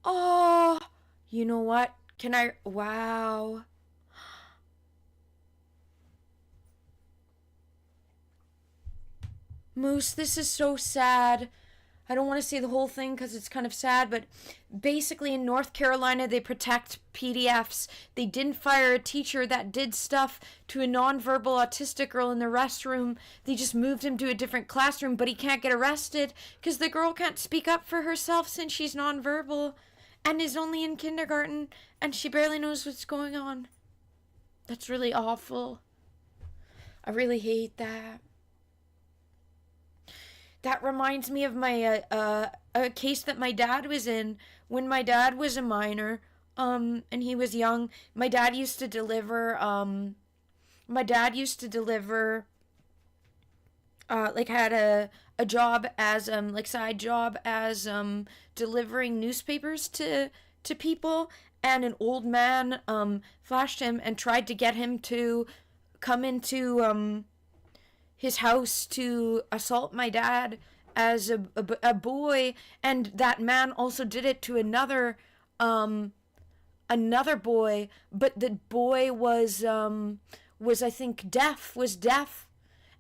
S1: Oh, you know what? Can I? Wow. Moose, this is so sad. I don't want to say the whole thing because it's kind of sad, but basically in North Carolina, they protect PDFs. They didn't fire a teacher that did stuff to a nonverbal autistic girl in the restroom. They just moved him to a different classroom, but he can't get arrested because the girl can't speak up for herself since she's nonverbal and is only in kindergarten and she barely knows what's going on. That's really awful. I really hate that. That reminds me of my a case that my dad was in when my dad was a minor, and he was young. My dad used to deliver like had a job as like side job as delivering newspapers to people, and an old man flashed him and tried to get him to come into his house to assault my dad as a boy, and that man also did it to another boy, but the boy was I think deaf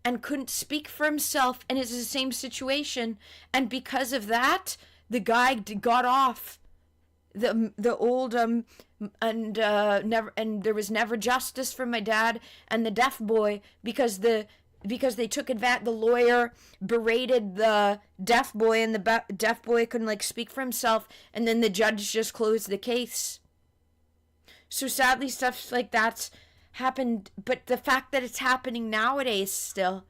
S1: and couldn't speak for himself, and it's the same situation, and because of that the guy got off. The old and there was never justice for my dad and the deaf boy because they took advantage. The lawyer berated the deaf boy, and the deaf boy couldn't like speak for himself, and then the judge just closed the case. So sadly, stuff like that's happened, but the fact that it's happening nowadays still,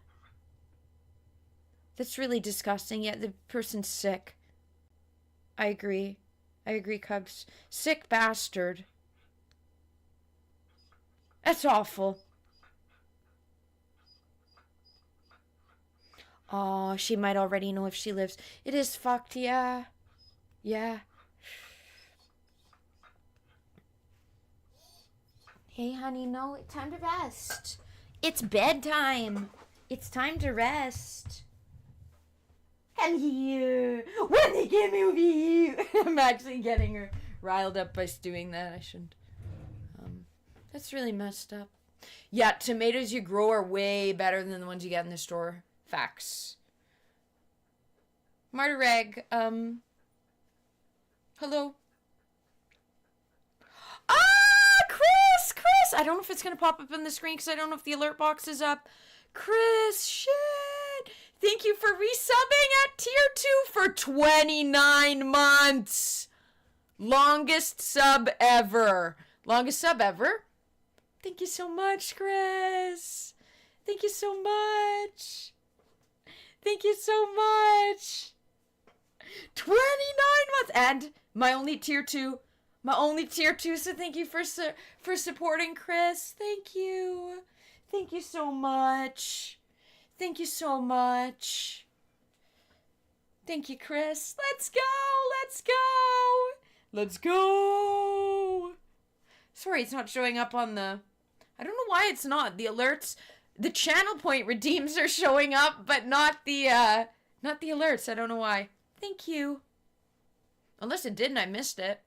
S1: that's really disgusting. Yeah, the person's sick. I agree, Cubs. Sick bastard. That's awful. Oh, she might already know if she lives. It is fucked, yeah. Yeah. Hey, honey, no, it's time to rest. It's bedtime. It's time to rest. And here, when they get me over here. I'm actually getting her riled up by doing that. I shouldn't. That's really messed up. Yeah, tomatoes you grow are way better than the ones you get in the store. Facts. Marta Reg, hello. Chris! I don't know if it's going to pop up on the screen because I don't know if the alert box is up. Chris, shit! Thank you for resubbing at tier 2 for 29 months. Longest sub ever. Thank you so much, Chris. Thank you so much. 29 months. And my only tier 2. So thank you for supporting Chris. Thank you. Thank you so much. Thank you, Chris. Let's go. Sorry, it's not showing up on the... I don't know why it's not. The alerts... The channel point redeems are showing up, but not the alerts. I don't know why. Thank you. Unless it didn't, I missed it.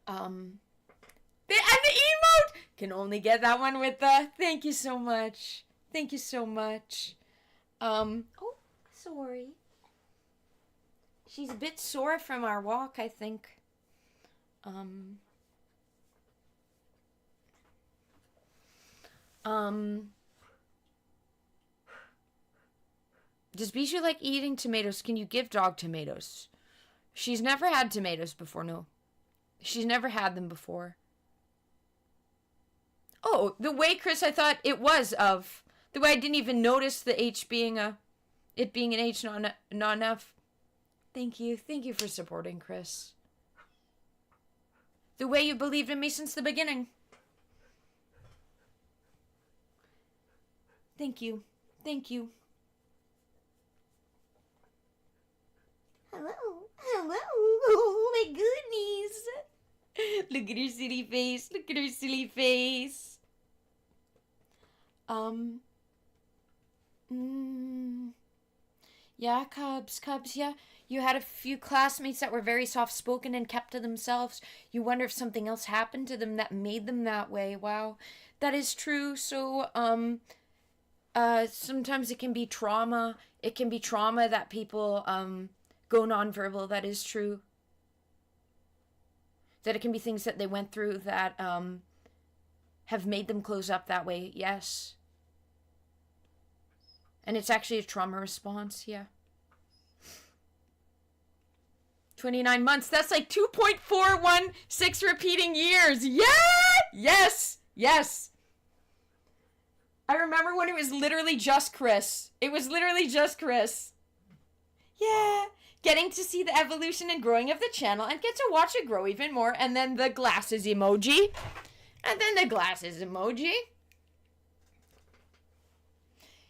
S1: And the emote! Can only get that one with the thank you so much. Thank you so much. Oh, sorry. She's a bit sore from our walk, I think. Does Bijou like eating tomatoes? Can you give dog tomatoes? She's never had tomatoes before, no. She's never had them before. Oh, the way, Chris, I thought it was of. The way I didn't even notice the H being it being an H, not an F. Thank you. Thank you for supporting, Chris. The way you believed in me since the beginning. Thank you. Thank you. Hello. Hello. Oh, my goodness. Look at her silly face. Look at her silly face. Yeah, Cubs, yeah. You had a few classmates that were very soft-spoken and kept to themselves. You wonder if something else happened to them that made them that way. Wow. That is true. So, sometimes it can be trauma. It can be trauma that people, go nonverbal. That is true. That it can be things that they went through that, have made them close up that way. Yes. And it's actually a trauma response, yeah. 29 months, that's like 2.416 repeating years. Yeah! Yes! Yes! I remember when it was literally just Chris. It was literally just Chris. Yeah! Getting to see the evolution and growing of the channel and get to watch it grow even more. And then the glasses emoji. And then the glasses emoji.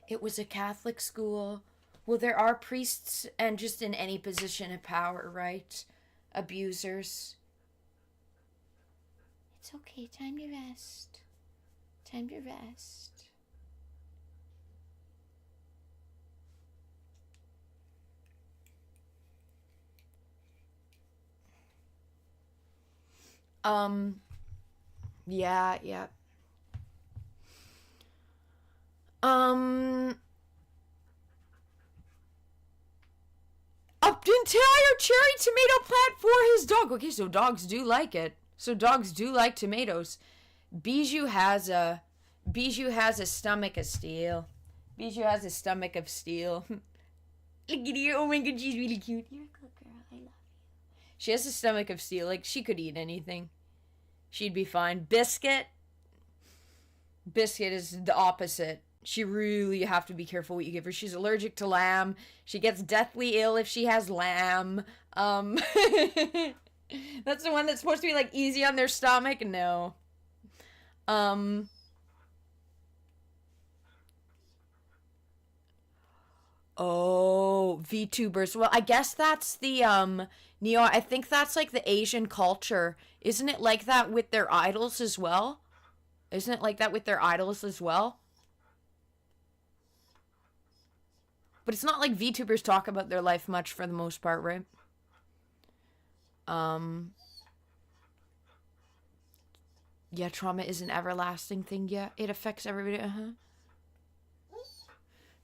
S1: It was a Catholic school. Well, there are priests and just in any position of power, right? Abusers. It's okay. Time to rest. Time to rest. Yeah. Up entire cherry tomato plant for his dog. Okay, so dogs do like it. So dogs do like tomatoes. Bijou has a stomach of steel. Bijou has a stomach of steel. Look at her. Oh my god, she's really cute. You're a good girl. I love you. She has a stomach of steel. Like, she could eat anything. She'd be fine. Biscuit is the opposite. She really have to be careful what you give her. She's allergic to lamb. She gets deathly ill if she has lamb. That's the one that's supposed to be like easy on their stomach. No. Oh, VTubers. Well, I guess that's the Neo. I think that's like the Asian culture. Isn't it like that with their idols as well? Isn't it like that with their idols as well? But it's not like VTubers talk about their life much for the most part, right? Yeah, trauma is an everlasting thing. Yeah, it affects everybody.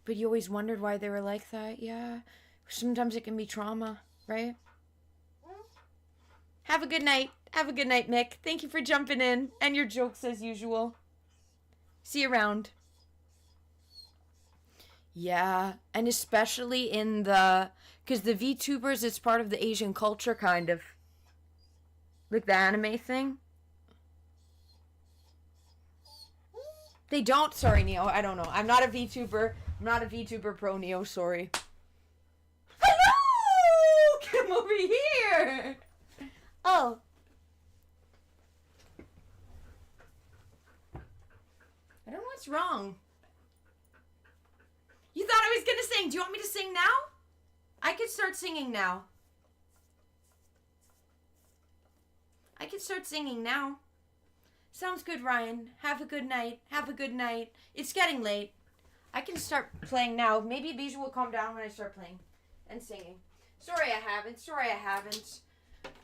S1: But you always wondered why they were like that. Yeah. Sometimes it can be trauma, right? Have a good night. Have a good night, Mick. Thank you for jumping in. And your jokes as usual. See you around. Yeah, and especially in because the VTubers, it's part of the Asian culture, kind of. Like the anime thing. They don't, sorry, Neo, I don't know. I'm not a VTuber. I'm not a VTuber pro, Neo, sorry. Hello! Come over here! Oh. I don't know what's wrong. You thought I was gonna sing. Do you want me to sing now? I could start singing now. I can start singing now. Sounds good, Ryan. Have a good night. Have a good night. It's getting late. I can start playing now. Maybe Bijou will calm down when I start playing and singing. Sorry I haven't.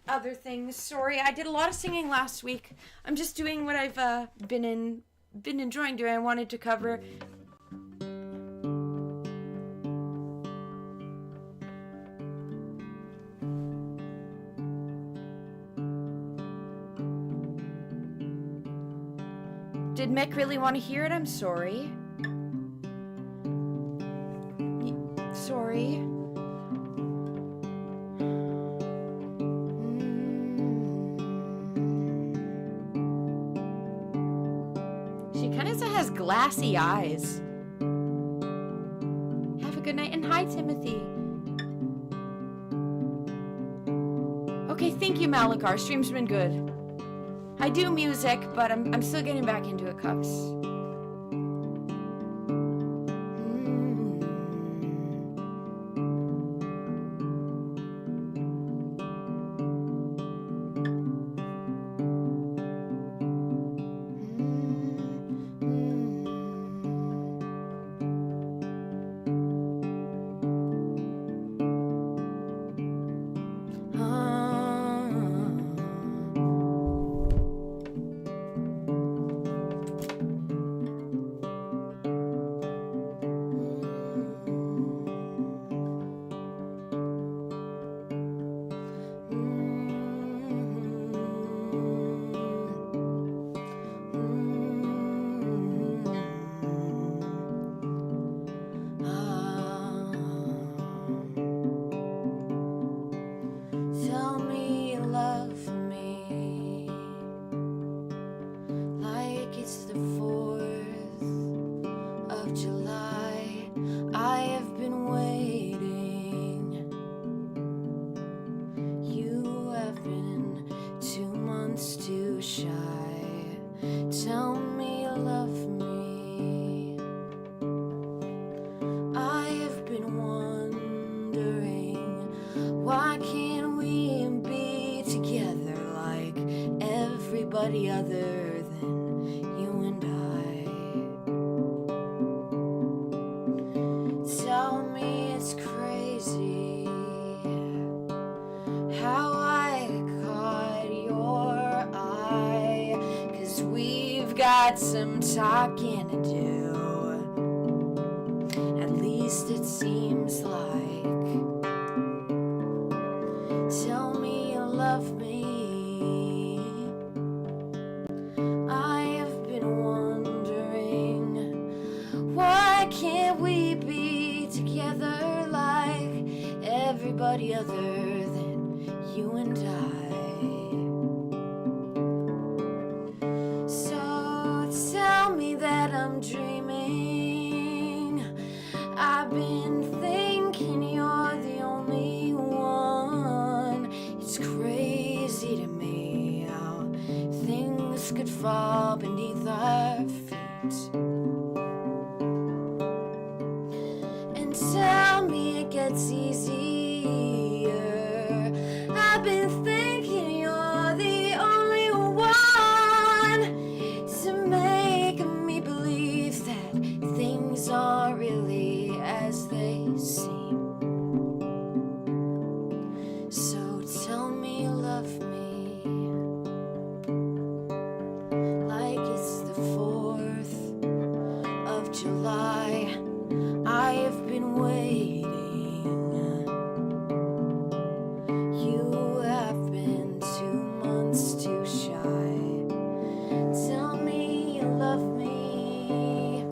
S1: other things. Sorry, I did a lot of singing last week. I'm just doing what I've been enjoying doing. I wanted to cover. Did Mick really want to hear it? I'm sorry. Sorry. She kind of has glassy eyes. Have a good night, and hi, Timothy. Okay, thank you, Malakar. Stream's been good. I do music, but I'm still getting back into it, Cups. Tell me you love me like it's the 4th of July. I have been waiting. You have been 2 months too shy. Tell me you love me. I have been wondering, why can't we be together like everybody other than you and I? Tell me it's crazy how I caught your eye, 'cause we've got some talking to do. At least it seems like. Tell me you love me. I have been wondering, why can't we be together like everybody other than you and I? So tell me that I'm dreaming. I've been thinking you're the only one. It's crazy to me how things could fall beneath our feet. And tell me it gets easier. I've been thinking you're the only one to make me believe that things aren't really as they seem. So tell me you love me like it's the 4th of July. I have been waiting. You have been 2 months too shy. Tell me you love me.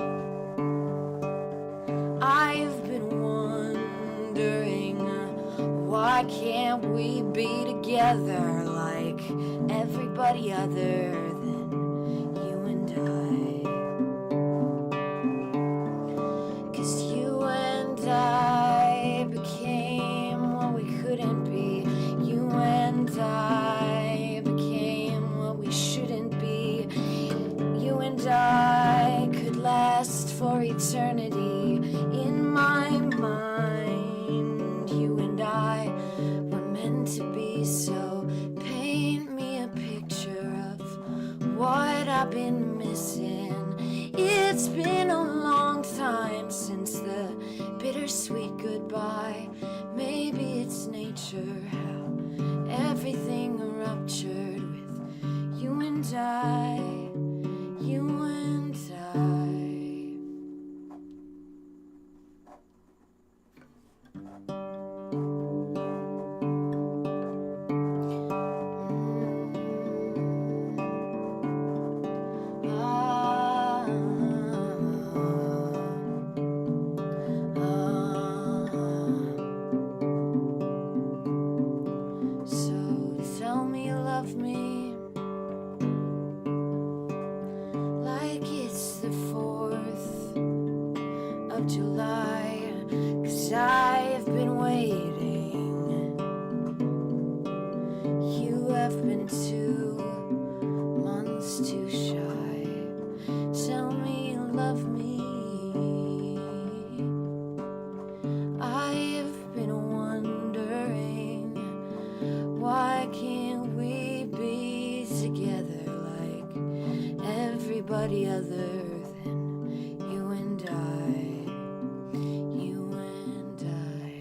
S1: I've been wondering, why can't we be together like everybody other than you and I? 'Cause you and I became what we couldn't be. You and I became what we shouldn't be. You and I could last for eternity. In my mind, you and I were meant to be. So paint me a picture of what I've been missing. It's been a long time since the bittersweet goodbye. Maybe it's nature, how everything and I, you and I. So tell me you love me like it's the 4th of July, 'cause I've been waiting. You have been 2 months too shy. Tell me you love me. I've been wondering, why can't we be together like everybody other than you and I? You and I.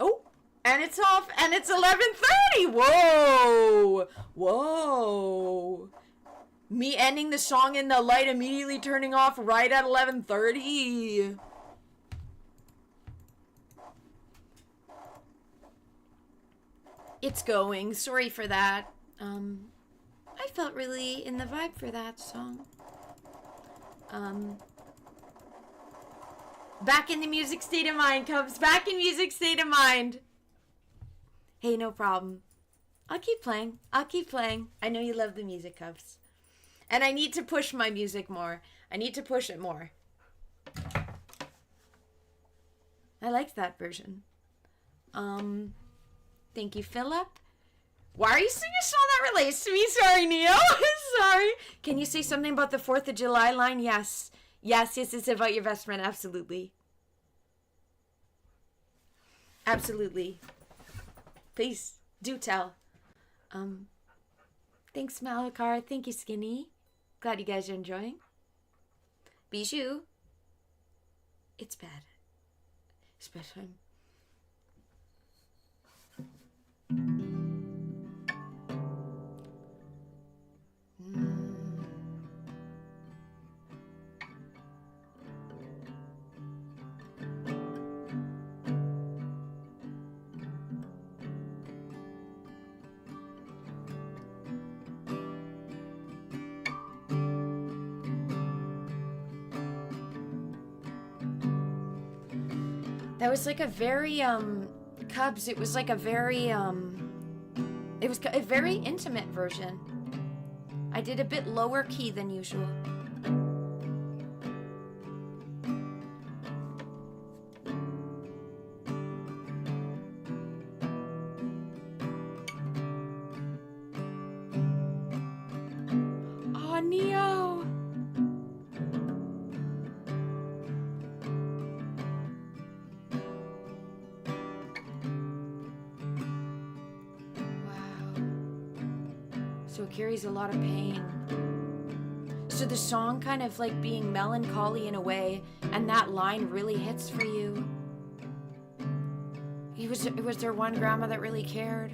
S1: Oh, and it's off, and it's 11:30. Whoa, whoa. Me ending the song and the light immediately turning off right at 11:30. It's going. Sorry for that. I felt really in the vibe for that song. Back in the music state of mind, Cubs. Back in music state of mind. Hey, no problem. I'll keep playing. I'll keep playing. I know you love the music, Cubs. And I need to push my music more. I need to push it more. I liked that version. Thank you, Philip. Why are you singing a song that relates to me? Sorry, Neo. Sorry. Can you say something about the 4th of July line? Yes. Yes, it's about your best friend. Absolutely. Absolutely. Please, do tell. Thanks, Malakar. Thank you, Skinny. Glad you guys are enjoying. Bijou. It's bad. It's bedtime. That was like a very, Cubs, it was like a very, it was a very intimate version. I did a bit lower key than usual. Oh, Neo! So it carries a lot of pain. So the song kind of like being melancholy in a way, and that line really hits for you. Was there one grandma that really cared?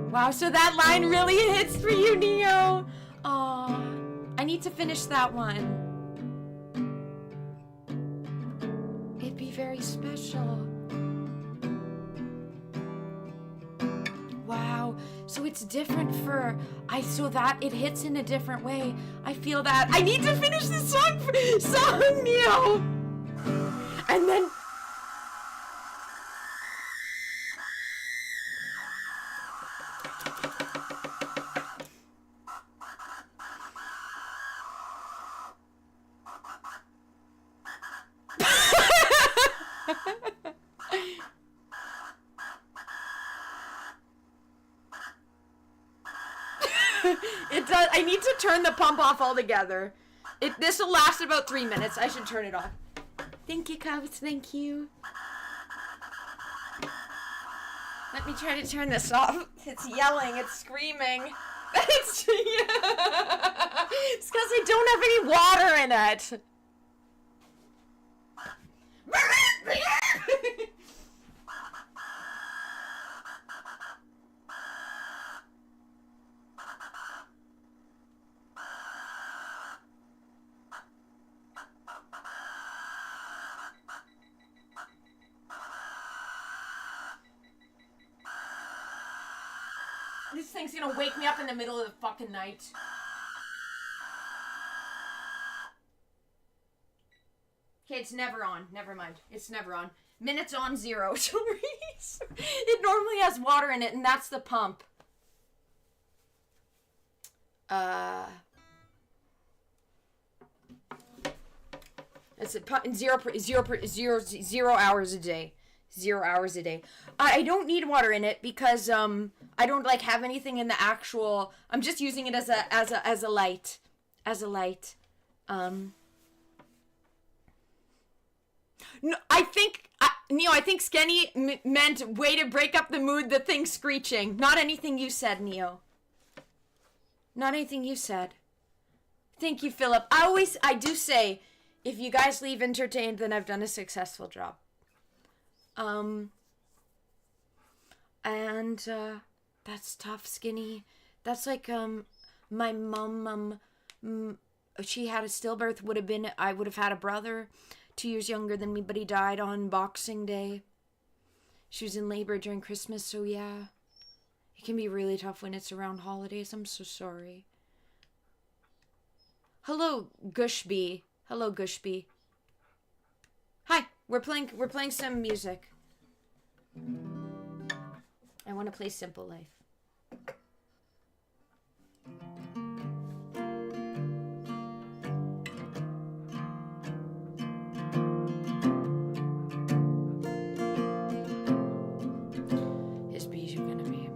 S1: Wow, so that line really hits for you, Neo. Aw, I need to finish that one. It'd be very special. Wow, so it's different for, so that it hits in a different way. I feel that. I need to finish this song, Neo. And then. It does. I need to turn the pump off altogether. This will last about 3 minutes. I should turn it off. Thank you, Cubs. Thank you. Let me try to turn this off. It's yelling. It's screaming. It's because I don't have any water in it. This thing's gonna wake me up in the middle of the fucking night. Okay, it's never on. Never mind. It's never on. Minutes on 0. It normally has water in it, and that's the pump. It's a pump, 0 hours a day. 0 hours a day. I don't need water in it because I don't like have anything in the actual. I'm just using it as a light, No, I think Neo. I think Skenny meant way to break up the mood. The thing screeching. Not anything you said, Neo. Not anything you said. Thank you, Philip. I do say, if you guys leave entertained, then I've done a successful job. That's tough, Skinny. That's like, my mom, she had a stillbirth, I would have had a brother 2 years younger than me, but he died on Boxing Day. She was in labor during Christmas, so yeah. It can be really tough when it's around holidays. I'm so sorry. Hello, Gushby. Hello, Gushby. Hi, we're playing some music. I want to play Simple Life. His bees are gonna be.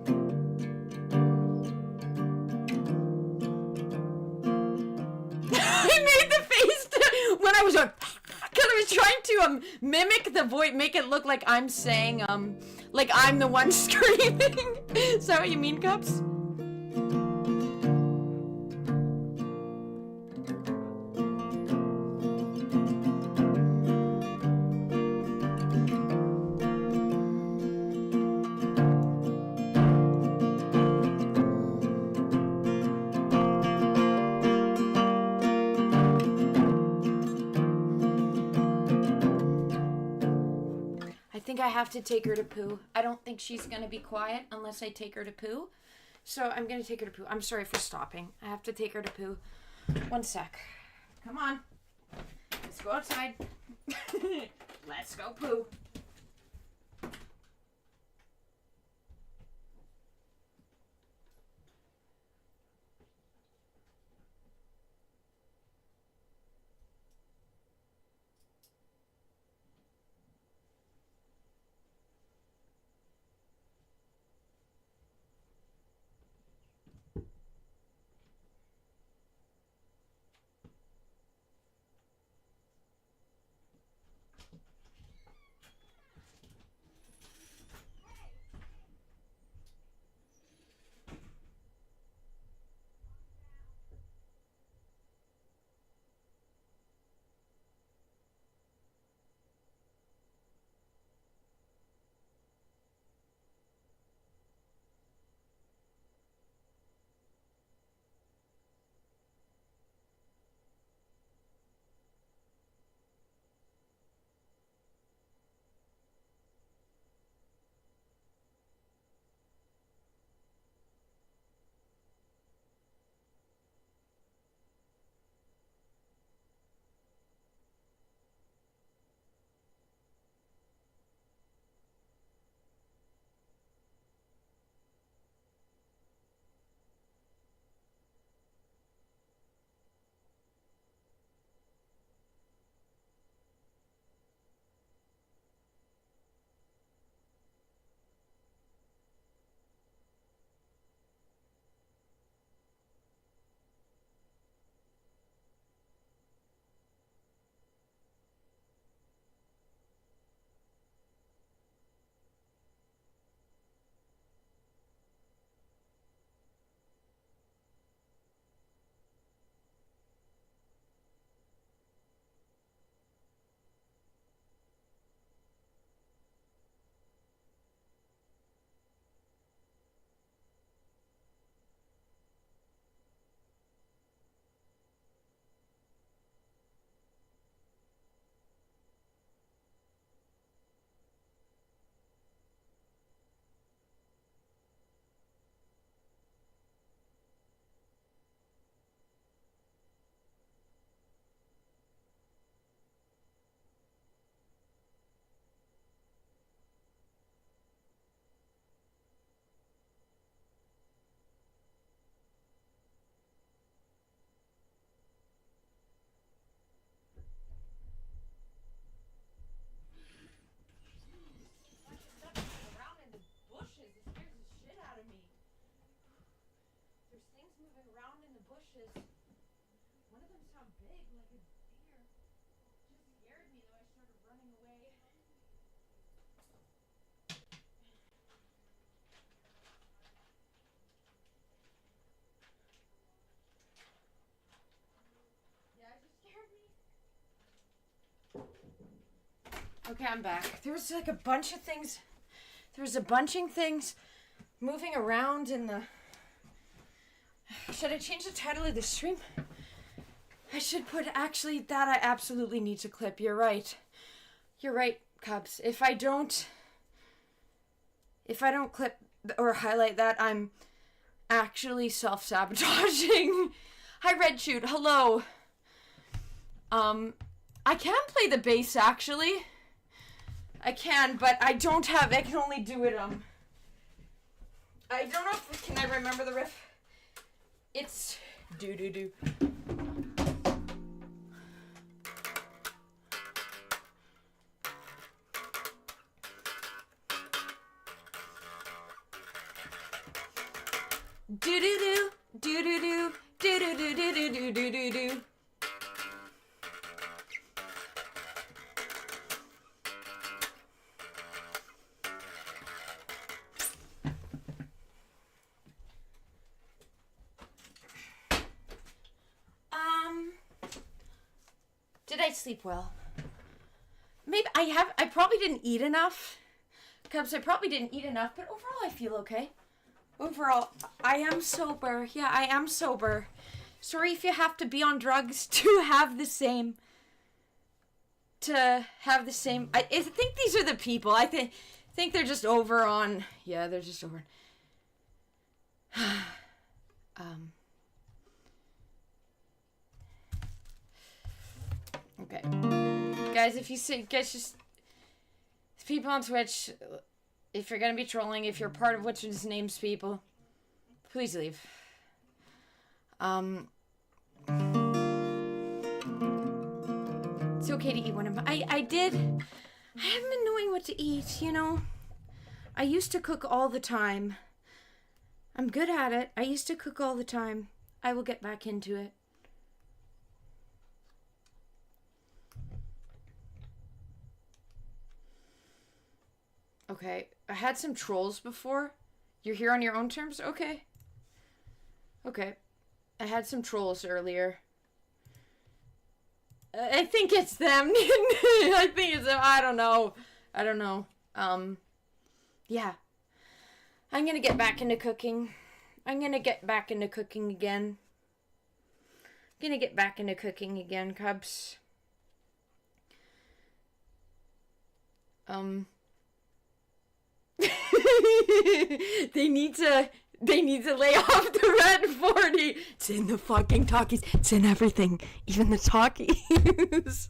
S1: I made the face when I was on. Because I was trying to mimic the voice, make it look like I'm saying like I'm the one screaming. Is that what you mean, Cups? I think I have to take her to poo. I don't think she's going to be quiet unless I take her to poo. So I'm going to take her to poo. I'm sorry for stopping. I have to take her to poo. 1 sec. Come on. Let's go outside. Let's go poo. bushes. One of them sounded big, like a deer. Just scared me though. I started running away. Yeah, it just scared me. Okay, I'm back. There was like a bunch of things. There was a bunching things moving around in the... Should I change the title of the stream? I should put, actually, that I absolutely need to clip. You're right. You're right, Cubs. If I don't clip or highlight that, I'm actually self-sabotaging. Hi, Red Shoot. Hello. I can play the bass, actually. I can, but I don't have, I can only do it, I don't know if, can I remember the riff? It's do-do-do. Do-do-do, do-do-do, do-do-do-do-do-do-do-do. Did I sleep well? Maybe I probably didn't eat enough. Cubs, I probably didn't eat enough, but overall I feel okay. Overall, I am sober. Yeah, I am sober. Sorry if you have to be on drugs to have the same. I think these are the people. I think they're just over on. Yeah, they're just over. Okay, guys, if you see, guys, just people on Twitch. If you're gonna be trolling, if you're part of what's his name's people, please leave. It's okay to eat one of them. I haven't been knowing what to eat, you know. I used to cook all the time. I'm good at it. I used to cook all the time. I will get back into it. Okay, I had some trolls before. You're here on your own terms? Okay. Okay. I had some trolls earlier. I think it's them. I think it's them. I don't know. Yeah. I'm gonna get back into cooking. I'm gonna get back into cooking again. Cubs. They need to lay off the red 40. It's in the fucking talkies. It's in everything. Even the talkies.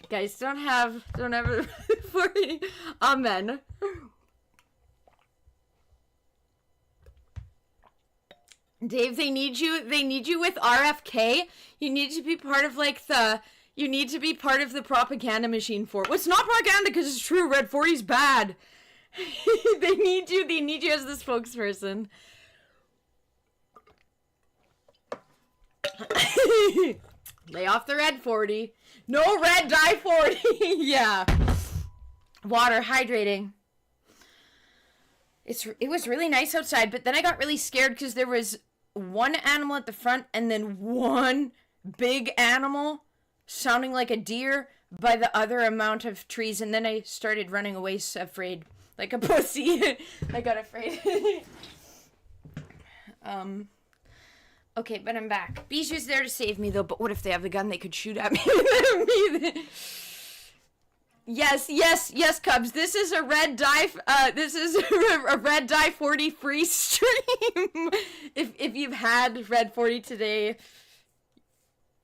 S1: Guys, don't have the red 40. Amen. Dave, they need you with RFK. You need to be part of you need to be part of the propaganda machine for it. Well, it's not propaganda because it's true. Red 40's bad. They need you as the spokesperson. Lay off the red 40. No red dye 40. Yeah. Water, hydrating. It was really nice outside, but then I got really scared because there was one animal at the front and then one big animal sounding like a deer by the other amount of trees, and then I started running away afraid, like a pussy. I got afraid. Okay, but I'm back. Bijou's there to save me though, but what if they have the gun? They could shoot at me. Yes, Cubs. This is a red dye. This is a red dye 40 free stream. If you've had red 40 today,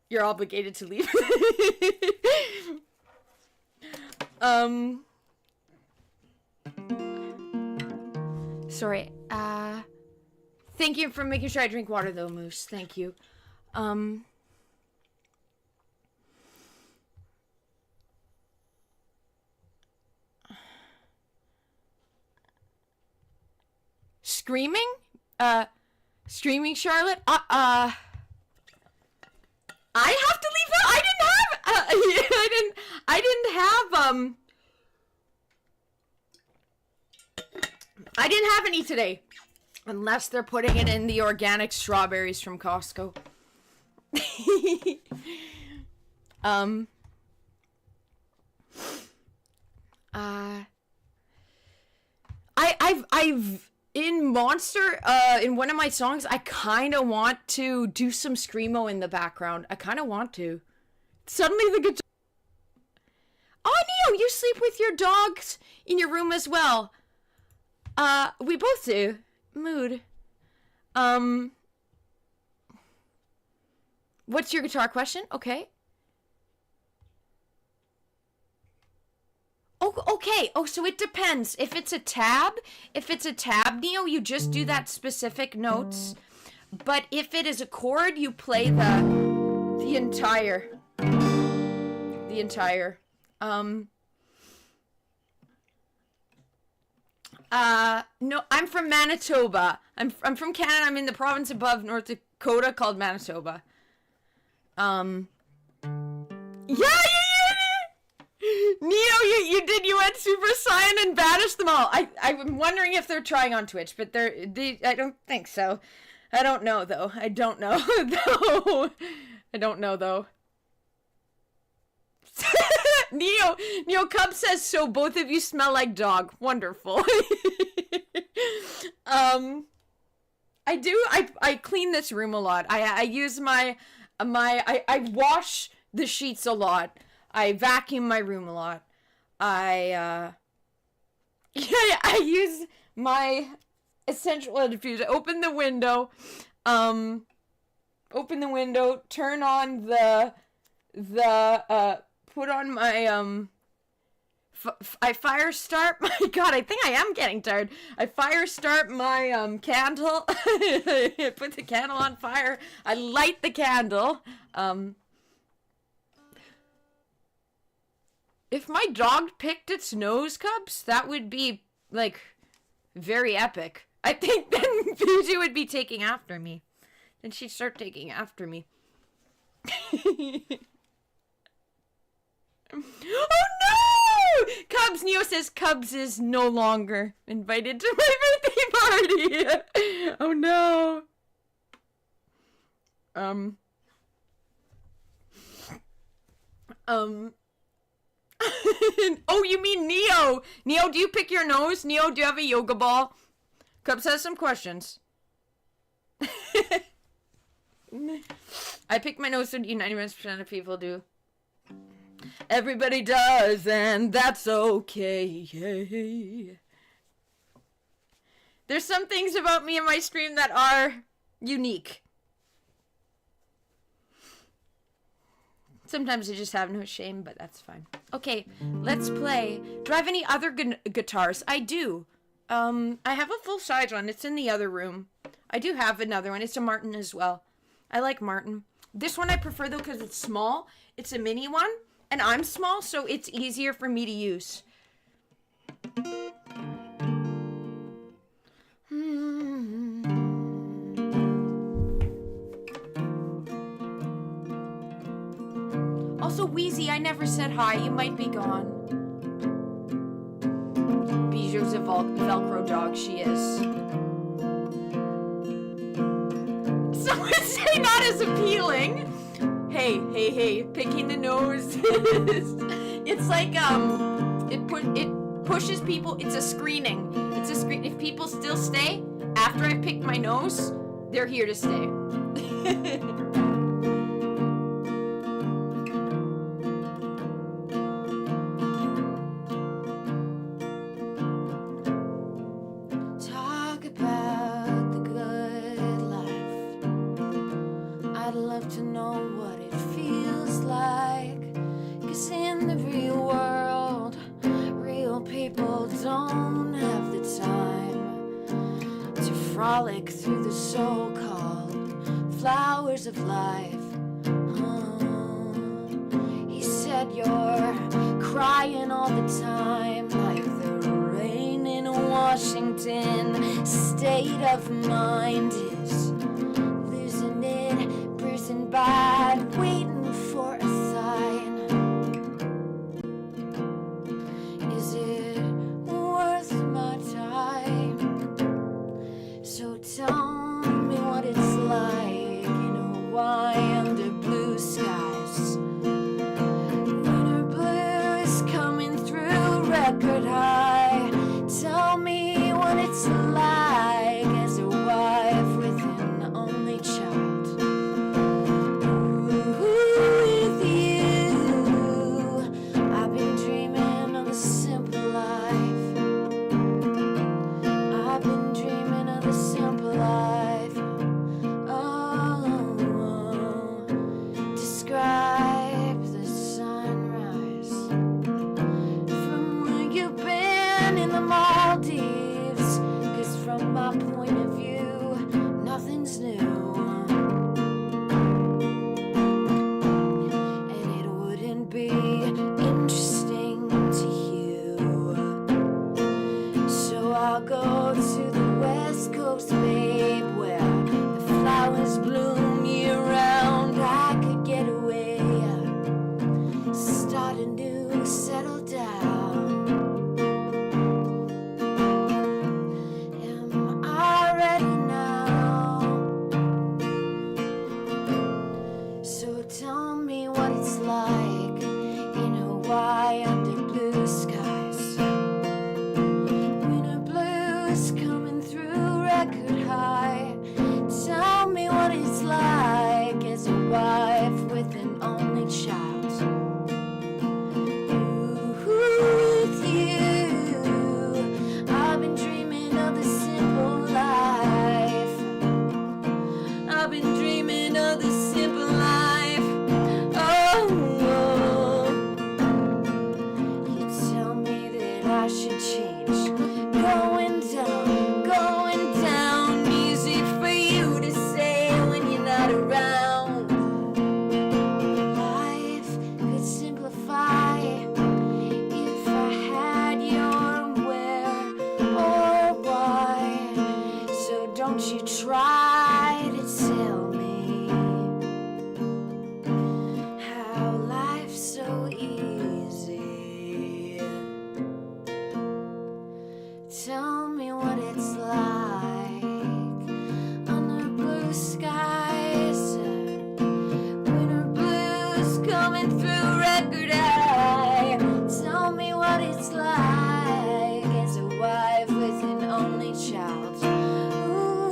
S1: you're obligated to leave. Sorry. Thank you for making sure I drink water though, Moose. Thank you. screaming? Screaming Charlotte? I have to leave now. I didn't have any today. Unless they're putting it in the organic strawberries from Costco. I've in Monster, in one of my songs, I kind of want to do some screamo in the background. I kind of want to. Suddenly the guitar. Oh, Neo, you sleep with your dogs in your room as well. We both do. Mood. What's your guitar question? Okay. Oh, okay. Oh, so it depends. If it's a tab, Neo, you just do that specific notes. But if it is a chord, you play the entire. No, I'm from Manitoba. I'm from Canada. I'm in the province above North Dakota called Manitoba. Yeah. Neo, you went Super Saiyan and banished them all. I'm wondering if they're trying on Twitch, but I don't think so. I don't know though. I don't know though. Neo Cub says, so both of you smell like dog. Wonderful. I do, I clean this room a lot. I use I wash the sheets a lot. I vacuum my room a lot. I use my essential oil diffuser. Open the window, turn on put on my, I fire start, my god, I think I am getting tired. I fire start my, candle, put the candle on fire, I light the candle, if my dog picked its nose, Cubs, that would be, like, very epic. I think then Fuji would be taking after me. Then she'd start taking after me. Oh no! Cubs, Neo says Cubs is no longer invited to my birthday party. Oh no. Oh, you mean Neo? Neo, do you pick your nose? Neo, do you have a yoga ball? Cubs has some questions. I pick my nose, so 99% of people do. Everybody does, and that's okay. There's some things about me in my stream that are unique. Sometimes I just have no shame, but that's fine. Okay, let's play. Do I have any other guitars? I do. I have a full-size one. It's in the other room. I do have another one. It's a Martin as well. I like Martin. This one I prefer, though, because it's small. It's a mini one, and I'm small, so it's easier for me to use. Also, Wheezy, I never said hi. You might be gone. Bijou's a Velcro dog. She is. Some would say not as appealing. Hey. Picking the nose. It's like, it pushes people. It's a screening. If people still stay after I pick my nose, they're here to stay. Through the so-called flowers of life. He said you're crying all the time like the rain in a Washington. State of mind is losing it, bruising bad, waiting for a sign. Is it worth my time? So tell me what it's like in Hawaii under blue skies. Winter blues coming through record high. Tell me what it's like as a wife with an only child. Ooh, with you, I've been dreaming of a simple life. I've been dreaming of a simple life. Oh, describe the sunrise from where you've been in the Maldives. 'Cause from my point of view, nothing's new. And it wouldn't be interesting to you. So I'll go to the West Coast, babe, where the flowers bloom year round. I could get away, start anew, settle down. Am I ready now? So tell me what it's like in Hawaii under blue skies. Winter blues coming through record high. Tell me what it's like as a wife with an only child. Ooh, with you, I've been dreaming of the simple life. I've been dreaming of the simple life. Oh, you tell me that I should change. Going down, easy for you to say when you're not around. Life could simplify if I had your where or why. So don't you try to tell me how life's so easy. Tell me what it's like under blue skies. Winter blues coming through record high. Tell me what it's like as a wife with an only child. Ooh,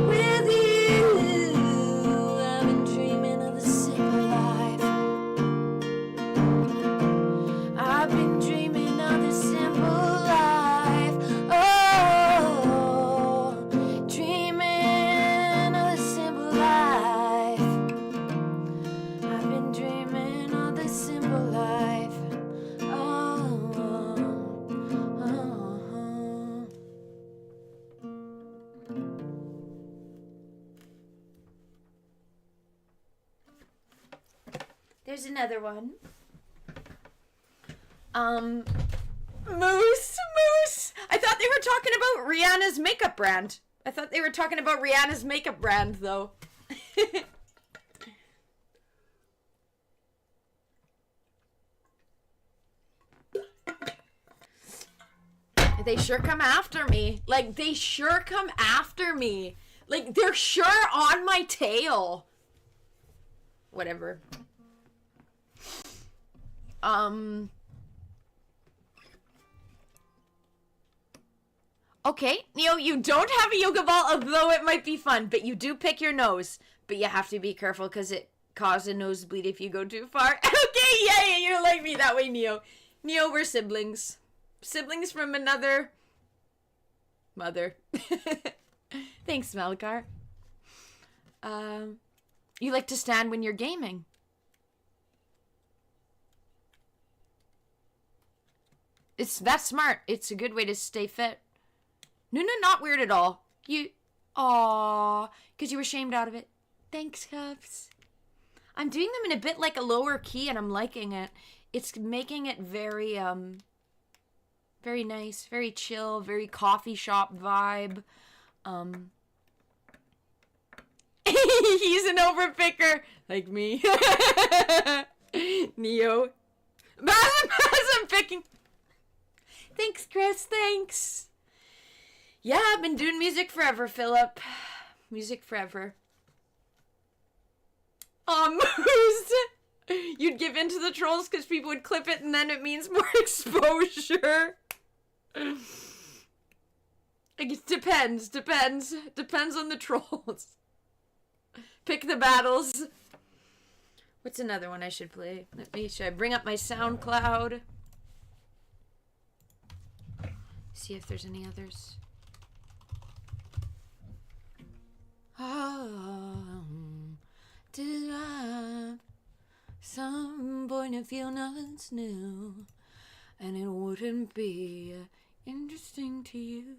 S1: with you, I've been dreaming of the simple life. I've been dreaming of the simple life. Oh, dreaming of the simple life. I've been dreaming of the simple life. Oh, oh, oh. There's another one. Moose. I thought they were talking about Rihanna's makeup brand. Though. They sure come after me. Like, they're sure on my tail. Whatever. Okay, Neo, you don't have a yoga ball, although it might be fun, but you do pick your nose. But you have to be careful because it causes a nosebleed if you go too far. Okay, yeah, you're like me that way, Neo. Neo, we're siblings. Siblings from another mother. Thanks, Malakar. You like to stand when you're gaming. That's smart. It's a good way to stay fit. No, not weird at all. Because you were shamed out of it. Thanks, Cups. I'm doing them in a bit like a lower key and I'm liking it. It's making it very, Very nice, very chill, very coffee shop vibe. He's an overpicker, like me. Neo. I'm picking. Thanks, Chris, thanks. Yeah, I've been doing music forever, Philip. Music forever. You'd give in to the trolls because people would clip it and then it means more exposure. It depends on the trolls. Pick the battles. What's another one I should play? Should I bring up my SoundCloud? See if there's any others. Did I some point of view nothing's new, and it wouldn't be interesting to you.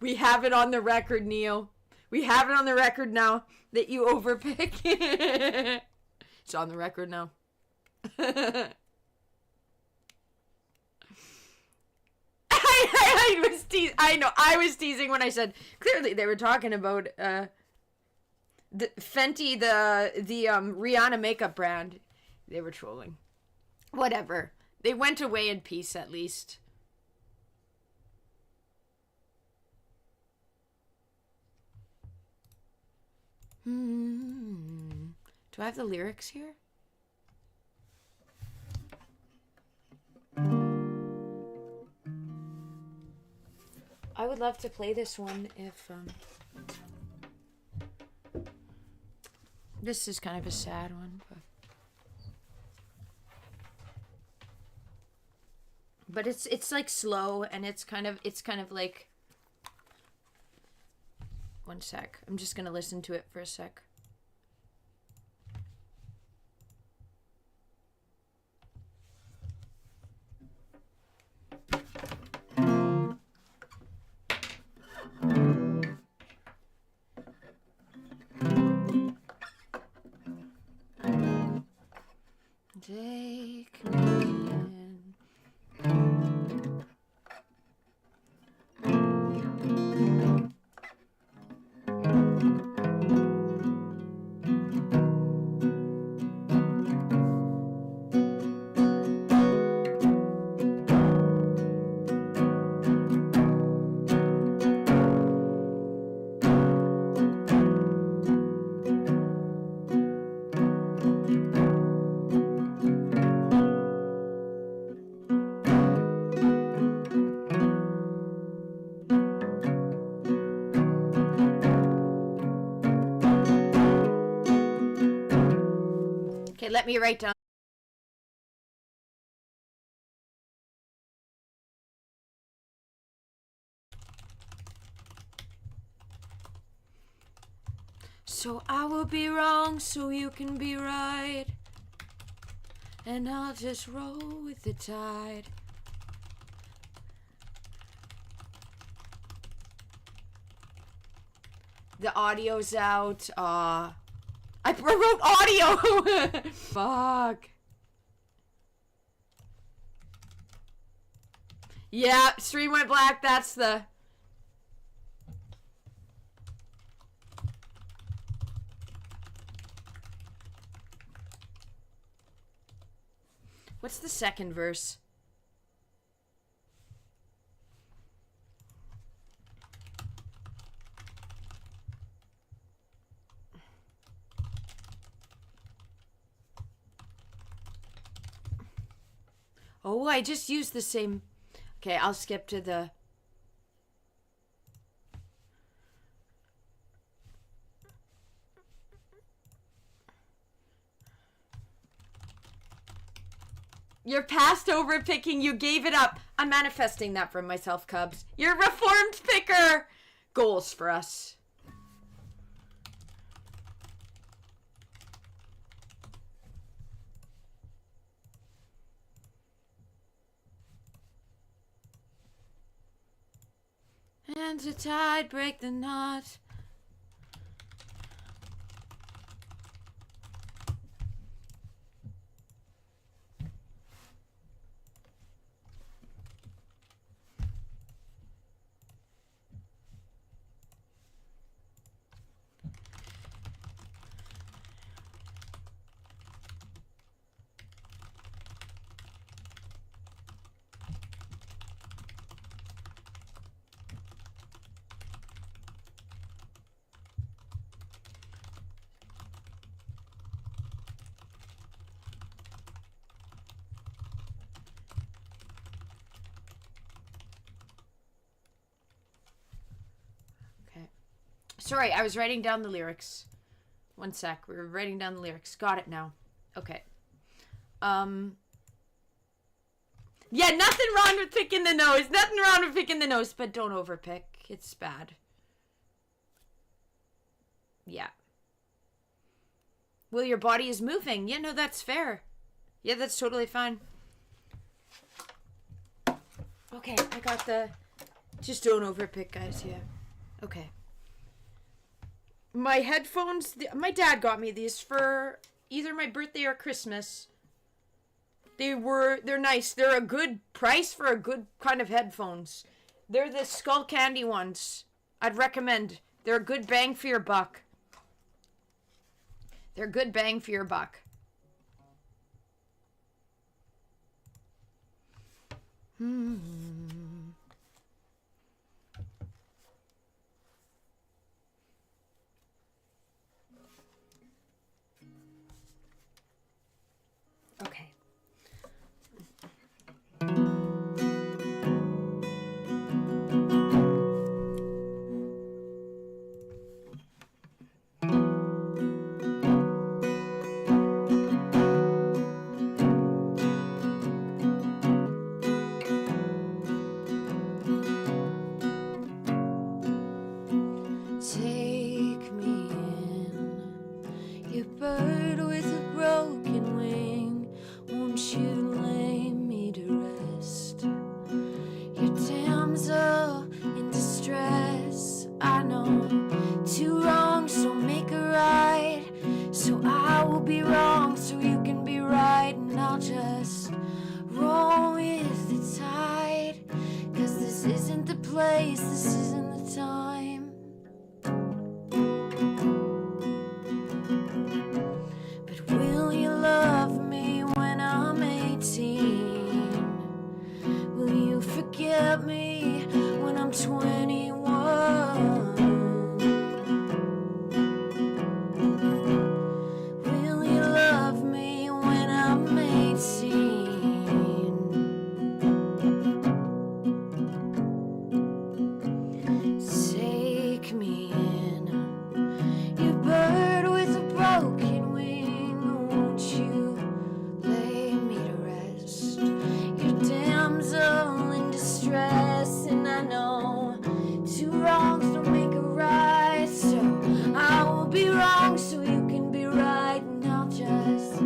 S1: We have it on the record, Neo. We have it on the record now that you overpick. It's on the record now. I was teasing when I said clearly they were talking about the Fenty, the Rihanna makeup brand. They were trolling. Whatever. They went away in peace at least. Do I have the lyrics here? I would love to play this one if this is kind of a sad one, but it's like slow and it's kind of like, one sec. I'm just gonna listen to it for a sec. Take me in. Let me write down. So I will be wrong so you can be right, and I'll just roll with the tide. The audio's out. I wrote audio. Fuck. Yeah, stream went black. That's the. What's the second verse? Oh, I just used the same. Okay, I'll skip to the. You're past over picking. You gave it up. I'm manifesting that for myself, Cubs. You're a reformed picker. Goals for us. Hands are tied, break the knot. Sorry, I was writing down the lyrics. One sec. We were writing down the lyrics. Got it now. Okay. Yeah, nothing wrong with picking the nose. Nothing wrong with picking the nose, but don't overpick. It's bad. Yeah. Well, your body is moving. Yeah, no, that's fair. Yeah, that's totally fine. Okay, I got the... Just don't overpick, guys, yeah. Okay. My headphones... My dad got me these for either my birthday or Christmas. They're nice. They're a good price for a good kind of headphones. They're the Skull Candy ones. I'd recommend. They're a good bang for your buck. They're good bang for your buck. Okay.
S2: Take me in, you bird with a broken wing. Won't you lay me to rest? Your damsel in distress. I know two wrongs don't make a right, so I will be wrong so you can be right, and I'll just roll with the tide. 'Cause this isn't the place, this isn't the time. But will you love me when I'm 18? Will you forget me when I'm 21? Will you love me when I'm 18? Take me in, you bird with a broken wing. Won't you lay me to rest? Your damsel in distress, and I know two wrongs don't make a right, so I will be wrong so you can be right, and I'll just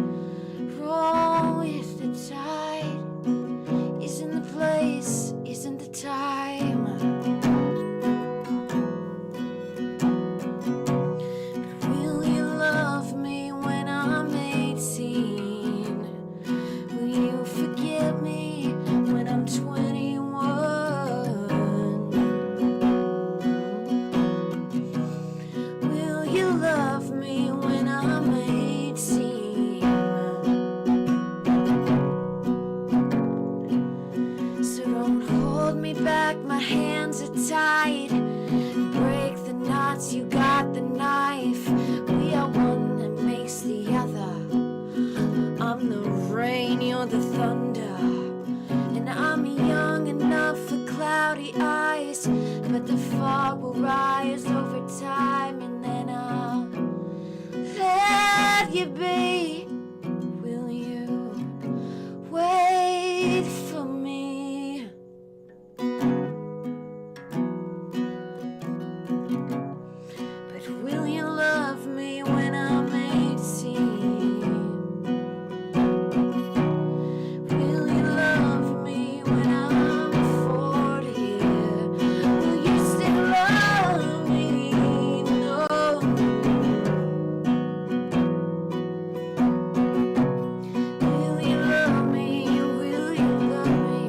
S2: roll with the tide. Isn't the place, isn't the time. Will you love me when I'm 18? Will you forget me when I'm 21? Will you love me when I'm 18? So don't hold me back, my hands are tied. Break the knots, you got the knife. We are one that makes the other. I'm the rain, you're the thunder. And I'm young enough for cloudy eyes, but the fog will rise over time, and then I'll let you be. Will you wait for me? But will you love me when I'm 18? Will you love me when I'm 40? Will you still love me? No. Will you love me? Will you love me?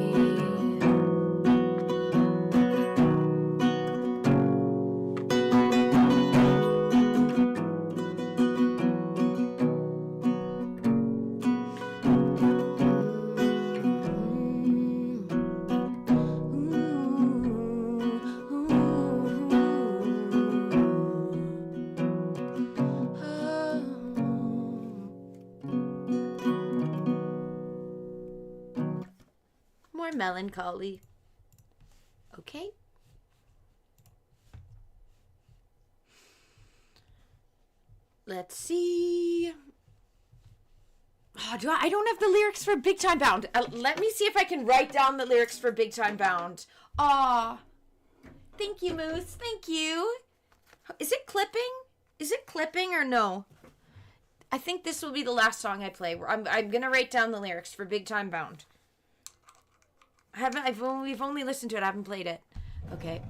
S1: More melancholy. Okay. Let's see. Oh, I don't have the lyrics for Big Time Bound. Let me see if I can write down the lyrics for Big Time Bound. Aw. Thank you, Moose. Thank you. Is it clipping? Is it clipping or no? I think this will be the last song I play. I'm gonna write down the lyrics for Big Time Bound. We've only listened to it. I haven't played it. Okay.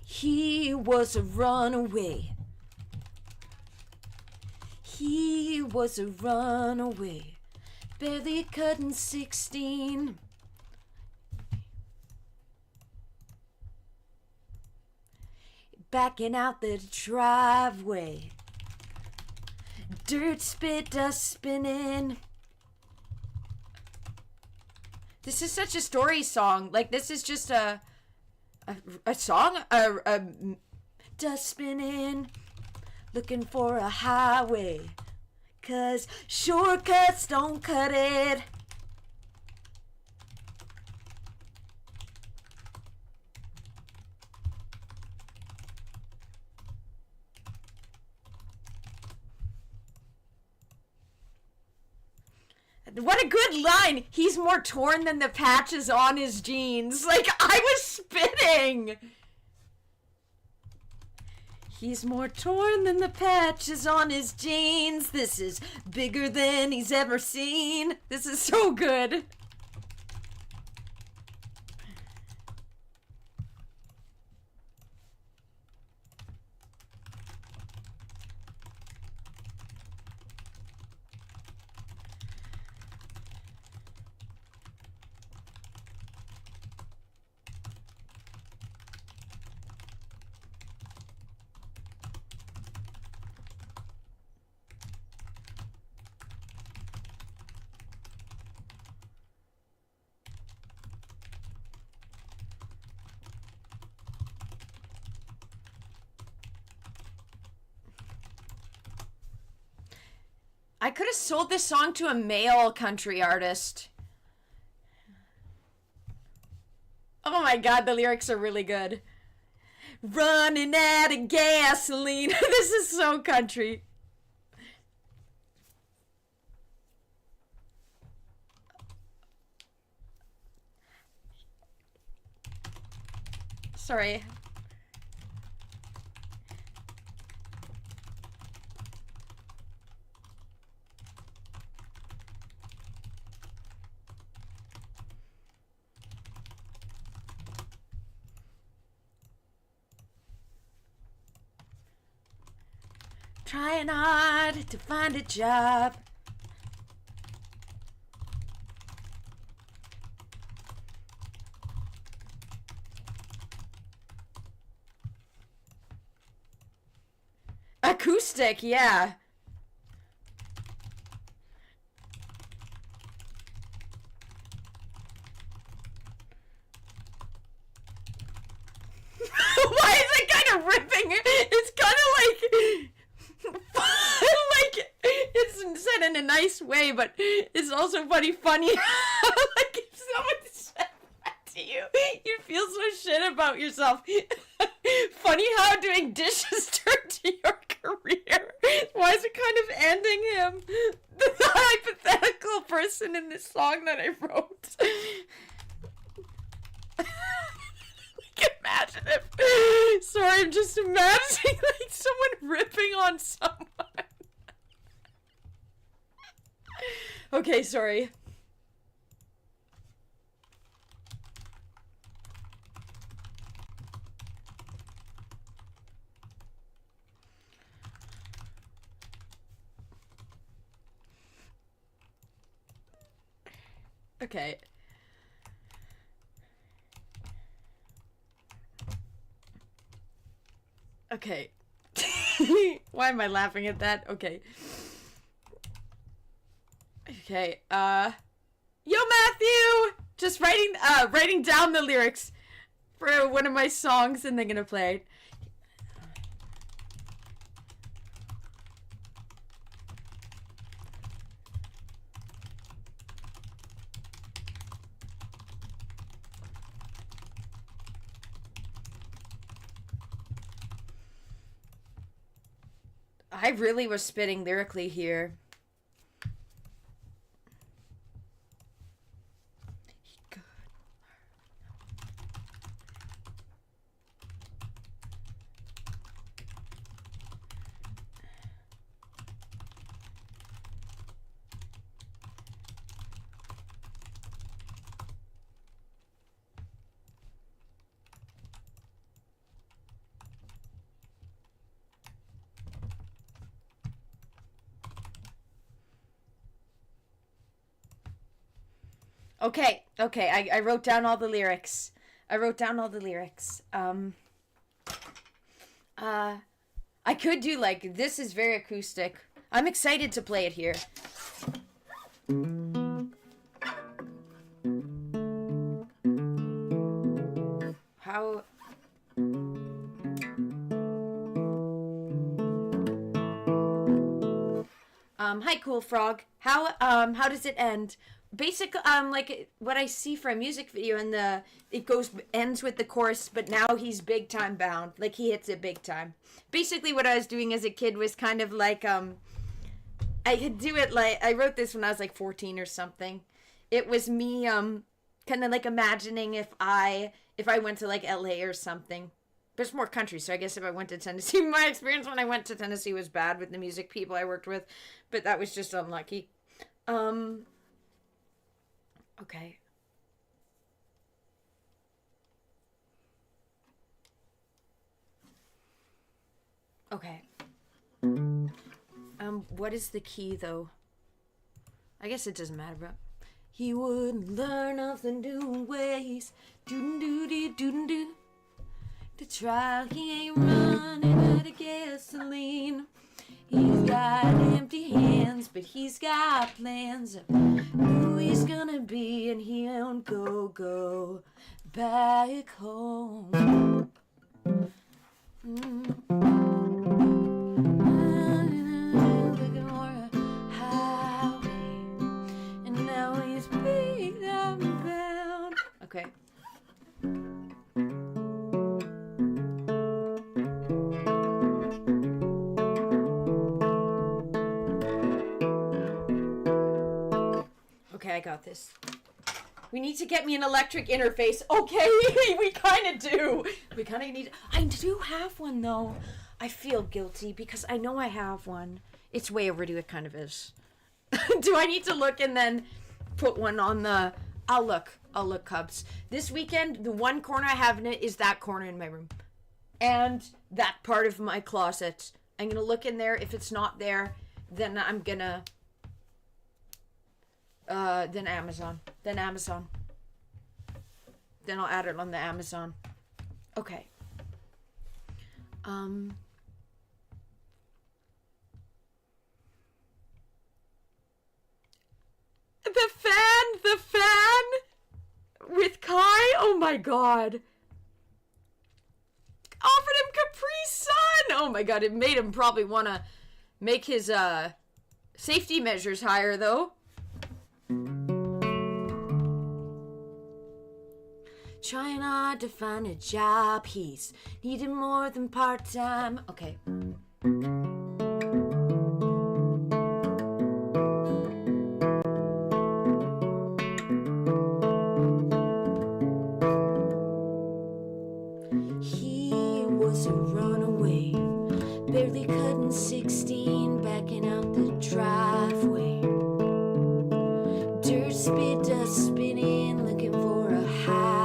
S1: He was a runaway. He was a runaway, barely cutting 16. Backing out the driveway, dirt spit, dust spinning. This is such a story song. Like, this is just a song, dust spinning. Looking for a highway, 'cause shortcuts don't cut it. What a good line. He's more torn than the patches on his jeans. Like, I was spitting. He's more torn than the patches on his jeans. This is bigger than he's ever seen. This is so good. I could have sold this song to a male country artist. Oh my god, the lyrics are really good. Running out of gasoline. This is so country. Sorry. Trying hard to find a job. Acoustic, yeah. Why is it kind of ripping? It's kind of like... like, it's said in a nice way, but it's also funny. Like, if someone said that to you, you feel so shit about yourself. Funny how doing dishes turned to your career. Why is it kind of ending him? The hypothetical person in this song that I wrote. Imagine if... Sorry, I'm just imagining, like, someone ripping on someone. Okay, sorry. Okay. Okay. Why am I laughing at that? Okay. Okay, yo, Matthew! Just writing down the lyrics for one of my songs and then gonna play it. I really was spitting lyrically here. Okay, I wrote down all the lyrics. I could do like, this is very acoustic. I'm excited to play it here. How... hi, Cool Frog. How does it end? Basic, like what I see for a music video, and it ends with the chorus, but now he's big time bound. Like, he hits it big time. Basically, what I was doing as a kid was kind of like, I could do it like, I wrote this when I was like 14 or something. It was me, kind of like imagining if I went to like LA or something. But it's more country, so I guess if I went to Tennessee, my experience when I went to Tennessee was bad with the music people I worked with, but that was just unlucky. Okay. Okay. What is the key, though? I guess it doesn't matter, but... He wouldn't learn of the new ways. Do-do-do-do-do-do. To try, he ain't running out of gasoline. He's got empty hands, but he's got plans of who he's gonna be, and he won't go back home. Looking for a highway, and now he's big and bound. Okay. Okay, I got this. We need to get me an electric interface. Okay, we kind of do. We kind of need... I do have one, though. I feel guilty because I know I have one. It's way overdue, it kind of is. Do I need to look and then put one on the... I'll look, Cubs. This weekend, the one corner I have in it is that corner in my room. And that part of my closet. I'm going to look in there. If it's not there, then I'm going to... Then Amazon. Then I'll add it on the Amazon. Okay. The fan with Kai. Oh my god. Offered him Capri Sun. Oh my god, it made him probably want to make his safety measures higher though. Trying hard to find a job, he's needed more than part-time. Okay. He was a runaway, barely cutting 16, backing out the driveway. Dirt spit, dust spinning, looking for a highway.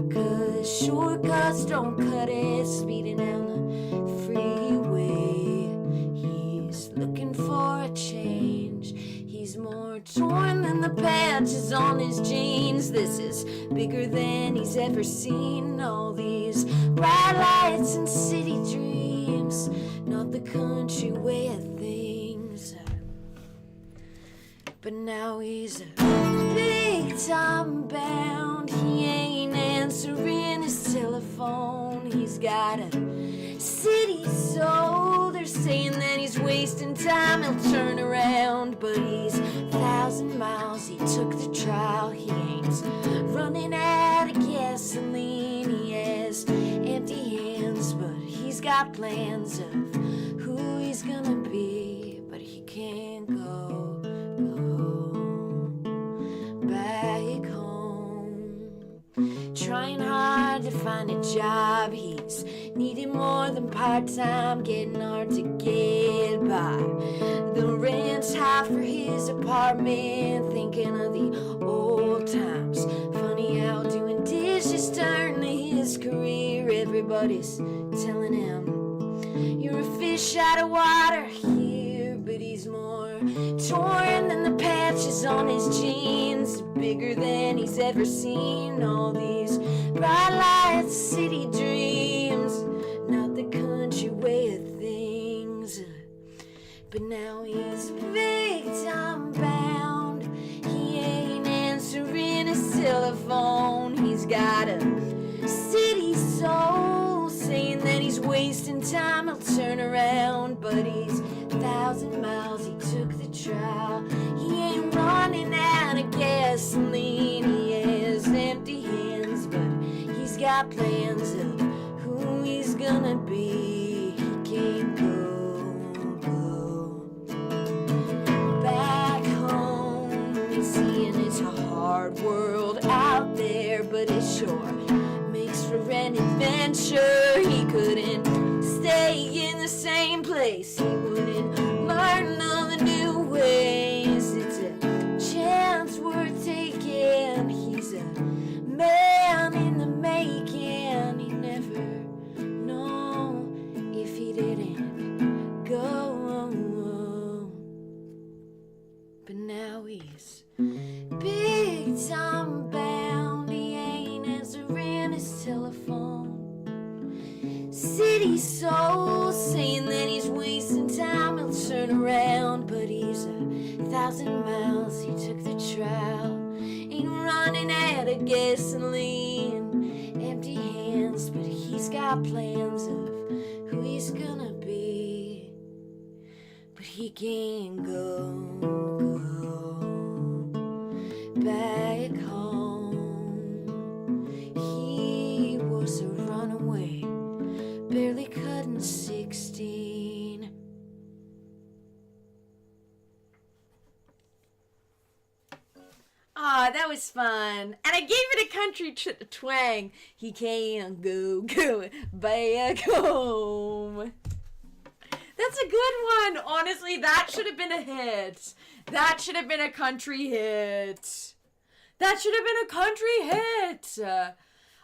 S1: 'Cause shortcuts don't cut it, speeding down the freeway. He's looking for a change. He's more torn than the patches on his jeans. This is bigger than he's ever seen. All these bright lights and city dreams, not the country way of things. But now he's big time bound. He ain't answering his telephone. He's got a city soul. They're saying that he's wasting time. He'll turn around, but he's 1,000 miles. He took the trial. He ain't running out of gasoline. He has empty hands, but he's got plans of
S2: he's gonna be, but he can't go back home. Trying hard to find a job, he's needing more than part-time, getting hard to get by. The rent's high for his apartment, thinking of the old times. Funny how doing dishes turned to his career. Everybody's telling him, you're a fish out of water here, but he's more torn than the patches on his jeans, bigger than he's ever seen. All these bright lights, city dreams, not the country way of things. But now he's big time bound, he ain't answering his telephone. He's got a city soul, saying that he's wasting time, he'll turn around. But he's 1,000 miles, he took the trial. He ain't running out of gasoline, he has empty hands, but he's got plans of who he's gonna be. He can't go back home. He's seeing it's a hard world out there, but it sure makes for an adventure. He couldn't stay in the same place, he wouldn't learn all the new ways. It's a chance worth taking. He's a man in the making. He'd never know if he didn't go. But now he's big time bound, he ain't answering his telephone. City soul, saying that he's wasting time, he'll turn around. But he's 1,000 miles, he took the trial. Ain't running out of gasoline, empty hands, but he's got plans of who he's gonna be. But he can't go back home. He was a runaway, barely cutting 16.
S1: Ah, that was fun. And I gave it a country twang. He can't go back home. That's a good one. Honestly, that should have been a hit. That should have been a country hit. That should have been a country hit.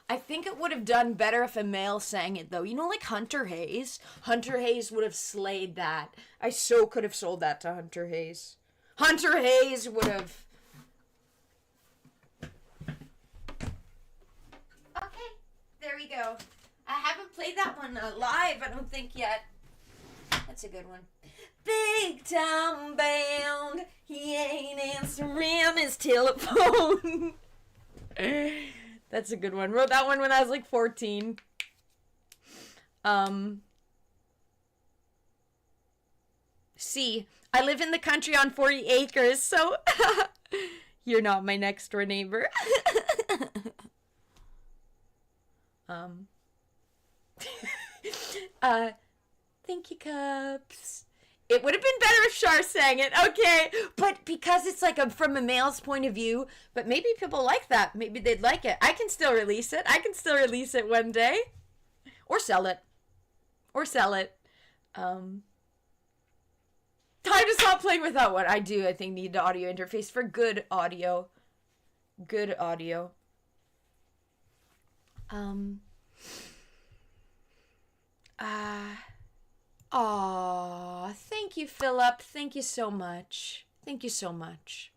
S1: I think it would have done better if a male sang it, though. You know, like Hunter Hayes? Hunter Hayes would have slayed that. I so could have sold that to Hunter Hayes. Hunter Hayes would have... Okay, there we go. I haven't played that one live, I don't think, yet. That's a good one. Big time bound, he ain't answering his telephone. That's a good one. Wrote that one when I was like 14. See, I live in the country on 40 acres, so you're not my next door neighbor. Thank you, Cups. It would have been better if Shar sang it, okay? But because it's like from a male's point of view, but maybe people like that. Maybe they'd like it. I can still release it. I can still release it one day. Or sell it. Or sell it. Time to stop playing with that one. I think, need the audio interface for good audio. Good audio. Aw, thank you, Philip. Thank you so much. Thank you so much.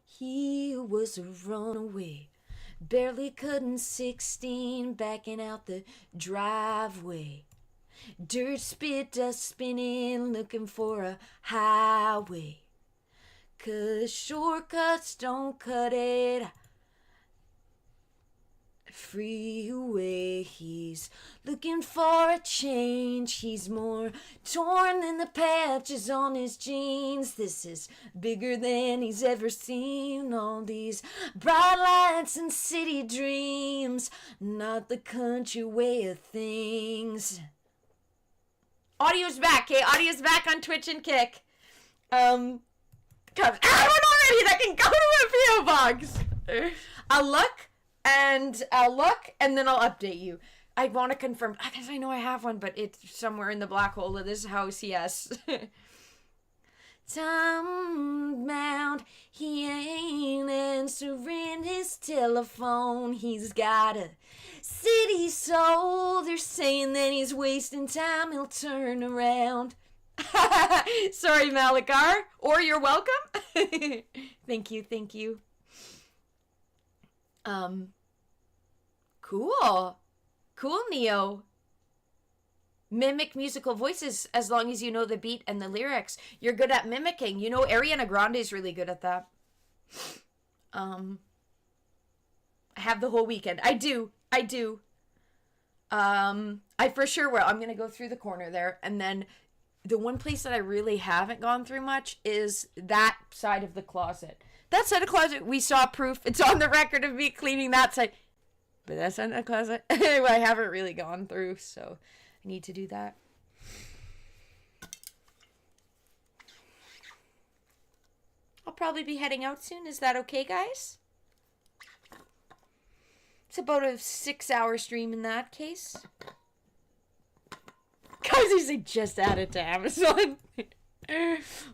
S1: He was a runaway, barely cutting 16, backing out the driveway. Dirt spit, dust spinning, looking for a highway. 'Cause shortcuts don't cut it. Freeway, he's looking for a change. He's more torn than the patches on his jeans. This is bigger than he's ever seen. All these bright lights and city dreams, not the country way of things. Audio's back, okay? Audio's back on Twitch and Kick. Cause everyone already that can go to a PO box. I'll look and then I'll update you. I want to confirm because I know I have one, but it's somewhere in the black hole of this house. Yes. Tom bound, he ain't answering his telephone. He's got a city soul. They're saying that he's wasting time. He'll turn around. Sorry, Malakar. Or you're welcome. Thank you. Cool, Neo. Mimic musical voices as long as you know the beat and the lyrics. You're good at mimicking. You know, Ariana Grande's really good at that. I have the whole weekend. I do. I for sure will. I'm going to go through the corner there. And then the one place that I really haven't gone through much is that side of the closet. That side of the closet, we saw proof. It's on the record of me cleaning that side. But that side of the closet, I haven't really gone through, so I need to do that. I'll probably be heading out soon. Is that okay, guys? It's about a 6-hour stream in that case. Guys, I just added to Amazon.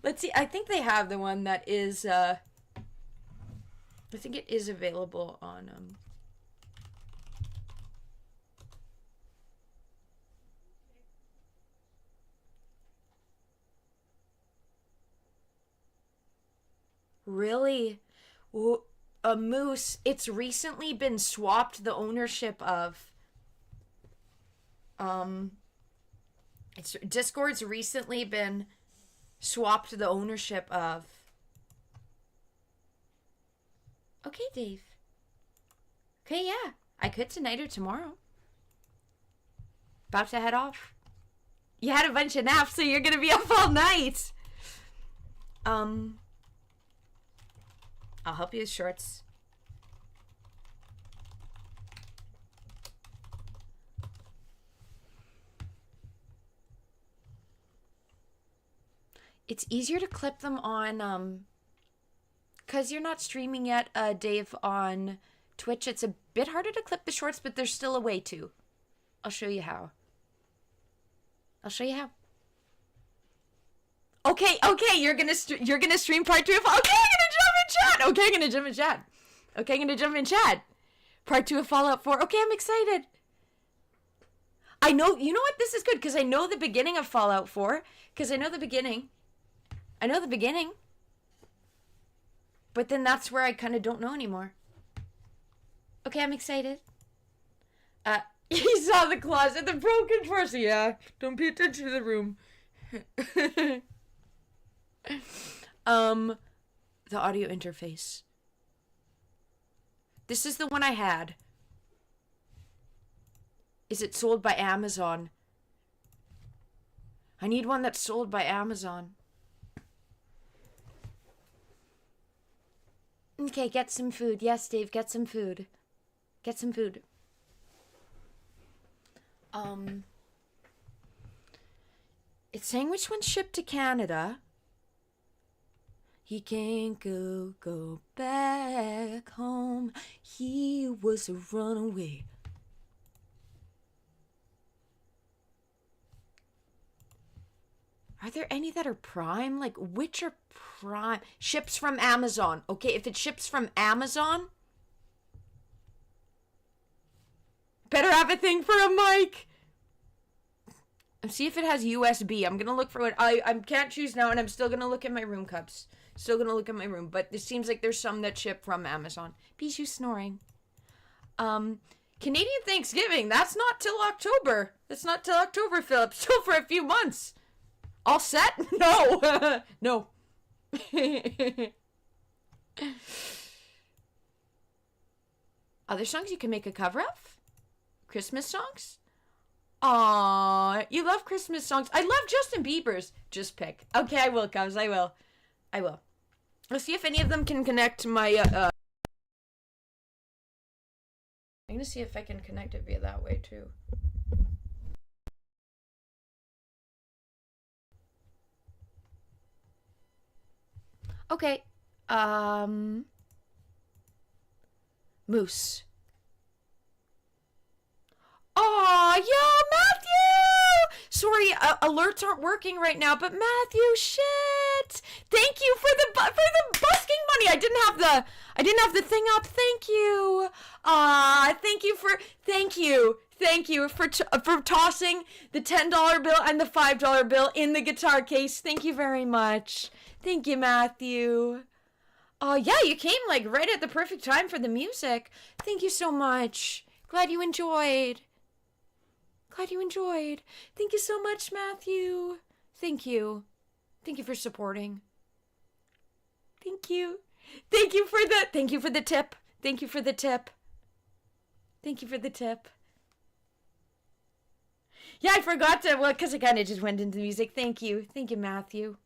S1: Let's see. I think they have the one that is, I think it is available on, Really? A moose. It's recently been swapped the ownership of. Discord's recently been swapped the ownership of. Okay, Dave. Okay, yeah. I could tonight or tomorrow. About to head off. You had a bunch of naps, so you're gonna be up all night. I'll help you with shorts. It's easier to clip them on, because you're not streaming yet, Dave, on Twitch. It's a bit harder to clip the shorts, but there's still a way to. I'll show you how. Okay, you're gonna stream part 2 of. Okay, I'm gonna jump in chat. Part 2 of Fallout 4. Okay, I'm excited. I know. You know what? This is good because I know the beginning of Fallout 4. Because I know the beginning. But then that's where I kind of don't know anymore. Okay, I'm excited. He saw the closet, the broken drawers. Yeah, don't pay attention to the room. The audio interface. This is the one I had. Is it sold by Amazon? I need one that's sold by Amazon. Okay, get some food. Yes, Dave, get some food. It's saying which one's shipped to Canada. He can't go back home. He was a runaway. Are there any that are Prime? Like, which are Prime? Ships from Amazon. Okay, if it ships from Amazon, better have a thing for a mic. See if it has USB. I'm gonna look for it. I can't choose now, and I'm still gonna look at my room cups. But it seems like there's some that ship from Amazon. Bijou snoring. Canadian Thanksgiving. That's not till October. Philip. Still for a few months. All set? No. No. Other songs you can make a cover of? Christmas songs? Aww, you love Christmas songs. I love Justin Bieber's. Just pick. Okay, I will, Cubs. I will. Let's see if any of them can connect to my, I'm gonna see if I can connect it via that way, too. Okay. Moose. Oh, yo, Matthew! Sorry, alerts aren't working right now, but Matthew, shit! Thank you for the busking money. I didn't have the thing up. Thank you. Thank you for tossing the $10 bill and the $5 bill in the guitar case. Thank you very much. Thank you, Matthew. Oh, yeah, you came like right at the perfect time for the music. Thank you so much. Glad you enjoyed. Glad you enjoyed. Thank you so much, Matthew. Thank you. Thank you for supporting. Thank you. Thank you for the tip. Thank you for the tip. Thank you for the tip. Yeah, I forgot to, well, because I kind of just went into music. Thank you. Thank you, Matthew.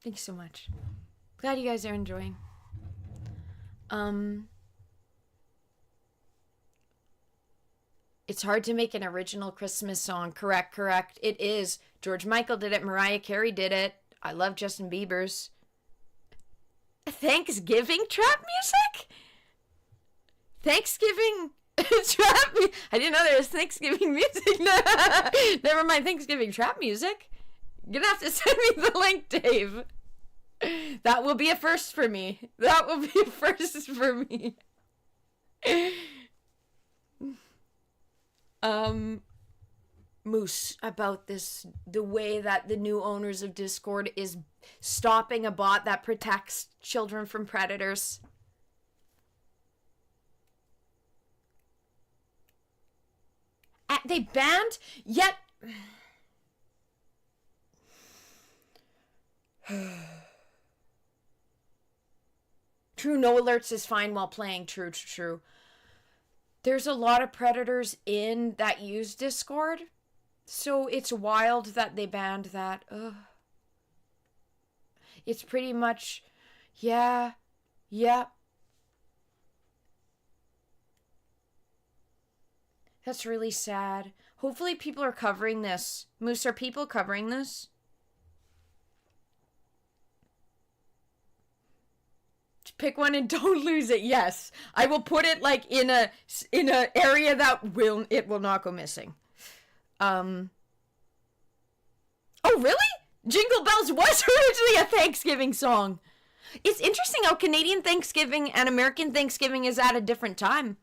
S1: Thank you so much. Glad you guys are enjoying. It's hard to make an original Christmas song. Correct. It is. George Michael did it. Mariah Carey did it. I love Justin Bieber's. Thanksgiving trap music? Thanksgiving trap music? I didn't know there was Thanksgiving music. Never mind Thanksgiving trap music. You're gonna have to send me the link, Dave. That will be a first for me. Moose, about this, the way that the new owners of Discord is stopping a bot that protects children from predators. They banned, yet... True, no alerts is fine while playing. True. There's a lot of predators in that use Discord, so it's wild that they banned that. Ugh. It's pretty much, yeah. That's really sad. Hopefully people are covering this. Moose, are people covering this? Pick one and don't lose it. Yes, I will put it like in a area that it will not go missing. Oh really? Jingle Bells was originally a Thanksgiving song. It's interesting how Canadian Thanksgiving and American Thanksgiving is at a different time.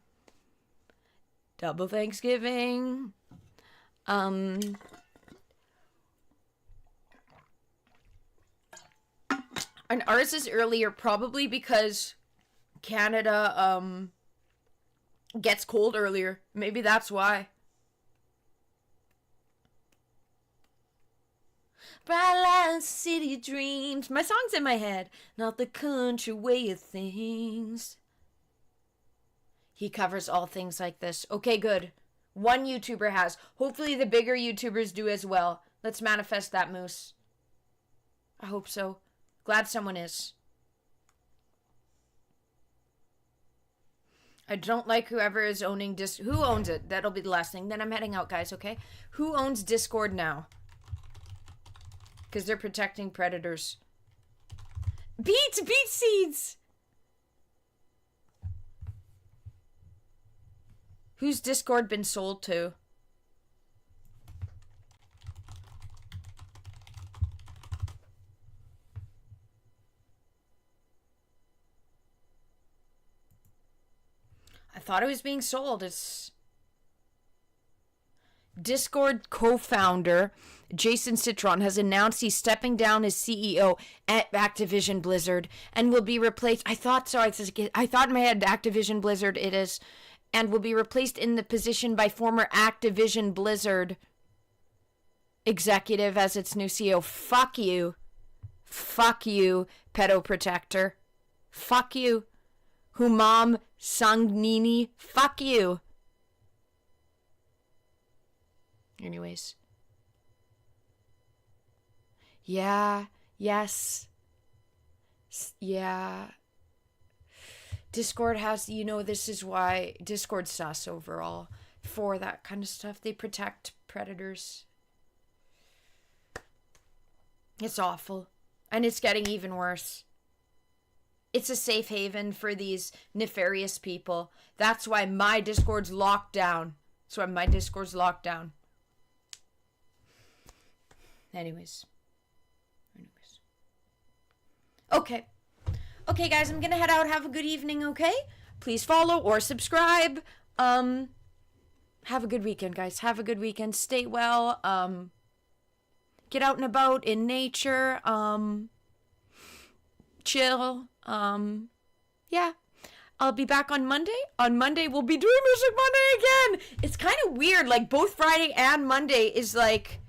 S1: Double Thanksgiving. And ours is earlier, probably because Canada gets cold earlier. Maybe that's why. Bright lights, city dreams. My song's in my head. Not the country way of things. He covers all things like this. Okay, good. One YouTuber has. Hopefully the bigger YouTubers do as well. Let's manifest that, Moose. I hope so. Glad someone is. I don't like whoever is owning who owns it? That'll be the last thing. Then I'm heading out, guys, okay? Who owns Discord now? Because they're protecting predators. Beet seeds! Who's Discord been sold to? I thought it was being sold. It's Discord co-founder Jason Citron has announced he's stepping down as CEO at Activision Blizzard and will be replaced. I thought in my head Activision Blizzard it is, and will be replaced in the position by former Activision Blizzard executive as its new CEO. Fuck you, pedo protector. Fuck you. Humam Sangnini, fuck you. Anyways. Yeah, yes. Yeah. Discord has, this is why Discord's sus overall for that kind of stuff. They protect predators. It's awful. And it's getting even worse. It's a safe haven for these nefarious people. That's why my Discord's locked down. Anyways. Okay. Okay, guys, I'm gonna head out. Have a good evening, okay? Please follow or subscribe. Have a good weekend, guys. Have a good weekend. Stay well. Get out and about in nature. Chill. Yeah. I'll be back on Monday. On Monday, we'll be doing Music Monday again. It's kind of weird. Like, both Friday and Monday is, like,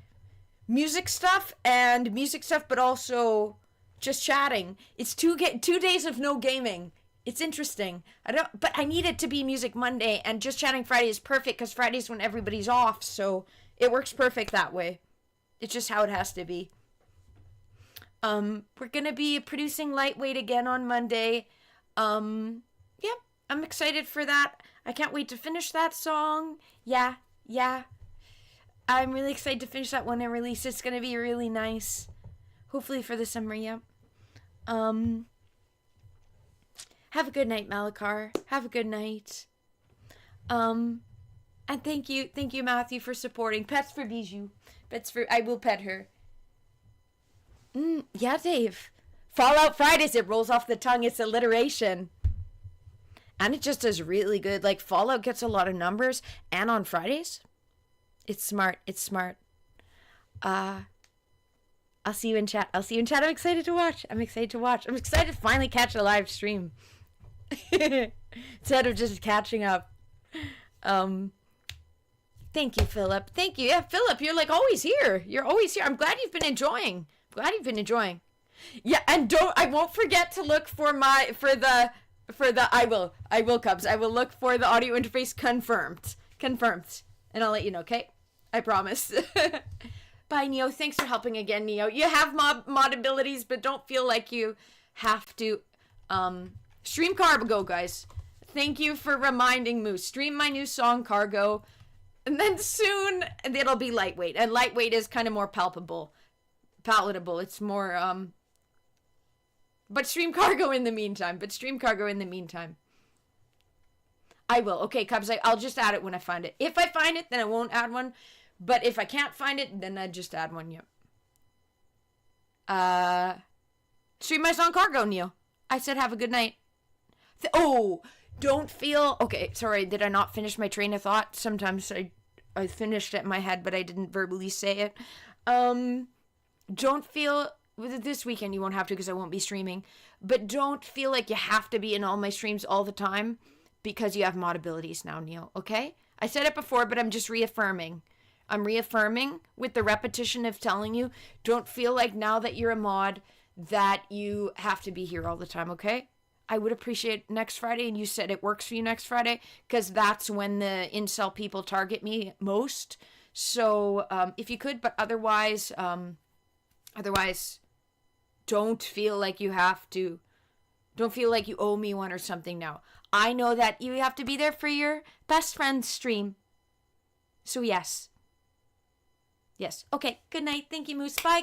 S1: music stuff, but also just chatting. It's 2 days of no gaming. It's interesting. But I need it to be Music Monday, and just chatting Friday is perfect, because Friday's when everybody's off, so it works perfect that way. It's just how it has to be. We're gonna be producing Lightweight again on Monday. Yeah, I'm excited for that. I can't wait to finish that song. Yeah. I'm really excited to finish that when I release. It's gonna be really nice. Hopefully for the summer, yeah. Have a good night, Malakar. Have a good night. And thank you, Matthew, for supporting. Pets for Bijou. I will pet her. Yeah, Dave. Fallout Fridays, it rolls off the tongue. It's alliteration. And it just does really good. Like, Fallout gets a lot of numbers. And on Fridays, it's smart. I'll see you in chat. I'm excited to watch. I'm excited to finally catch a live stream. Instead of just catching up. Thank you, Philip. Thank you. Yeah, Philip, you're like always here. I'm glad you've been enjoying. Yeah, and I won't forget to look for I will, Cubs. I will look for the audio interface confirmed. And I'll let you know, okay? I promise. Bye, Neo. Thanks for helping again, Neo. You have mod abilities, but don't feel like you have to. Stream Cargo, guys. Thank you for reminding Moose. Stream my new song, Cargo. And then soon, it'll be Lightweight. And Lightweight is kind of more palatable. It's more, But stream Cargo in the meantime. I will. Okay, Cubs, I'll just add it when I find it. If I find it, then I won't add one. But if I can't find it, then I just add one, yep. Stream my song Cargo, Neil. I said have a good night. Don't feel... Okay, sorry, did I not finish my train of thought? Sometimes I finished it in my head, but I didn't verbally say it. Don't feel... This weekend you won't have to because I won't be streaming. But don't feel like you have to be in all my streams all the time because you have mod abilities now, Neil, okay? I said it before, but I'm just reaffirming. I'm reaffirming with the repetition of telling you, don't feel like now that you're a mod that you have to be here all the time, okay? I would appreciate next Friday, and you said it works for you next Friday, because that's when the incel people target me most. So, if you could, but otherwise, don't feel like you have to. Don't feel like you owe me one or something now. I know that you have to be there for your best friend's stream. So, yes. Okay, good night. Thank you, Moose. Bye.